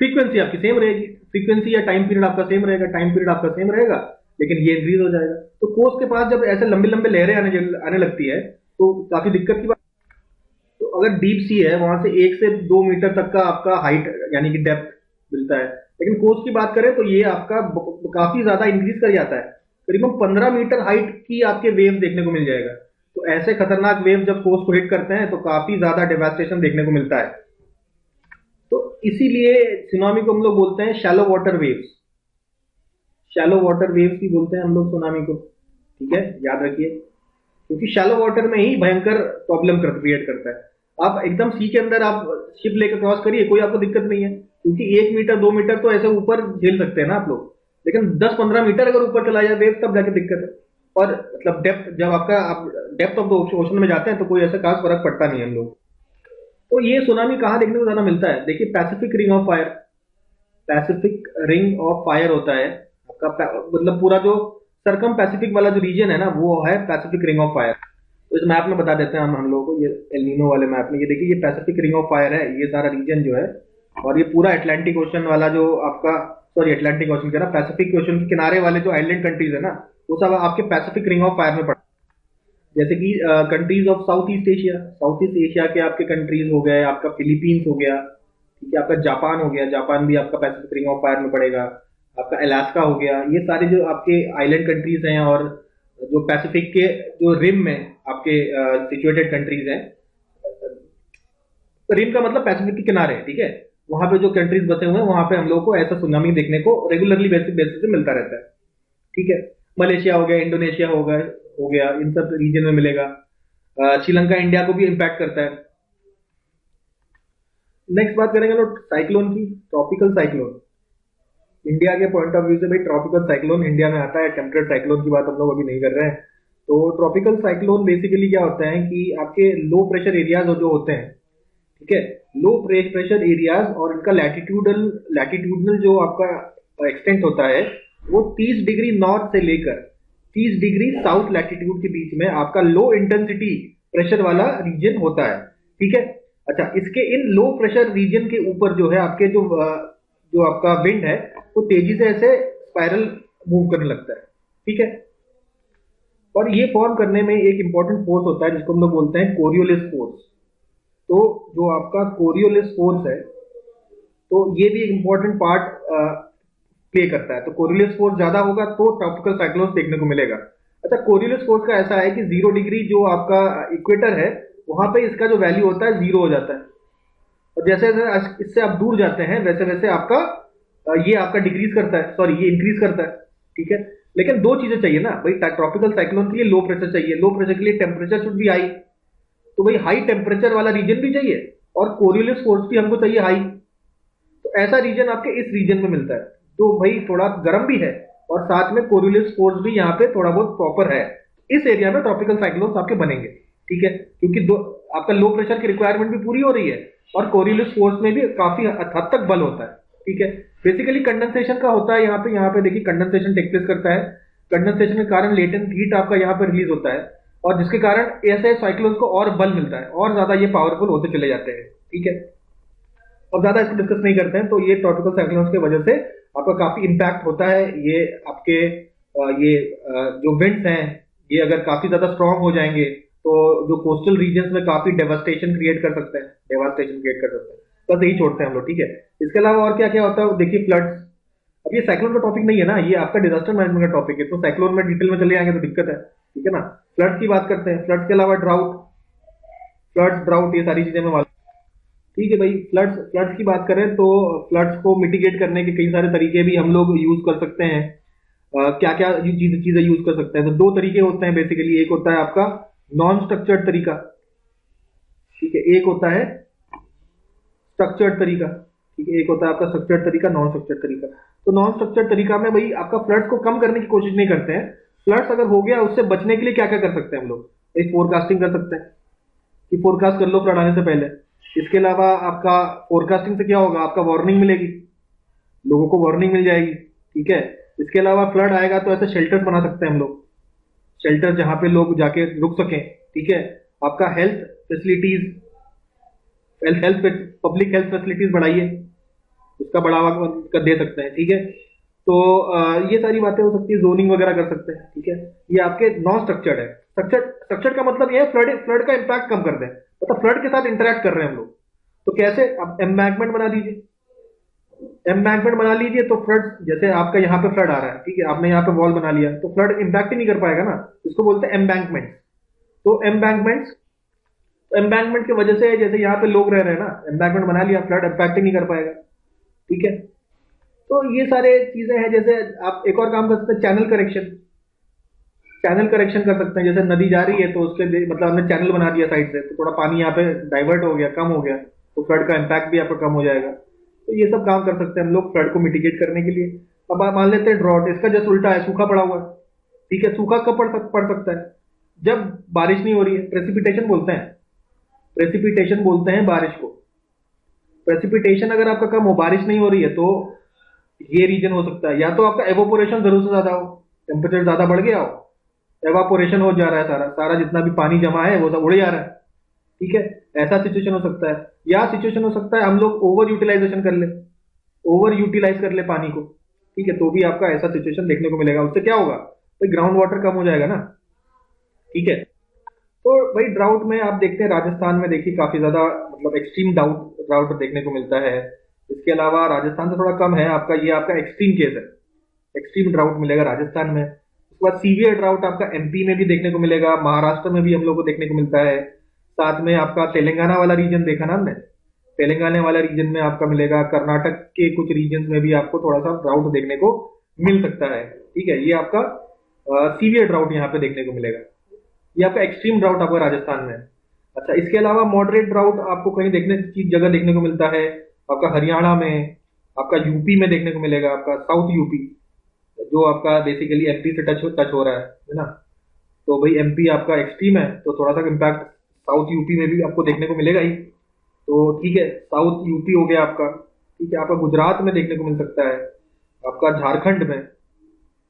फ्रीक्वेंसी आपकी सेम रहेगी, फ्रीक्वेंसी या टाइम पीरियड आपका सेम रहेगा, टाइम पीरियड आपका सेम रहेगा, लेकिन ये इंक्रीज हो जाएगा। तो कोस्ट के पास जब ऐसे लंबे लंबे लहरें आने लगती है तो काफी दिक्कत की बात। तो अगर डीप सी है वहां से 1 से 2 मीटर तक का आपका हाइट यानी कि डेप्थ मिलता है, लेकिन कोस्ट की बात करें तो ये आपका काफी ज्यादा इंक्रीज कर जाता है, करीबन 15 मीटर हाइट की आपके वेव देखने को मिल जाएगा। तो ऐसे खतरनाक वेव जब कोस्ट को हिट करते हैं तो काफी ज्यादा डेवास्टेशन देखने को मिलता है। तो इसीलिए सुनामी को हम लोग बोलते हैं shallow water waves, shallow water waves भी बोलते हैं हम लोग सुनामी को। ठीक है, याद रखिए, क्योंकि शैलो वाटर में ही भयंकर प्रॉब्लम क्रिएट करता है। आप एकदम सी के अंदर आप शिप लेकर क्रॉस करिए, कोई आपको दिक्कत नहीं है, क्योंकि 1 मीटर 2 मीटर तो ऐसे ऊपर झेल सकते हैं ना आप लोग, लेकिन 10-15 मीटर अगर ऊपर चला जाए वेव तब जाके दिक्कत है। और मतलब डेप्थ, जब आपका आप डेप्थ ऑफ द ओशन में जाते हैं तो कोई ऐसा खास फर्क पड़ता नहीं है हम लोग। तो ये सुनामी कहाँ देखने को ज्यादा मिलता है? देखिए Pacific ring of fire, Pacific ring of fire होता है आपका, मतलब पूरा जो सरकम पैसिफिक वाला जो रीजन है ना वो है पैसिफिक रिंग ऑफ फायर। तो इस मैप में बता देते हैं हम लोगों को, ये एल नीनो वाले मैप में, ये देखिए ये पैसिफिक रिंग ऑफ फायर है, ये सारा रीजन जो है, और ये पूरा अटलांटिक ओशन वाला जो आपका, सॉरी अटलांटिक ओशन कह रहा, पैसिफिक ओशन के किनारे वाले जो आइलैंड कंट्रीज है ना वो सब आपके पैसिफिक रिंग ऑफ फायर में पड़ता है। जैसे कि countries of south east Asia, south east Asia के आपके कंट्रीज हो गए, आपका फिलीपींस हो गया, ठीक है, आपका जापान हो गया, जापान भी आपका पैसिफिक रिंग ऑफ फायर में पड़ेगा, आपका अलास्का हो गया, ये सारे जो आपके आइलैंड कंट्रीज हैं और जो पैसिफिक के जो रिम में आपके सिचुएटेड कंट्रीज हैं, रिम का मतलब पैसिफिक के किनारे, ठीक है, वहां पे जो कंट्रीज बसे हुए हैं वहां पे हम लोगों को ऐसा सुनामी देखने को रेगुलरली बेसिस पे मिलता रहता है। ठीक है, मलेशिया हो गया, इंडोनेशिया हो गया, इन सब रीजन में मिलेगा। श्रीलंका इंडिया को भी इंपैक्ट करता है। नेक्स्ट बात करेंगे लोग साइक्लोन की, ट्रॉपिकल साइक्लोन। इंडिया के पॉइंट ऑफ व्यू से भाई ट्रॉपिकल साइक्लोन इंडिया में आता है, टेम्परेट साइक्लोन की बात हम लोग अभी नहीं कर रहे हैं। तो ट्रॉपिकल साइक्लोन बेसिकली क्या होता है कि आपके लो प्रेशर एरियाज जो होते हैं, ठीक है, लो प्रेशर एरियाज और इनका लैटिट्यूडनल जो आपका एक्सटेंट होता है वो 30 डिग्री नॉर्थ से लेकर 30 डिग्री साउथ लैटिट्यूड के बीच में आपका लो इंटेंसिटी प्रेशर वाला रीजन होता है। ठीक है, अच्छा, इसके इन लो प्रेशर रीजन के ऊपर जो है आपके जो आपका विंड है वो तेजी से ऐसे स्पाइरल मूव करने लगता है। ठीक है, और ये फॉर्म करने में एक इंपॉर्टेंट फोर्स होता है जिसको हम लोग बोलते हैं कोरियोलिस फोर्स। तो जो आपका कोरियोलिस फोर्स है तो ये भी एक इंपॉर्टेंट पार्ट प्ले करता है। तो कोरियोलिस फोर्स ज्यादा होगा तो ट्रॉपिकल साइक्लोन देखने को मिलेगा। अच्छा, कोरियोलिस फोर्स का ऐसा है कि 0 डिग्री जो आपका इक्वेटर है वहां पे इसका जो वैल्यू होता है 0 हो जाता है, और जैसे जैसे इससे आप दूर जाते हैं वैसे वैसे आपका ये आपका डिक्रीज करता है, सॉरी ये इंक्रीज करता है, ठीक है। लेकिन दो चीजें चाहिए ना भाई, ट्रॉपिकल साइक्लोन के लिए लो प्रेशर चाहिए, लो प्रेशर के लिए टेम्परेचर शुड बी हाई। तो भाई हाई टेम्परेचर वाला रीजन भी चाहिए और कोरियोलिस फोर्स भी हमको चाहिए हाई। तो ऐसा रीजन आपके इस रीजन में मिलता है, तो भाई थोड़ा गर्म भी है और साथ में कोरियोलिस फोर्स भी यहाँ पे थोड़ा बहुत प्रॉपर है। इस एरिया में ट्रॉपिकल साइक्लोन्स आपके बनेंगे, ठीक है, क्योंकि दो आपका लो प्रेशर की रिक्वायरमेंट भी पूरी हो रही है और कोरियोलिस फोर्स में भी काफी हद तक बल होता है, ठीक है। बेसिकली कंडेंसेशन का होता है यहाँ पे देखिए कंडेंसेशन टेक प्लेस करता है। कंडेंसेशन के कारण लेटेंट हीट आपका यहाँ पे रिलीज होता है और जिसके कारण ऐसे साइक्लोन्स को और बल मिलता है और ज्यादा ये पावरफुल होते चले जाते हैं, ठीक है। और ज्यादा इसको डिस्कस नहीं करते हैं, तो ये ट्रॉपिकल साइक्लोन्स की वजह से आपका काफी इंपैक्ट होता है। ये आपके जो विंड्स हैं ये अगर काफी ज्यादा स्ट्रांग हो जाएंगे तो जो कोस्टल रीजन्स में काफी डेवास्टेशन क्रिएट कर सकते हैं, डेवास्टेशन क्रिएट कर सकते हैं। बस यही छोड़ते हैं हम लोग, ठीक है। इसके अलावा और क्या क्या होता है देखिए, फ्लड्स। अब ये साइक्लोन का टॉपिक नहीं है ना, ये आपका डिजास्टर मैनेजमेंट का टॉपिक है, तो साइक्लोन में डिटेल में चले जाएंगे तो दिक्कत है, ठीक है ना। फ्लड्स की बात करते हैं, फ्लड्स के अलावा ड्राउट, फ्लड्स ड्राउट ये सारी चीजें मैं मालूम, ठीक है भाई। फ्लड्स फ्लड्स की बात करें तो फ्लड्स को मिटिगेट करने के कई सारे तरीके भी हम लोग यूज कर सकते हैं। क्या क्या चीजें यूज कर सकते हैं, तो दो तरीके होते हैं बेसिकली। एक होता है आपका नॉन स्ट्रक्चर्ड तरीका, ठीक है, एक होता है स्ट्रक्चर्ड तरीका, ठीक है, एक होता है आपका स्ट्रक्चर्ड तरीका, नॉन स्ट्रक्चर्ड तरीका। तो नॉन स्ट्रक्चर्ड तरीका में भाई आपका फ्लड्स को कम करने की कोशिश नहीं करते हैं। फ्लड्स अगर हो गया उससे बचने के लिए क्या क्या कर सकते हैं हम लोग, एक फोरकास्टिंग कर सकते हैं कि फोरकास्ट कर लो फ्लड आने से पहले। इसके अलावा आपका फोरकास्टिंग से क्या होगा, आपका वार्निंग मिलेगी, लोगों को वार्निंग मिल जाएगी, ठीक है। इसके अलावा फ्लड आएगा तो ऐसे शेल्टर्स बना सकते हैं हम लोग, शेल्टर जहां पे लोग जाके रुक सकें, ठीक है। आपका health facilities, health public health facilities बढ़ाइए, उसका बढ़ावा कर दे सकते हैं, ठीक है। तो ये सारी बातें हो सकती है, जोनिंग वगैरह कर सकते हैं, ठीक है। ये आपके नॉन स्ट्रक्चर्ड है। स्ट्रक्चर्ड का मतलब ये है फ्लड फ्लड का इंपैक्ट कम कर दें, मतलब फ्लड के साथ इंटरेक्ट कर रहे हैं हम लोग। तो कैसे, अब एम्बैंकमेंट बना दीजिए, एम्बैंकमेंट बना लीजिए तो फ्लड, जैसे आपका यहाँ पे फ्लड आ रहा है, ठीक है, आपने यहाँ पे वॉल बना लिया तो फ्लड इंपैक्ट ही नहीं कर पाएगा ना, इसको बोलते हैं एम्बैंकमेंट। तो एम्बैंकमेंट की वजह से जैसे यहाँ पे लोग रह रहे हैं ना, एम्बैंकमेंट बना लिया, फ्लड इंपैक्ट ही नहीं कर पाएगा, ठीक है। तो ये सारे चीजें हैं। जैसे आप एक और काम कर सकते हैं, चैनल करेक्शन, चैनल करेक्शन कर सकते हैं। जैसे नदी जा रही है तो उसके मतलब हमने चैनल बना दिया साइड से, तो थोड़ा पानी यहाँ पे डाइवर्ट हो गया, कम हो गया, तो फ्लड का इंपैक्ट भी आपका कम हो जाएगा। तो ये सब काम कर सकते हैं हम लोग फ्लड को मिटिगेट करने के लिए। अब आप मान लेते हैं ड्रॉट, इसका जस्ट उल्टा है, सूखा पड़ा हुआ है, ठीक है। सूखा कब पड़ सकता है, जब बारिश नहीं हो रही है, प्रेसिपिटेशन बोलते हैं, प्रेसिपिटेशन बोलते हैं बारिश को। प्रेसिपिटेशन अगर आपका कम हो, बारिश नहीं हो रही है, तो ये रीजन हो सकता है। या तो आपका एवोपोरेशन जरूर से ज्यादा हो, टेम्परेचर ज्यादा बढ़ गया हो, एवापोरेशन हो जा रहा है, सारा सारा जितना भी पानी जमा है वो सब उड़ जा रहा है, ठीक है, ऐसा सिचुएशन हो सकता है। या सिचुएशन हो सकता है हम लोग ओवर यूटिलाइजेशन कर ले, ओवर यूटिलाइज कर ले पानी को, ठीक है, तो भी आपका ऐसा सिचुएशन देखने को मिलेगा। उससे क्या होगा, तो ग्राउंड वाटर कम हो जाएगा ना, ठीक है। तो भाई ड्राउट में आप देखते हैं राजस्थान में देखिए काफी ज्यादा मतलब एक्सट्रीम ड्राउट देखने को मिलता है। इसके अलावा राजस्थान से थोड़ा कम है आपका, ये आपका एक्सट्रीम केस है, एक्सट्रीम ड्राउट मिलेगा राजस्थान में। उसके बाद सीवियर ड्राउट आपका एमपी में भी देखने को मिलेगा, महाराष्ट्र में भी हम लोग को देखने को मिलता है। साथ में आपका तेलंगाना वाला रीजन देखा ना हमने, तेलंगाना वाला रीजन में आपका मिलेगा, कर्नाटक के कुछ रीजन में भी आपको थोड़ा सा ड्राउट देखने को मिल सकता है, ठीक है। ये आपका सीवियर ड्राउट यहाँ पे देखने को मिलेगा, ये आपका एक्सट्रीम ड्राउट आपका राजस्थान में है। अच्छा, इसके अलावा मॉडरेट ड्राउट आपको कहीं देखने की जगह देखने को मिलता है आपका हरियाणा में, आपका यूपी में देखने को मिलेगा, आपका साउथ यूपी जो आपका बेसिकली एमपी से टच हो रहा है ना। तो भाई एमपी आपका एक्सट्रीम है तो थोड़ा सा इम्पैक्ट साउथ यूपी में भी आपको देखने को मिलेगा ही। तो ठीक है, साउथ यूपी हो गया आपका, ठीक है। आपका गुजरात में देखने को मिल सकता है, आपका झारखंड में,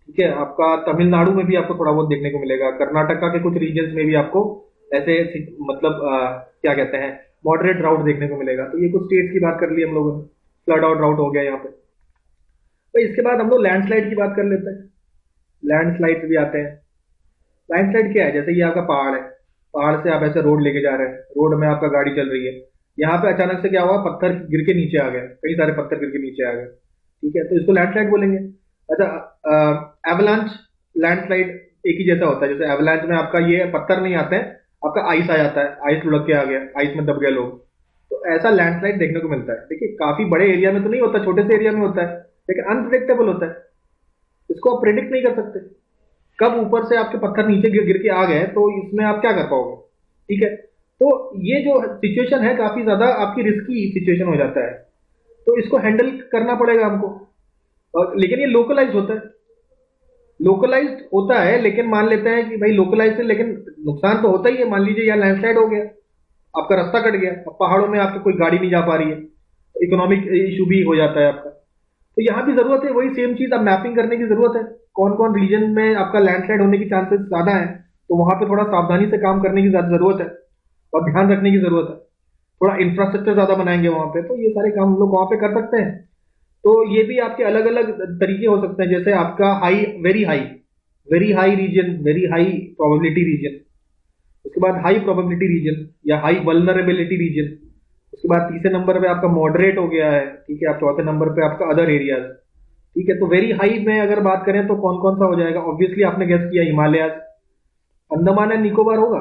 ठीक है, आपका तमिलनाडु में भी आपको थोड़ा बहुत देखने को मिलेगा, कर्नाटका के कुछ रीजन्स में भी आपको ऐसे मतलब क्या कहते हैं मॉडरेट ड्राउट देखने को मिलेगा। तो ये कुछ स्टेट्स की बात कर ली हम लोगों ने, फ्लड और ड्राउट हो गया यहाँ पे। तो इसके बाद हम लोग लैंडस्लाइड की बात कर लेते हैं, लैंडस्लाइड भी आते हैं। लैंडस्लाइड क्या है, जैसे ये आपका पहाड़ है, पहाड़ से आप ऐसे रोड लेके जा रहे हैं, रोड में आपका गाड़ी चल रही है, यहाँ पे अचानक से क्या हुआ, पत्थर गिर के नीचे आ गए, कई सारे पत्थर गिर के नीचे आ गए, ठीक है, तो इसको लैंडस्लाइड बोलेंगे। अच्छा, एवलांच लैंडस्लाइड एक ही जैसा होता है, जैसे एवलांच में आपका ये पत्थर नहीं आते हैं, आपका आइस आ जाता है, आइस लुढ़क के आ गया, आइस में दब गए लोग, तो ऐसा लैंडस्लाइड देखने को मिलता है। देखिए काफी बड़े एरिया में तो नहीं होता, छोटे से एरिया में होता है, लेकिन अनप्रिडिक्टेबल होता है, इसको आप प्रेडिक्ट नहीं कर सकते कब ऊपर से आपके पत्थर नीचे गिर के आ गए, तो इसमें आप क्या कर पाओगे। ठीक है, तो ये जो सिचुएशन है काफी ज्यादा आपकी रिस्की सिचुएशन हो जाता है, तो इसको हैंडल करना पड़ेगा हमको। और लेकिन ये लोकलाइज होता है, लोकलाइज्ड होता है, लेकिन मान लेते हैं कि भाई लोकलाइज है, लेकिन नुकसान तो होता ही है। मान लीजिए यहाँ लैंडस्लाइड हो गया, आपका रास्ता कट गया, अब पहाड़ों में आपकी कोई गाड़ी नहीं जा पा रही है, तो इकोनॉमिक इशू भी हो जाता है आपका। तो यहाँ भी जरूरत है वही सेम चीज, अब मैपिंग करने की जरूरत है, कौन कौन रीजन में आपका लैंडस्लाइड होने की चांसेस ज्यादा है, तो वहां पे थोड़ा सावधानी से काम करने की जरूरत है और ध्यान रखने की जरूरत है। थोड़ा इंफ्रास्ट्रक्चर ज्यादा बनाएंगे वहां पे, तो ये सारे काम हम लोग वहां पे कर सकते हैं। तो ये भी आपके अलग अलग तरीके हो सकते हैं, जैसे आपका high, very high region, very high probability region, उसके बाद हाई प्रोबेबिलिटी रीजन या हाई वल्नरेबिलिटी रीजन, उसके बाद तीसरे नंबर पे आपका मॉडरेट हो गया है। ठीक है, आप चौथे नंबर पे आपका अदर एरियाज। ठीक है, तो वेरी हाई में अगर बात करें तो कौन कौन सा हो जाएगा, ऑब्वियसली आपने गेस किया हिमालयाज, अंडमान एंड निकोबार होगा,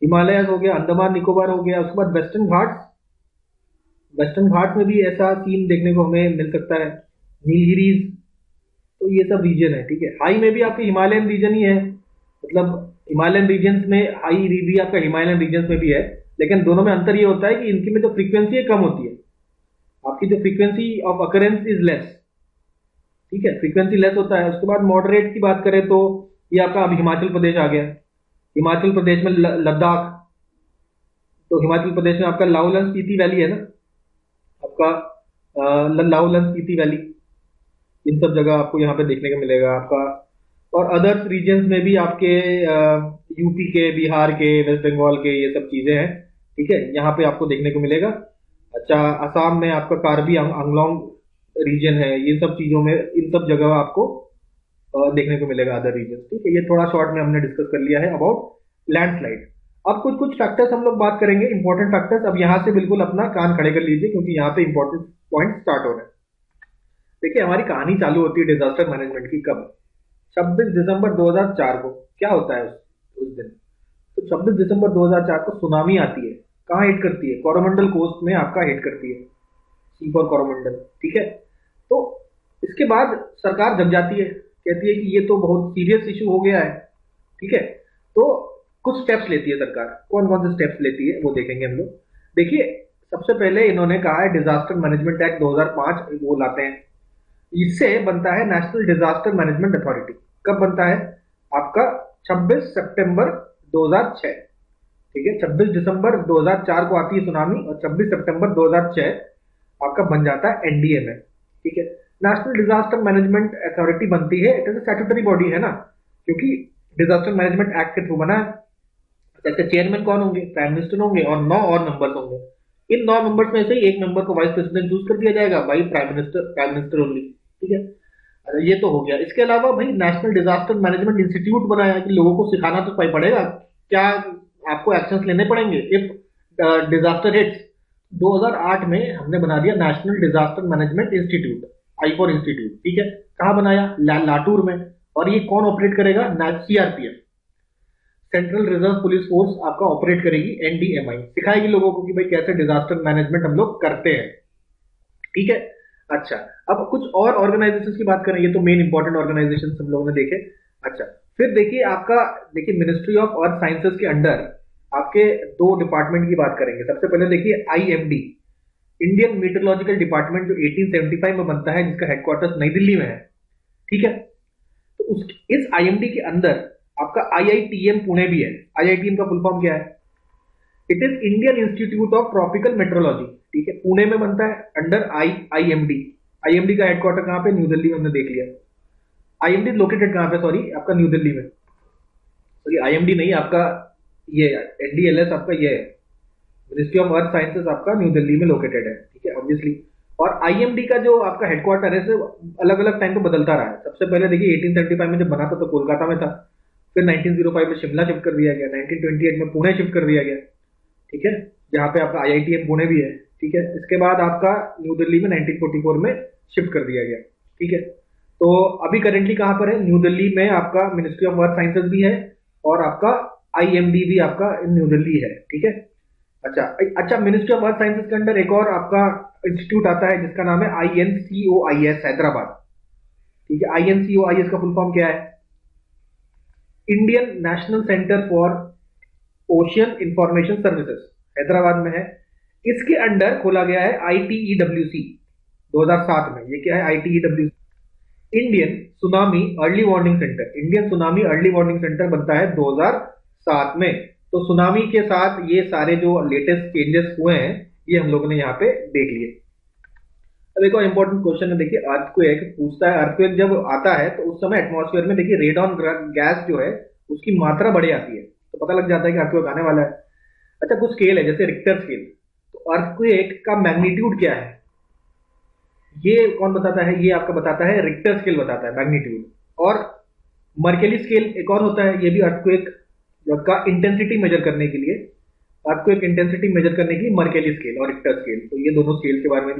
हिमालयाज हो गया, अंडमान निकोबार हो गया। उसके बाद वेस्टर्न घाट्स, वेस्टर्न घाट में भी ऐसा सीन देखने को हमें मिल सकता है, नीलगिरीज, तो ये सब रीजन है। ठीक है, हाई में भी आपके हिमालयन रीजन ही है, मतलब हिमालयन रीजन में हाई भी आपका हिमालयन रीजन में भी है, लेकिन दोनों में अंतर ये होता है कि इनकी में जो फ्रीक्वेंसी है कम होती है, आपकी जो frequency of occurrence is less. ठीक है, फ्रीक्वेंसी लेस होता है। उसके बाद मॉडरेट की बात करें तो ये आपका अब हिमाचल प्रदेश आ गया, हिमाचल प्रदेश में लद्दाख, तो हिमाचल प्रदेश में आपका लाहौल स्पीति वैली है ना, आपका लाहौल स्पीति वैली, इन सब जगह आपको यहाँ पे देखने को मिलेगा आपका। और अदर्स रीजन्स में भी आपके यूपी के, बिहार के, वेस्ट बंगाल के, ये सब चीजें हैं। ठीक है, यहाँ पे आपको देखने को मिलेगा। अच्छा, असम में आपका कार्बी आंगलोंग रीजन है, ये सब चीजों में, इन सब जगह आपको देखने को मिलेगा अदर रीजन। ठीक है, ये थोड़ा शॉर्ट में हमने डिस्कस कर लिया है अबाउट लैंडस्लाइड। अब कुछ कुछ फैक्टर्स हम लोग बात करेंगे, इंपॉर्टेंट फैक्टर्स। अब यहाँ से बिल्कुल अपना कान खड़े कर लीजिए, क्योंकि यहाँ पे इंपॉर्टेंट पॉइंट स्टार्ट हो रहे हैं। देखिए, हमारी कहानी चालू होती है डिजास्टर मैनेजमेंट की कब, 26 दिसंबर 2004 को। क्या होता है उस दिन, तो 26 दिसंबर 2004 को सुनामी आती है। कहाँ हिट करती है, कोरोमंडल कोस्ट में आपका हिट करती है, सी फॉर कोरोमंडल। ठीक है, तो इसके बाद सरकार जग जाती है, कहती है कि ये तो बहुत सीरियस इशू हो गया है। ठीक है, तो कुछ स्टेप्स लेती है सरकार। कौन कौन से स्टेप्स लेती है वो देखेंगे हम लोग। देखिए, सबसे पहले इन्होंने कहा है डिजास्टर मैनेजमेंट एक्ट 2005 वो लाते हैं, इससे बनता है नेशनल डिजास्टर मैनेजमेंट अथॉरिटी। कब बनता है, आपका 26 सितंबर 2006। ठीक है, 26 दिसंबर 2004 को आती है सुनामी, और 26 सितंबर 2006 आपका बन जाता है एनडीए में। ठीक है, नेशनल डिजास्टर मैनेजमेंट अथॉरिटी बनती है, इट इज स्टैट्यूटरी बॉडी है ना, क्योंकि डिजास्टर मैनेजमेंट एक्ट के थ्रू बना है। जैसे चेयरमैन कौन होंगे, प्राइम मिनिस्टर होंगे, और 9 और मेंबर्स होंगे। इन 9 मेंबर्स में से ही एक मेंबर को वाइस प्रेसिडेंट चूज कर दिया जाएगा, भाई प्राइम मिनिस्टर ओनली। ठीक है, ये तो हो गया। इसके अलावा भाई नेशनल डिजास्टर मैनेजमेंट इंस्टीट्यूट बनाया कि लोगों को सिखाना तो पड़ेगा, क्या आपको एक्शंस लेने पड़ेंगे इफ डिजास्टर हिट्स। 2008 में हमने बना दिया नेशनल डिजास्टर मैनेजमेंट इंस्टीट्यूट, आई4 इंस्टीट्यूट। ठीक है, कहाँ बनाया, लातूर में। और ये कौन ऑपरेट करेगा, CRPF, central reserve police force आपका ऑपरेट करेगी, एनडीएमआई सिखाएगी लोगों को कि भाई कैसे डिजास्टर मैनेजमेंट हम लोग करते हैं। ठीक है, अच्छा, अब कुछ और ऑर्गेनाइजेशंस की बात करें, ये तो मेन इंपॉर्टेंट ऑर्गेनाइजेशंस हम लोगों ने देखे। अच्छा, फिर देखिए आपका, देखिए मिनिस्ट्री ऑफ अर्थ साइंसेस के अंडर आपके 2 डिपार्टमेंट की बात करेंगे। सबसे पहले देखिए आईएमडी, इंडियन मीटरोलॉजिकल डिपार्टमेंट, जो 1875 में बनता है, जिसका हेडक्वार्टर्स नई दिल्ली में है। ठीक है, तो इस आईएमडी के अंदर आपका आईआईटीएम पुणे भी है। आईआईटीएम का फुल फॉर्म क्या है, it is Indian institute of tropical metrology. ठीक है, पुणे में बनता है अंडर आईएमडी। आईएमडी का हेडक्वार्टर कहां पे, न्यू दिल्ली में, हमने देख लिया। आईएमडी लोकेटेड कहां पे, सॉरी आपका न्यू दिल्ली में, सॉरी आईएमडी नहीं, आपका ये एनडीएलएस आपका ये है, मिनिस्ट्री ऑफ अर्थ साइंसेस आपका न्यू दिल्ली में लोकेटेड है। ठीक है, ऑब्वियसली। और आईएमडी का जो आपका हेडक्वार्टर है अलग अलग टाइम पे बदलता रहा है। सबसे पहले देखिए 1875 में जब बना था तो कोलकाता में था, फिर 1905 में शिमला शिफ्ट कर दिया गया, 1928 में पुणे शिफ्ट कर दिया गया। ठीक है, जहां पे आपका आईआईटीएम पुणे भी है। ठीक है, इसके बाद आपका न्यू दिल्ली में 1944 में शिफ्ट कर दिया गया। ठीक है, तो अभी करेंटली कहां पर है, न्यू दिल्ली में आपका मिनिस्ट्री ऑफ अर्थ साइंसेस भी है, और आपका आईएमडी भी आपका न्यू दिल्ली है। ठीक है, अच्छा अच्छा, मिनिस्ट्री ऑफ अर्थ साइंसेज के अंडर एक और आपका इंस्टीट्यूट आता है जिसका नाम है INCOIS हैदराबाद। ठीक है, INCOIS का फुल फॉर्म क्या है? Indian national centre for ocean information services, Hyderabad में है। इसके अंडर खोला गया है ITEWC 2007 में। ये क्या है ITEWC? Indian tsunami early warning centre. Indian tsunami early warning centre बनता है 2007 में। तो सुनामी के साथ ये सारे जो लेटेस्ट चेंजेस हुए हैं ये हम लोगों ने यहाँ पे देख लिए। अब एक और इंपॉर्टेंट क्वेश्चन है, देखिए अर्थक्वेक पूछता है, अर्थक्वेक जब आता है तो उस समय एटमॉस्फेयर में देखिए रेडॉन गैस जो है उसकी मात्रा बढ़ जाती है, तो पता लग जाता है कि अर्थक्वेक आने वाला है। अच्छा, कुछ स्केल है जैसे रिक्टर स्केल, तो अर्थक्वेक का मैग्नीट्यूड क्या है ये कौन बताता है? ये आपका बताता है रिक्टर स्केल, बताता है मैग्नीट्यूड। और मर्केली स्केल एक और होता है, ये भी अर्थक्वेक का इंटेंसिटी मेजर करने के लिए, अर्थक्वेक इंटेंसिटी मेजर करने की मर्केली स्केल और रिक्टर स्केल, तो ये दोनों स्केल के बारे में